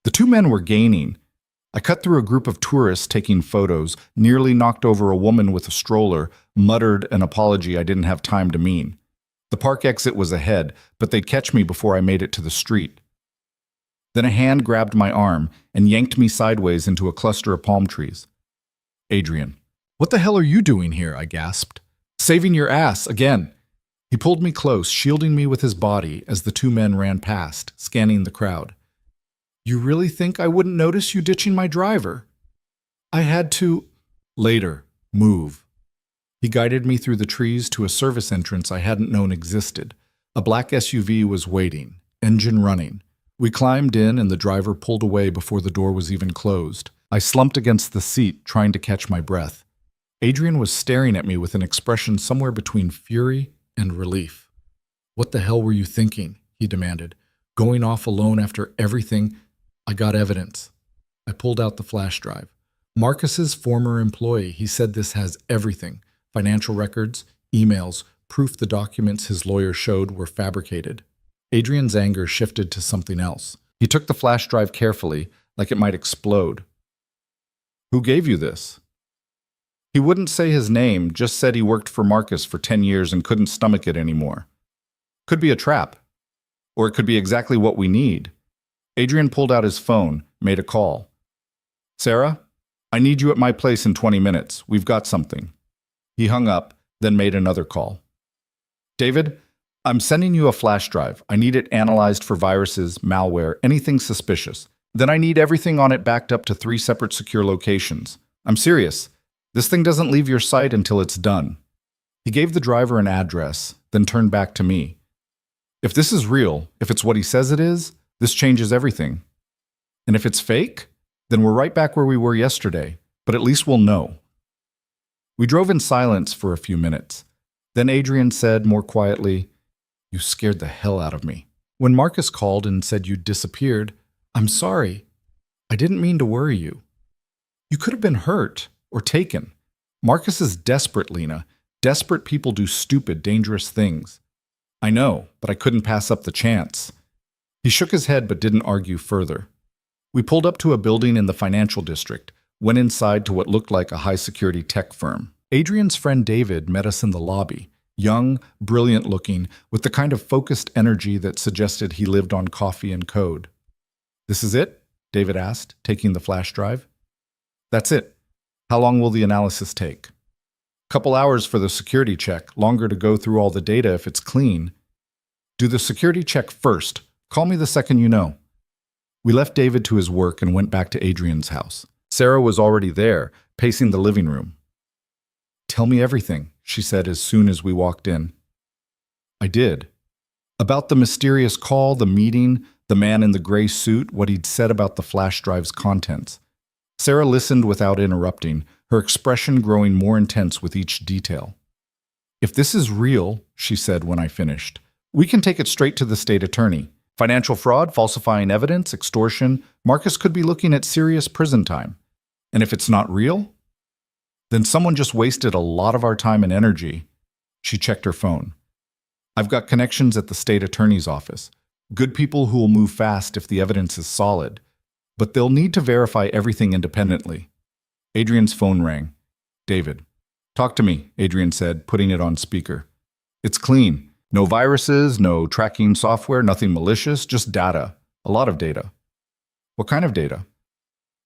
The 2 men were gaining. I cut through a group of tourists taking photos, nearly knocked over a woman with a stroller, muttered an apology I didn't have time to mean. The park exit was ahead, but they'd catch me before I made it to the street. Then a hand grabbed my arm and yanked me sideways into a cluster of palm trees. Adrian, what the hell are you doing here? I gasped. Saving your ass, again. He pulled me close, shielding me with his body as the 2 men ran past, scanning the crowd. You really think I wouldn't notice you ditching my driver? I had to... Later. Move. He guided me through the trees to a service entrance I hadn't known existed. A black SUV was waiting, engine running. We climbed in and the driver pulled away before the door was even closed. I slumped against the seat, trying to catch my breath. Adrian was staring at me with an expression somewhere between fury and relief. "What the hell were you thinking?" he demanded. "Going off alone after everything?" "I got evidence." I pulled out the flash drive. "Marcus's former employee. He said this has everything. Financial records, emails, proof the documents his lawyer showed were fabricated." Adrian's anger shifted to something else. He took the flash drive carefully, like it might explode. "Who gave you this?" He wouldn't say his name, just said he worked for Marcus for 10 years and couldn't stomach it anymore. Could be a trap. Or it could be exactly what we need. Adrian pulled out his phone, made a call. "Sarah, I need you at my place in 20 minutes. We've got something." He hung up, then made another call. "David, I'm sending you a flash drive. I need it analyzed for viruses, malware, anything suspicious. Then I need everything on it backed up to 3 separate secure locations. I'm serious. This thing doesn't leave your sight until it's done." He gave the driver an address, then turned back to me. "If this is real, if it's what he says it is, this changes everything. And if it's fake, then we're right back where we were yesterday, but at least we'll know." We drove in silence for a few minutes. Then Adrian said more quietly, "You scared the hell out of me. When Marcus called and said you'd disappeared, I'm sorry. I didn't mean to worry you. You could have been hurt or taken. Marcus is desperate, Lena. Desperate people do stupid, dangerous things. I know, but I couldn't pass up the chance." He shook his head but didn't argue further. We pulled up to a building in the financial district, went inside to what looked like a high-security tech firm. Adrian's friend David met us in the lobby, young, brilliant-looking, with the kind of focused energy that suggested he lived on coffee and code. "This is it?" David asked, taking the flash drive. "That's it. How long will the analysis take?" "Couple hours for the security check, longer to go through all the data if it's clean." "Do the security check first. Call me the second you know." We left David to his work and went back to Adrian's house. Sarah was already there, pacing the living room. "Tell me everything," she said as soon as we walked in. I did. About the mysterious call, the meeting, the man in the gray suit, what he'd said about the flash drive's contents. Sarah listened without interrupting, her expression growing more intense with each detail. "If this is real," she said when I finished, "we can take it straight to the state attorney. Financial fraud, falsifying evidence, extortion, Marcus could be looking at serious prison time. And if it's not real, then someone just wasted a lot of our time and energy." She checked her phone. "I've got connections at the state attorney's office. Good people who will move fast if the evidence is solid. But they'll need to verify everything independently." Adrian's phone rang. "David." "Talk to me," Adrian said, putting it on speaker. "It's clean. No viruses, no tracking software, nothing malicious, just data. A lot of data." "What kind of data?"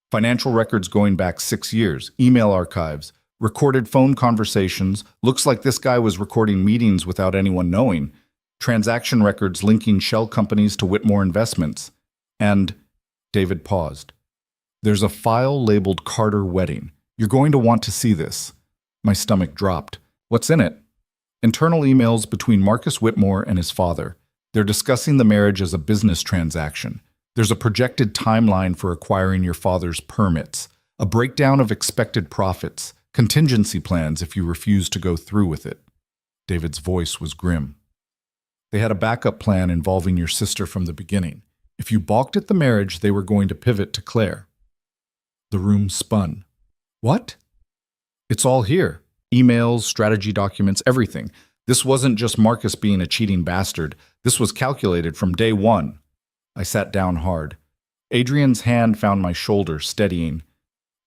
"Financial records going back 6 years, email archives, recorded phone conversations. Looks like this guy was recording meetings without anyone knowing. Transaction records linking shell companies to Whitmore Investments. And..." David paused. "There's a file labeled Carter Wedding. You're going to want to see this." My stomach dropped. "What's in it?" "Internal emails between Marcus Whitmore and his father. They're discussing the marriage as a business transaction. There's a projected timeline for acquiring your father's permits, a breakdown of expected profits, contingency plans if you refuse to go through with it." David's voice was grim. "They had a backup plan involving your sister from the beginning. If you balked at the marriage, they were going to pivot to Claire." The room spun. "What?" "It's all here. Emails, strategy documents, everything. This wasn't just Marcus being a cheating bastard. This was calculated from day one." I sat down hard. Adrian's hand found my shoulder, steadying.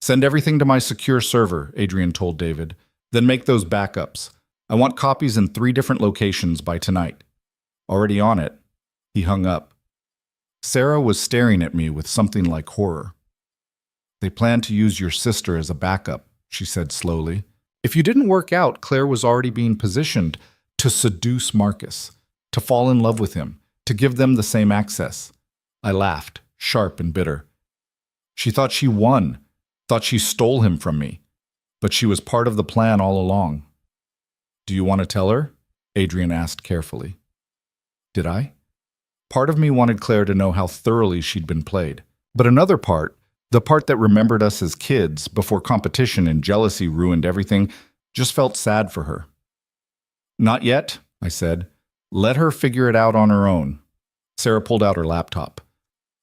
"Send everything to my secure server," Adrian told David. "Then make those backups. I want copies in 3 different locations by tonight." "Already on it." He hung up. Sarah was staring at me with something like horror. "They plan to use your sister as a backup," she said slowly. "If you didn't work out, Claire was already being positioned to seduce Marcus, to fall in love with him, to give them the same access." I laughed, sharp and bitter. "She thought she won, thought she stole him from me. But she was part of the plan all along." "Do you want to tell her?" Adrian asked carefully. Did I? Part of me wanted Claire to know how thoroughly she'd been played. But another part, the part that remembered us as kids before competition and jealousy ruined everything, just felt sad for her. "Not yet," I said. "Let her figure it out on her own." Sarah pulled out her laptop.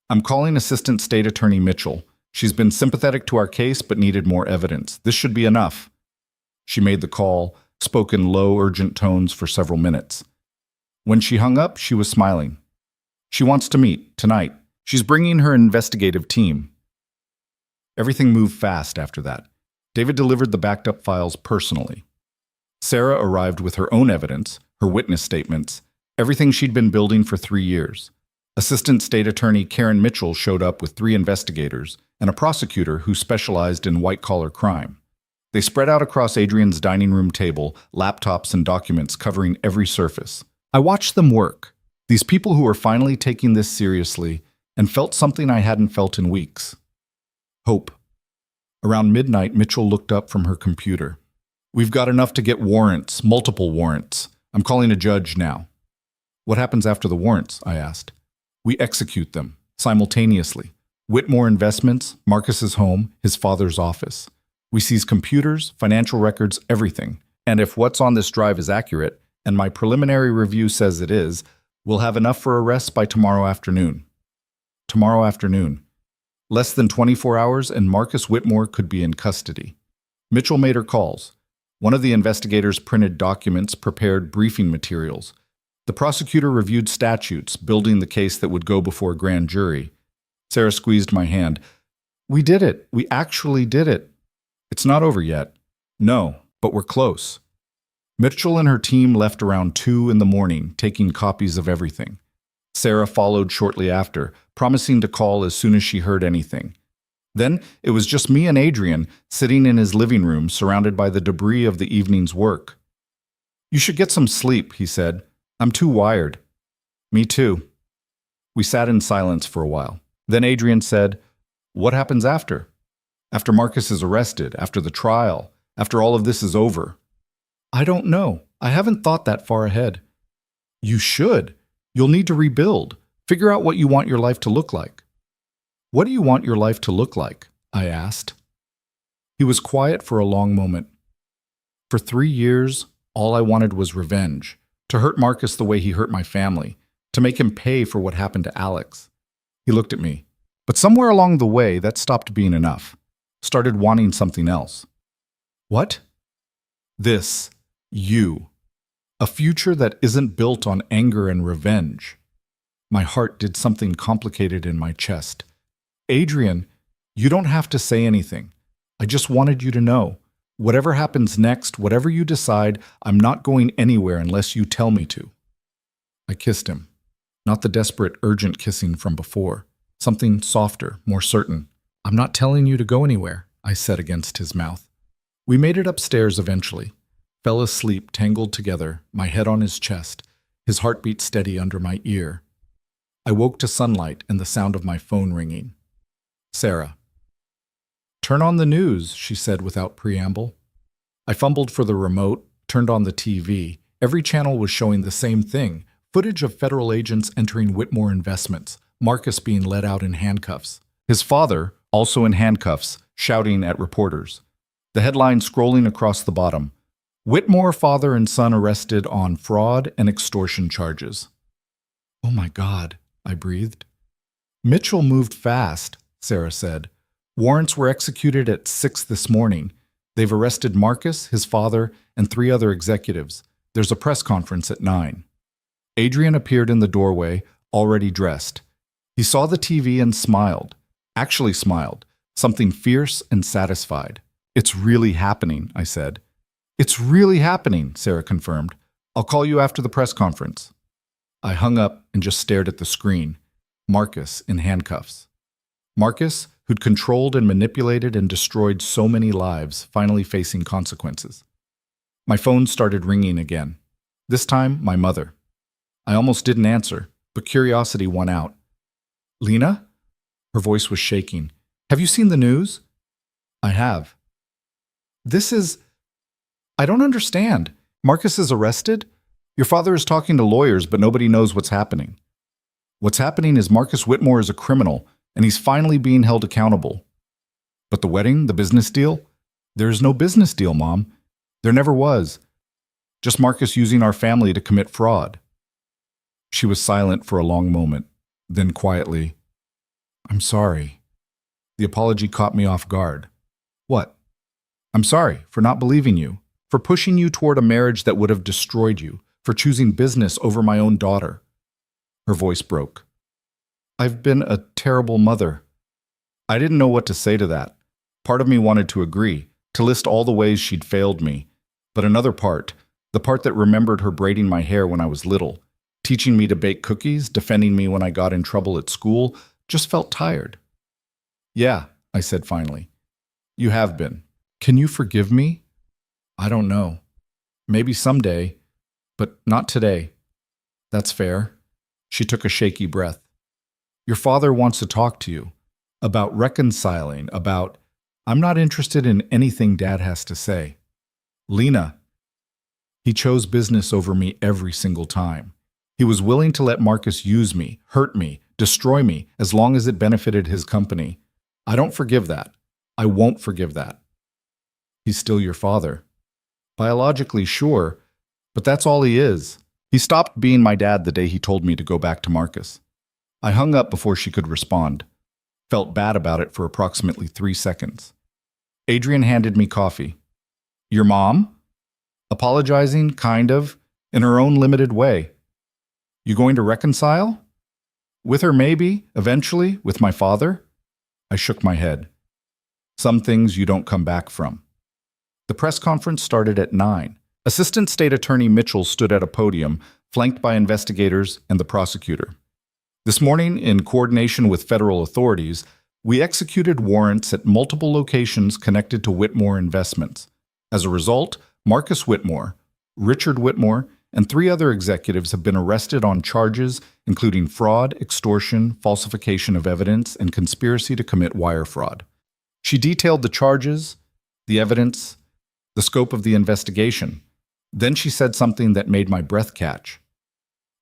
"I'm calling Assistant State Attorney Mitchell. She's been sympathetic to our case but needed more evidence. This should be enough." She made the call, spoke in low, urgent tones for several minutes. When she hung up, she was smiling. "She wants to meet, tonight. She's bringing her investigative team." Everything moved fast after that. David delivered the backed up files personally. Sarah arrived with her own evidence, her witness statements, everything she'd been building for 3 years. Assistant State Attorney Karen Mitchell showed up with 3 investigators and a prosecutor who specialized in white-collar crime. They spread out across Adrian's dining room table, laptops and documents covering every surface. I watched them work, these people who were finally taking this seriously, and felt something I hadn't felt in weeks. Hope. Around midnight, Mitchell looked up from her computer. "We've got enough to get warrants, multiple warrants. I'm calling a judge now." "What happens after the warrants?" I asked. "We execute them, simultaneously. Whitmore Investments, Marcus's home, his father's office. We seize computers, financial records, everything. And if what's on this drive is accurate, and my preliminary review says it is, we'll have enough for arrests by tomorrow afternoon." Tomorrow afternoon. Less than 24 hours and Marcus Whitmore could be in custody. Mitchell made her calls. One of the investigators printed documents, prepared briefing materials. The prosecutor reviewed statutes, building the case that would go before a grand jury. Sarah squeezed my hand. "We did it. We actually did it." "It's not over yet." "No, but we're close." Mitchell and her team left around 2 in the morning, taking copies of everything. Sarah followed shortly after, promising to call as soon as she heard anything. Then it was just me and Adrian, sitting in his living room, surrounded by the debris of the evening's work. "You should get some sleep," he said. "I'm too wired." "Me too." We sat in silence for a while. Then Adrian said, "What happens after? After Marcus is arrested, after the trial, after all of this is over?" "I don't know. I haven't thought that far ahead." "You should. You'll need to rebuild. Figure out what you want your life to look like." "What do you want your life to look like?" I asked. He was quiet for a long moment. "For 3 years, all I wanted was revenge. To hurt Marcus the way he hurt my family. To make him pay for what happened to Alex." He looked at me. But somewhere along the way, that stopped being enough. Started wanting something else. "What?" "This. You. A future that isn't built on anger and revenge." My heart did something complicated in my chest. "Adrian, you don't have to say anything. I just wanted you to know. Whatever happens next, whatever you decide, I'm not going anywhere unless you tell me to." I kissed him. Not the desperate, urgent kissing from before. Something softer, more certain. "I'm not telling you to go anywhere," I said against his mouth. We made it upstairs eventually. Fell asleep, tangled together, my head on his chest, his heartbeat steady under my ear. I woke to sunlight and the sound of my phone ringing. Sarah. "Turn on the news," she said without preamble. I fumbled for the remote, turned on the TV. Every channel was showing the same thing, footage of federal agents entering Whitmore Investments, Marcus being led out in handcuffs. His father, also in handcuffs, shouting at reporters. The headline scrolling across the bottom. "Whitmore father and son arrested on fraud and extortion charges." "Oh my God," I breathed. "Mitchell moved fast," Sarah said. "Warrants were executed at 6 this morning. They've arrested Marcus, his father, and 3 other executives. There's a press conference at 9. Adrian appeared in the doorway, already dressed. He saw the TV and smiled. Actually smiled. Something fierce and satisfied. "It's really happening," I said. "It's really happening," Sarah confirmed. "I'll call you after the press conference." I hung up and just stared at the screen. Marcus in handcuffs. Marcus, who'd controlled and manipulated and destroyed so many lives, finally facing consequences. My phone started ringing again. This time, my mother. I almost didn't answer, but curiosity won out. "Lena?" Her voice was shaking. "Have you seen the news?" "I have." I don't understand. Marcus is arrested? Your father is talking to lawyers, but nobody knows what's happening." What's happening is Marcus Whitmore is a criminal, and he's finally being held accountable. But the wedding, the business deal? There's no business deal, Mom. There never was. Just Marcus using our family to commit fraud. She was silent for a long moment, then quietly, I'm sorry. The apology caught me off guard. What? I'm sorry for not believing you, for pushing you toward a marriage that would have destroyed you, for choosing business over my own daughter. Her voice broke. I've been a terrible mother. I didn't know what to say to that. Part of me wanted to agree, to list all the ways she'd failed me. But another part, the part that remembered her braiding my hair when I was little, teaching me to bake cookies, defending me when I got in trouble at school, just felt tired. Yeah, I said finally. You have been. Can you forgive me? I don't know. Maybe someday, but not today. That's fair. She took a shaky breath. Your father wants to talk to you about reconciling, about, I'm not interested in anything Dad has to say. Lena, he chose business over me every single time. He was willing to let Marcus use me, hurt me, destroy me, as long as it benefited his company. I don't forgive that. I won't forgive that. He's still your father. Biologically, sure, but that's all he is. He stopped being my dad the day he told me to go back to Marcus. I hung up before she could respond. Felt bad about it for approximately 3 seconds. Adrian handed me coffee. Your mom? Apologizing, kind of, in her own limited way. You going to reconcile? With her maybe, eventually, with my father? I shook my head. Some things you don't come back from. The press conference started at 9. Assistant State Attorney Mitchell stood at a podium, flanked by investigators and the prosecutor. This morning, in coordination with federal authorities, we executed warrants at multiple locations connected to Whitmore Investments. As a result, Marcus Whitmore, Richard Whitmore, and 3 other executives have been arrested on charges including fraud, extortion, falsification of evidence, and conspiracy to commit wire fraud. She detailed the charges, the evidence, the scope of the investigation. Then she said something that made my breath catch.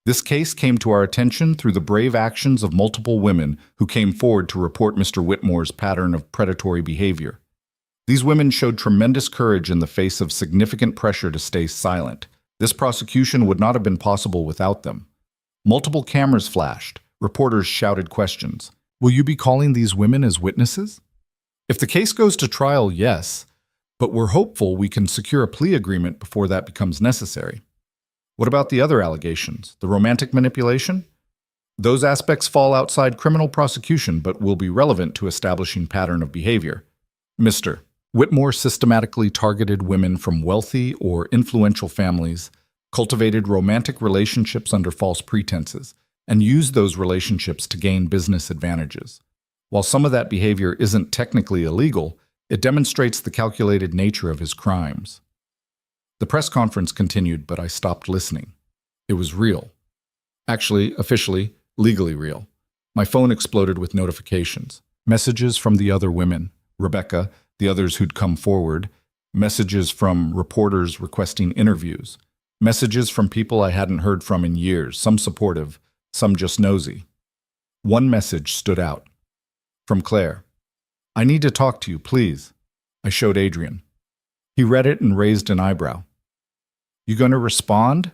This case came to our attention through the brave actions of multiple women who came forward to report Mr. Whitmore's pattern of predatory behavior. These women showed tremendous courage in the face of significant pressure to stay silent. This prosecution would not have been possible without them. Multiple cameras flashed. Reporters shouted questions. Will you be calling these women as witnesses? If the case goes to trial, yes, but we're hopeful we can secure a plea agreement before that becomes necessary. What about the other allegations? The romantic manipulation? Those aspects fall outside criminal prosecution but will be relevant to establishing pattern of behavior. Mr. Whitmore systematically targeted women from wealthy or influential families, cultivated romantic relationships under false pretenses, and used those relationships to gain business advantages. While some of that behavior isn't technically illegal, it demonstrates the calculated nature of his crimes. The press conference continued, but I stopped listening. It was real. Actually, officially, legally real. My phone exploded with notifications. Messages from the other women, Rebecca, the others who'd come forward, messages from reporters requesting interviews, messages from people I hadn't heard from in years, some supportive, some just nosy. One message stood out. From Claire. I need to talk to you, please. I showed Adrian. He read it and raised an eyebrow. You gonna respond?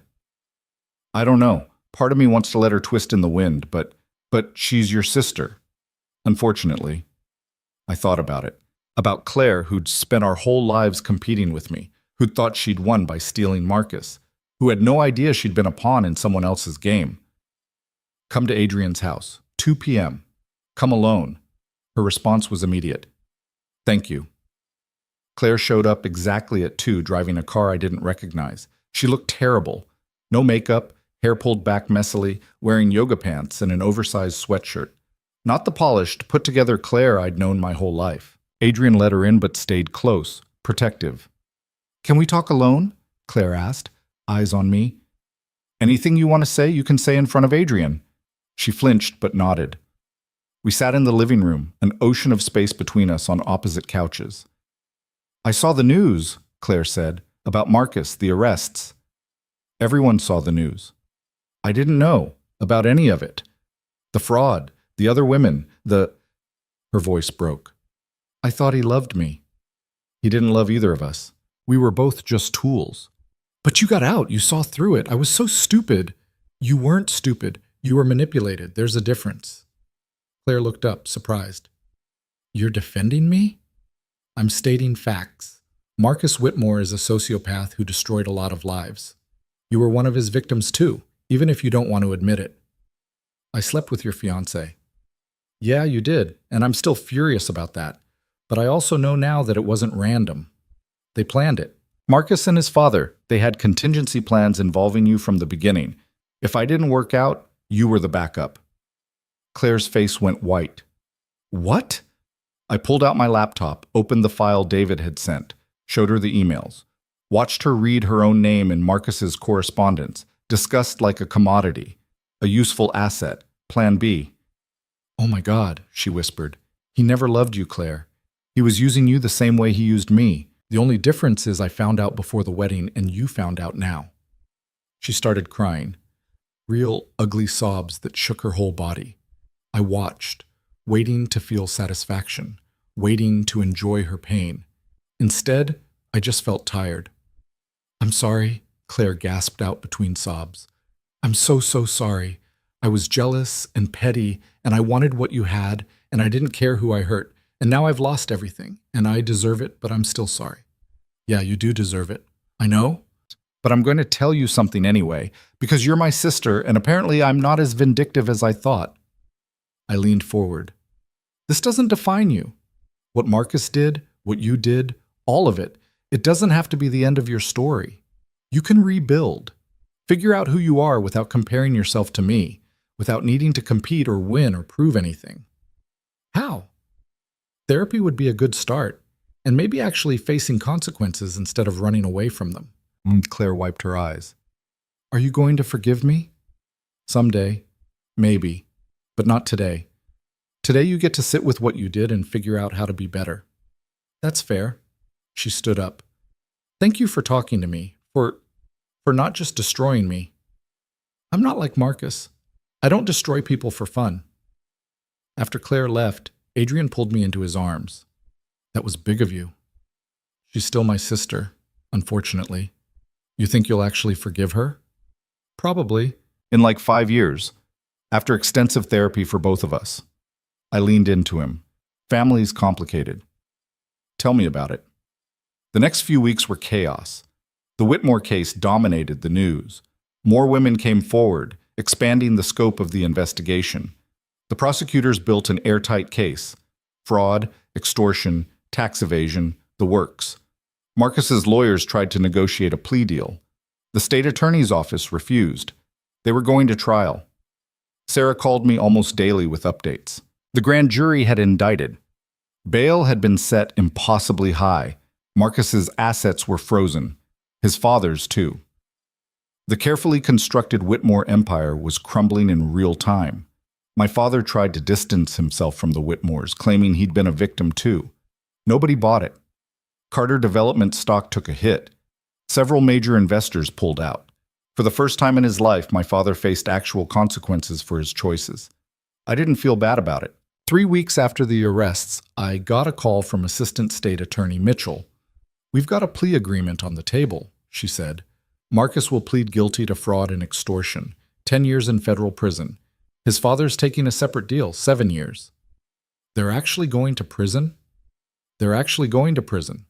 I don't know. Part of me wants to let her twist in the wind, but she's your sister. Unfortunately. I thought about it. About Claire, who'd spent our whole lives competing with me, who'd thought she'd won by stealing Marcus, who had no idea she'd been a pawn in someone else's game. Come to Adrian's house, 2 p.m. Come alone. Her response was immediate. Thank you. Claire showed up exactly at 2, driving a car I didn't recognize. She looked terrible. No makeup, hair pulled back messily, wearing yoga pants and an oversized sweatshirt. Not the polished, put-together Claire I'd known my whole life. Adrian let her in but stayed close, protective. Can we talk alone? Claire asked, eyes on me. Anything you want to say, you can say in front of Adrian. She flinched but nodded. We sat in the living room, an ocean of space between us on opposite couches. I saw the news, Claire said, about Marcus, the arrests. Everyone saw the news. I didn't know about any of it. The fraud, the other women, Her voice broke. I thought he loved me. He didn't love either of us. We were both just tools. But you got out. You saw through it. I was so stupid. You weren't stupid. You were manipulated. There's a difference. Claire looked up, surprised. You're defending me? I'm stating facts. Marcus Whitmore is a sociopath who destroyed a lot of lives. You were one of his victims too, even if you don't want to admit it. I slept with your fiancé. Yeah, you did, and I'm still furious about that. But I also know now that it wasn't random. They planned it. Marcus and his father, they had contingency plans involving you from the beginning. If I didn't work out, you were the backup. Claire's face went white. What? I pulled out my laptop, opened the file David had sent, showed her the emails, watched her read her own name in Marcus's correspondence, discussed like a commodity, a useful asset, Plan B. Oh my God, she whispered. He never loved you, Claire. He was using you the same way he used me. The only difference is I found out before the wedding and you found out now. She started crying, real ugly sobs that shook her whole body. I watched, waiting to feel satisfaction, waiting to enjoy her pain. Instead, I just felt tired. I'm sorry, Claire gasped out between sobs. I'm so sorry. I was jealous and petty, and I wanted what you had, and I didn't care who I hurt. And now I've lost everything, and I deserve it, but I'm still sorry. Yeah, you do deserve it. I know. But I'm going to tell you something anyway, because you're my sister, and apparently I'm not as vindictive as I thought. I leaned forward. This doesn't define you. What Marcus did, what you did, all of it, it doesn't have to be the end of your story. You can rebuild. Figure out who you are without comparing yourself to me, without needing to compete or win or prove anything. How? Therapy would be a good start, and maybe actually facing consequences instead of running away from them. Claire wiped her eyes. Are you going to forgive me? Someday. Maybe. But not today. Today you get to sit with what you did and figure out how to be better. That's fair. She stood up. Thank you for talking to me, for not just destroying me. I'm not like Marcus. I don't destroy people for fun. After Claire left, Adrian pulled me into his arms. That was big of you. She's still my sister, unfortunately. You think you'll actually forgive her? Probably. In like 5 years, after extensive therapy for both of us. I leaned into him. Family's complicated. Tell me about it. The next few weeks were chaos. The Whitmore case dominated the news. More women came forward, expanding the scope of the investigation. The prosecutors built an airtight case. Fraud, extortion, tax evasion, the works. Marcus's lawyers tried to negotiate a plea deal. The state attorney's office refused. They were going to trial. Sarah called me almost daily with updates. The grand jury had indicted. Bail had been set impossibly high. Marcus's assets were frozen. His father's too. The carefully constructed Whitmore empire was crumbling in real time. My father tried to distance himself from the Whitmores, claiming he'd been a victim too. Nobody bought it. Carter Development stock took a hit. Several major investors pulled out. For the first time in his life, my father faced actual consequences for his choices. I didn't feel bad about it. 3 weeks after the arrests, I got a call from Assistant State Attorney Mitchell. We've got a plea agreement on the table, she said. Marcus will plead guilty to fraud and extortion, 10 years in federal prison. His father's taking a separate deal, 7 years. They're actually going to prison? They're actually going to prison.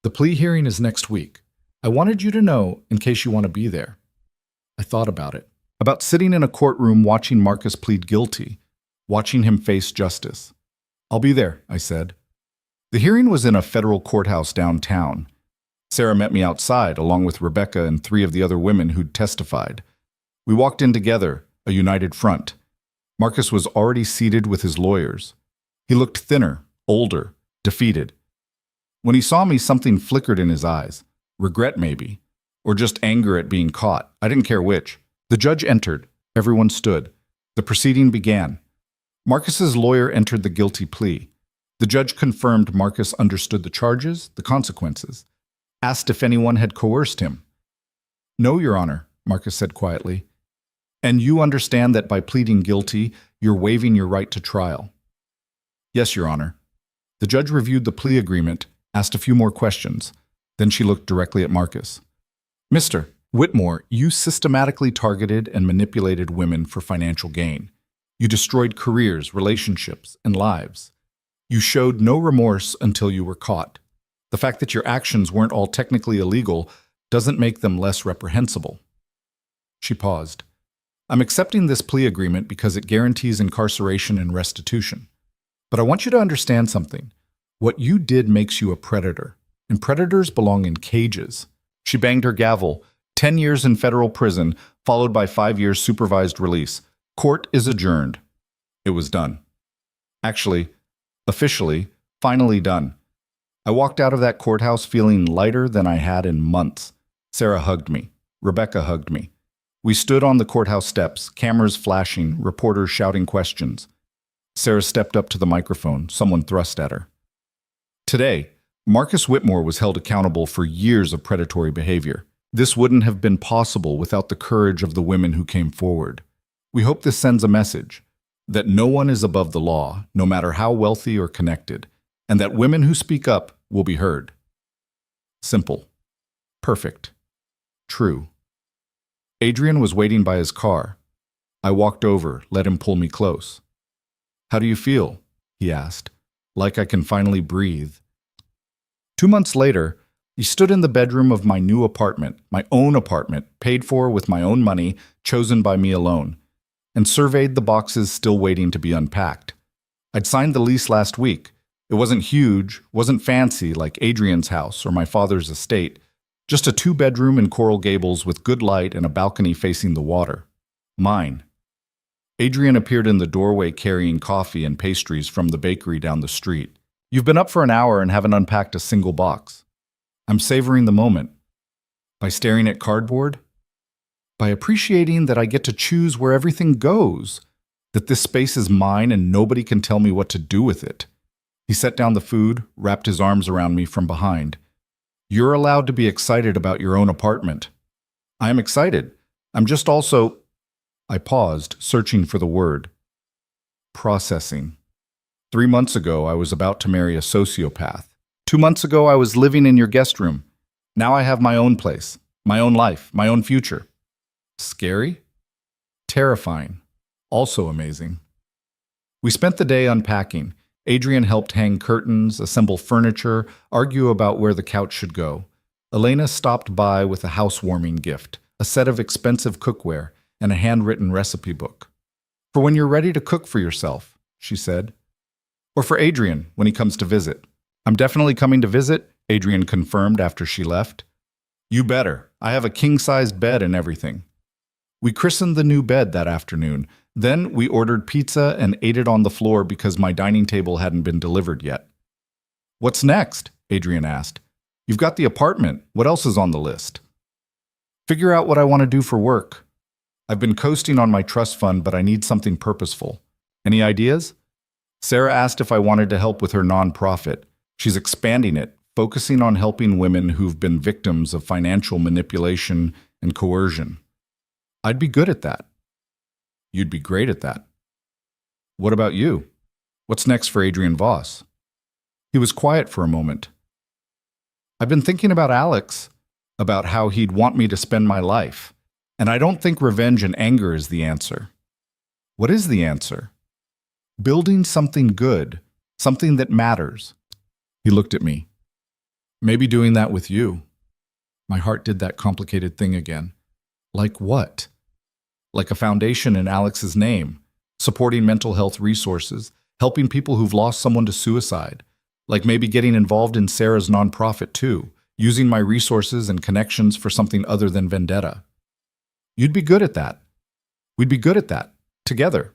The plea hearing is next week. I wanted you to know in case you want to be there. I thought about it. About sitting in a courtroom watching Marcus plead guilty, watching him face justice. I'll be there, I said. The hearing was in a federal courthouse downtown. Sarah met me outside, along with Rebecca and 3 of the other women who'd testified. We walked in together, a united front. Marcus was already seated with his lawyers. He looked thinner, older, defeated. When he saw me, something flickered in his eyes. Regret, maybe. Or just anger at being caught. I didn't care which. The judge entered. Everyone stood. The proceeding began. Marcus's lawyer entered the guilty plea. The judge confirmed Marcus understood the charges, the consequences. Asked if anyone had coerced him. No, Your Honor, Marcus said quietly. And you understand that by pleading guilty, you're waiving your right to trial. Yes, Your Honor. The judge reviewed the plea agreement, asked a few more questions. Then she looked directly at Marcus. Mr. Whitmore, you systematically targeted and manipulated women for financial gain. You destroyed careers, relationships, and lives. You showed no remorse until you were caught. The fact that your actions weren't all technically illegal doesn't make them less reprehensible. She paused. I'm accepting this plea agreement because it guarantees incarceration and restitution. But I want you to understand something. What you did makes you a predator, and predators belong in cages. She banged her gavel. 10 years in federal prison, followed by 5 years supervised release. Court is adjourned. It was done. Actually, officially, finally done. I walked out of that courthouse feeling lighter than I had in months. Sarah hugged me. Rebecca hugged me. We stood on the courthouse steps, cameras flashing, reporters shouting questions. Sarah stepped up to the microphone. Someone thrust at her. Today, Marcus Whitmore was held accountable for years of predatory behavior. This wouldn't have been possible without the courage of the women who came forward. We hope this sends a message that no one is above the law, no matter how wealthy or connected, and that women who speak up will be heard. Simple. Perfect. True. Adrian was waiting by his car. I walked over, let him pull me close. How do you feel? He asked. Like I can finally breathe. 2 months later, he stood in the bedroom of my new apartment, my own apartment, paid for with my own money, chosen by me alone, and surveyed the boxes still waiting to be unpacked. I'd signed the lease last week. It wasn't huge, wasn't fancy like Adrian's house or my father's estate, just a 2-bedroom in Coral Gables with good light and a balcony facing the water. Mine. Adrian appeared in the doorway carrying coffee and pastries from the bakery down the street. You've been up for an hour and haven't unpacked a single box. I'm savoring the moment. By staring at cardboard? By appreciating that I get to choose where everything goes, that this space is mine and nobody can tell me what to do with it. He set down the food, wrapped his arms around me from behind. You're allowed to be excited about your own apartment. I am excited. I'm just also... I paused, searching for the word. Processing. 3 months ago, I was about to marry a sociopath. 2 months ago, I was living in your guest room. Now I have my own place, my own life, my own future. Scary? Terrifying. Also amazing. We spent the day unpacking. Adrian helped hang curtains, assemble furniture, argue about where the couch should go. Elena stopped by with a housewarming gift, a set of expensive cookware, and a handwritten recipe book. For when you're ready to cook for yourself, she said. Or for Adrian when he comes to visit. I'm definitely coming to visit, Adrian confirmed after she left. You better. I have a king-sized bed and everything. We christened the new bed that afternoon. Then we ordered pizza and ate it on the floor because my dining table hadn't been delivered yet. What's next? Adrian asked. You've got the apartment. What else is on the list? Figure out what I want to do for work. I've been coasting on my trust fund, but I need something purposeful. Any ideas? Sarah asked if I wanted to help with her nonprofit. She's expanding it, focusing on helping women who've been victims of financial manipulation and coercion. I'd be good at that. You'd be great at that. What about you? What's next for Adrian Voss? He was quiet for a moment. I've been thinking about Alex, about how he'd want me to spend my life. And I don't think revenge and anger is the answer. What is the answer? Building something good, something that matters. He looked at me. Maybe doing that with you. My heart did that complicated thing again. Like what? Like a foundation in Alex's name, supporting mental health resources, helping people who've lost someone to suicide. Like maybe getting involved in Sarah's nonprofit too, using my resources and connections for something other than vendetta. You'd be good at that. We'd be good at that, together.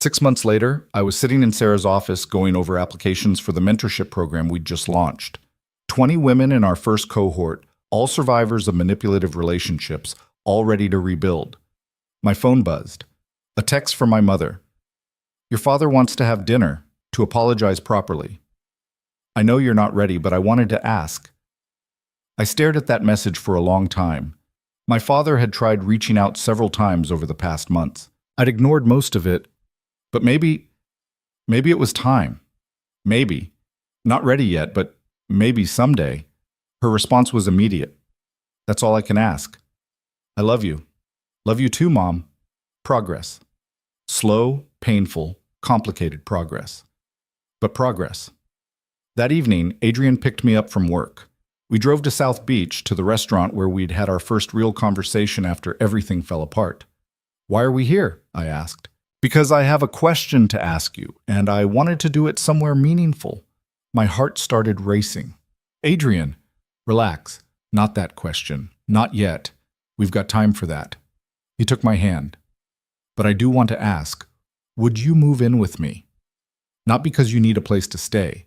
6 months later, I was sitting in Sarah's office going over applications for the mentorship program we'd just launched. 20 women in our first cohort, all survivors of manipulative relationships, all ready to rebuild. My phone buzzed. A text from my mother. Your father wants to have dinner, to apologize properly. I know you're not ready, but I wanted to ask. I stared at that message for a long time. My father had tried reaching out several times over the past months. I'd ignored most of it, but maybe it was time. Maybe. Not ready yet, but maybe someday. Her response was immediate. That's all I can ask. I love you. Love you too, Mom. Progress. Slow, painful, complicated progress. But progress. That evening, Adrian picked me up from work. We drove to South Beach, to the restaurant where we'd had our first real conversation after everything fell apart. Why are we here? I asked. Because I have a question to ask you, and I wanted to do it somewhere meaningful. My heart started racing. Adrian, relax. Not that question. Not yet. We've got time for that. He took my hand. But I do want to ask, would you move in with me? Not because you need a place to stay.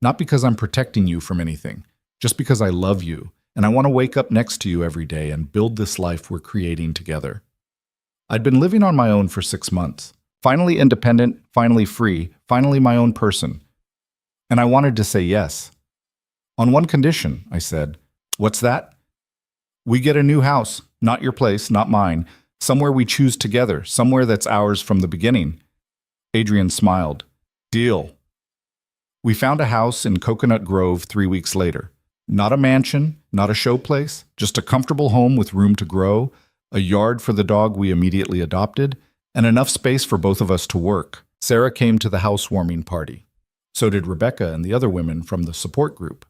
Not because I'm protecting you from anything. Just because I love you, and I want to wake up next to you every day and build this life we're creating together. I'd been living on my own for 6 months. Finally independent, finally free, finally my own person. And I wanted to say yes. On one condition, I said. What's that? We get a new house, not your place, not mine, somewhere we choose together, somewhere that's ours from the beginning. Adrian smiled. Deal. We found a house in Coconut Grove 3 weeks later. Not a mansion, not a showplace, just a comfortable home with room to grow, a yard for the dog we immediately adopted, and enough space for both of us to work. Sarah came to the housewarming party. So did Rebecca and the other women from the support group.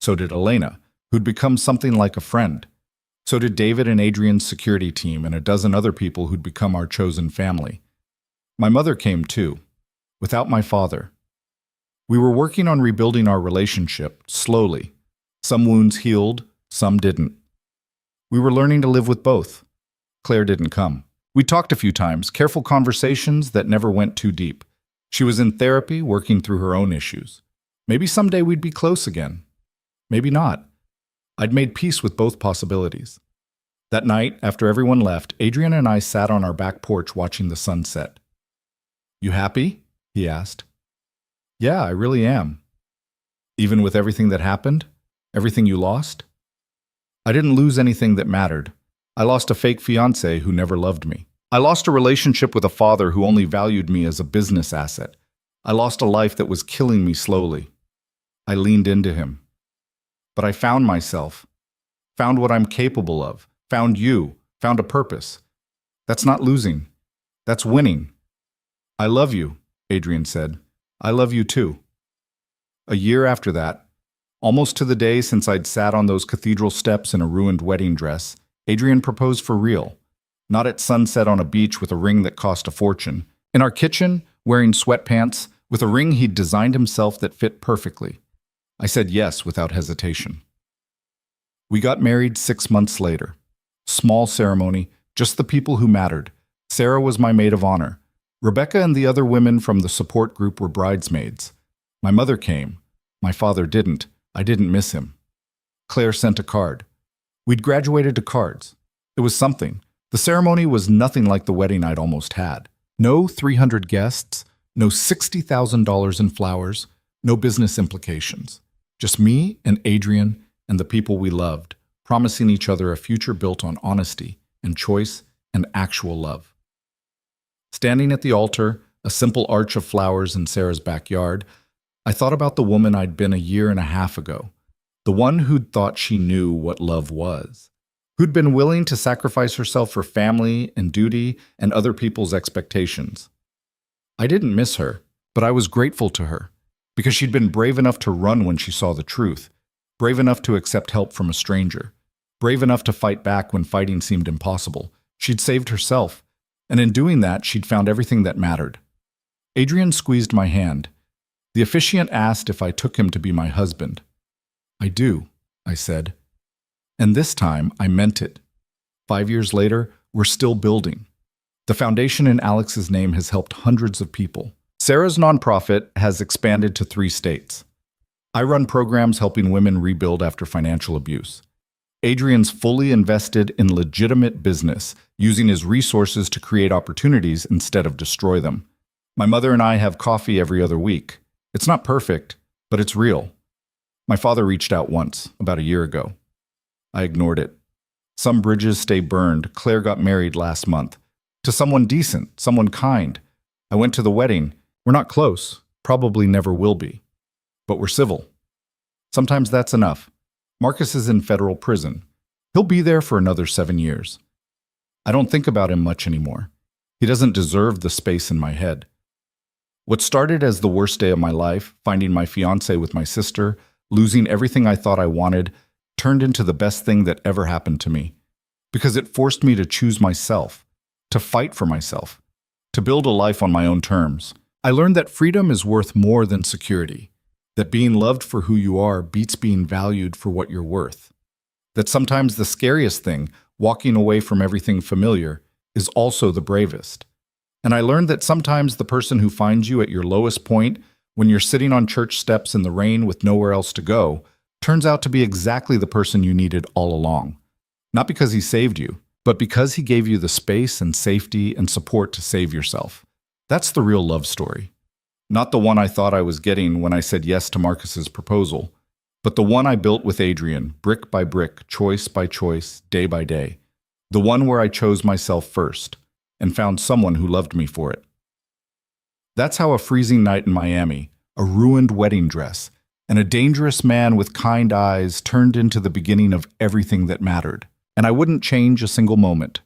So did Elena, who'd become something like a friend. So did David and Adrian's security team and a dozen other people who'd become our chosen family. My mother came too, without my father. We were working on rebuilding our relationship, slowly. Some wounds healed, some didn't. We were learning to live with both. Claire didn't come. We talked a few times, careful conversations that never went too deep. She was in therapy, working through her own issues. Maybe someday we'd be close again. Maybe not. I'd made peace with both possibilities. That night, after everyone left, Adrian and I sat on our back porch watching the sunset. You happy? He asked. Yeah, I really am. Even with everything that happened? Everything you lost? I didn't lose anything that mattered. I lost a fake fiancé who never loved me. I lost a relationship with a father who only valued me as a business asset. I lost a life that was killing me slowly. I leaned into him. But I found myself, found what I'm capable of, found you, found a purpose. That's not losing. That's winning. I love you, Adrian said. I love you too. A year after that, almost to the day since I'd sat on those cathedral steps in a ruined wedding dress, Adrian proposed for real. Not at sunset on a beach with a ring that cost a fortune. In our kitchen, wearing sweatpants, with a ring he'd designed himself that fit perfectly. I said yes without hesitation. We got married 6 months later. Small ceremony, just the people who mattered. Sarah was my maid of honor. Rebecca and the other women from the support group were bridesmaids. My mother came. My father didn't. I didn't miss him. Claire sent a card. We'd graduated to cards. It was something. The ceremony was nothing like the wedding I'd almost had. No 300 guests, no $60,000 in flowers, no business implications. Just me and Adrian and the people we loved, promising each other a future built on honesty and choice and actual love. Standing at the altar, a simple arch of flowers in Sarah's backyard, I thought about the woman I'd been a year and a half ago, the one who'd thought she knew what love was, who'd been willing to sacrifice herself for family and duty and other people's expectations. I didn't miss her, but I was grateful to her, because she'd been brave enough to run when she saw the truth, brave enough to accept help from a stranger, brave enough to fight back when fighting seemed impossible. She'd saved herself, and in doing that, she'd found everything that mattered. Adrian squeezed my hand. The officiant asked if I took him to be my husband. I do, I said. And this time, I meant it. 5 years later, we're still building. The foundation in Alex's name has helped hundreds of people. Sarah's nonprofit has expanded to 3 states. I run programs helping women rebuild after financial abuse. Adrian's fully invested in legitimate business, using his resources to create opportunities instead of destroy them. My mother and I have coffee every other week. It's not perfect, but it's real. My father reached out once, about a year ago. I ignored it. Some bridges stay burned. Claire got married last month. To someone decent, someone kind. I went to the wedding. We're not close, probably never will be. But we're civil. Sometimes that's enough. Marcus is in federal prison. He'll be there for another 7 years. I don't think about him much anymore. He doesn't deserve the space in my head. What started as the worst day of my life, finding my fiancé with my sister, losing everything I thought I wanted, turned into the best thing that ever happened to me. Because it forced me to choose myself, to fight for myself, to build a life on my own terms. I learned that freedom is worth more than security, that being loved for who you are beats being valued for what you're worth, that sometimes the scariest thing, walking away from everything familiar, is also the bravest. And I learned that sometimes the person who finds you at your lowest point, when you're sitting on church steps in the rain with nowhere else to go, turns out to be exactly the person you needed all along. Not because he saved you, but because he gave you the space and safety and support to save yourself. That's the real love story. Not the one I thought I was getting when I said yes to Marcus's proposal, but the one I built with Adrian, brick by brick, choice by choice, day by day. The one where I chose myself first and found someone who loved me for it. That's how a freezing night in Miami, a ruined wedding dress, and a dangerous man with kind eyes turned into the beginning of everything that mattered. And I wouldn't change a single moment.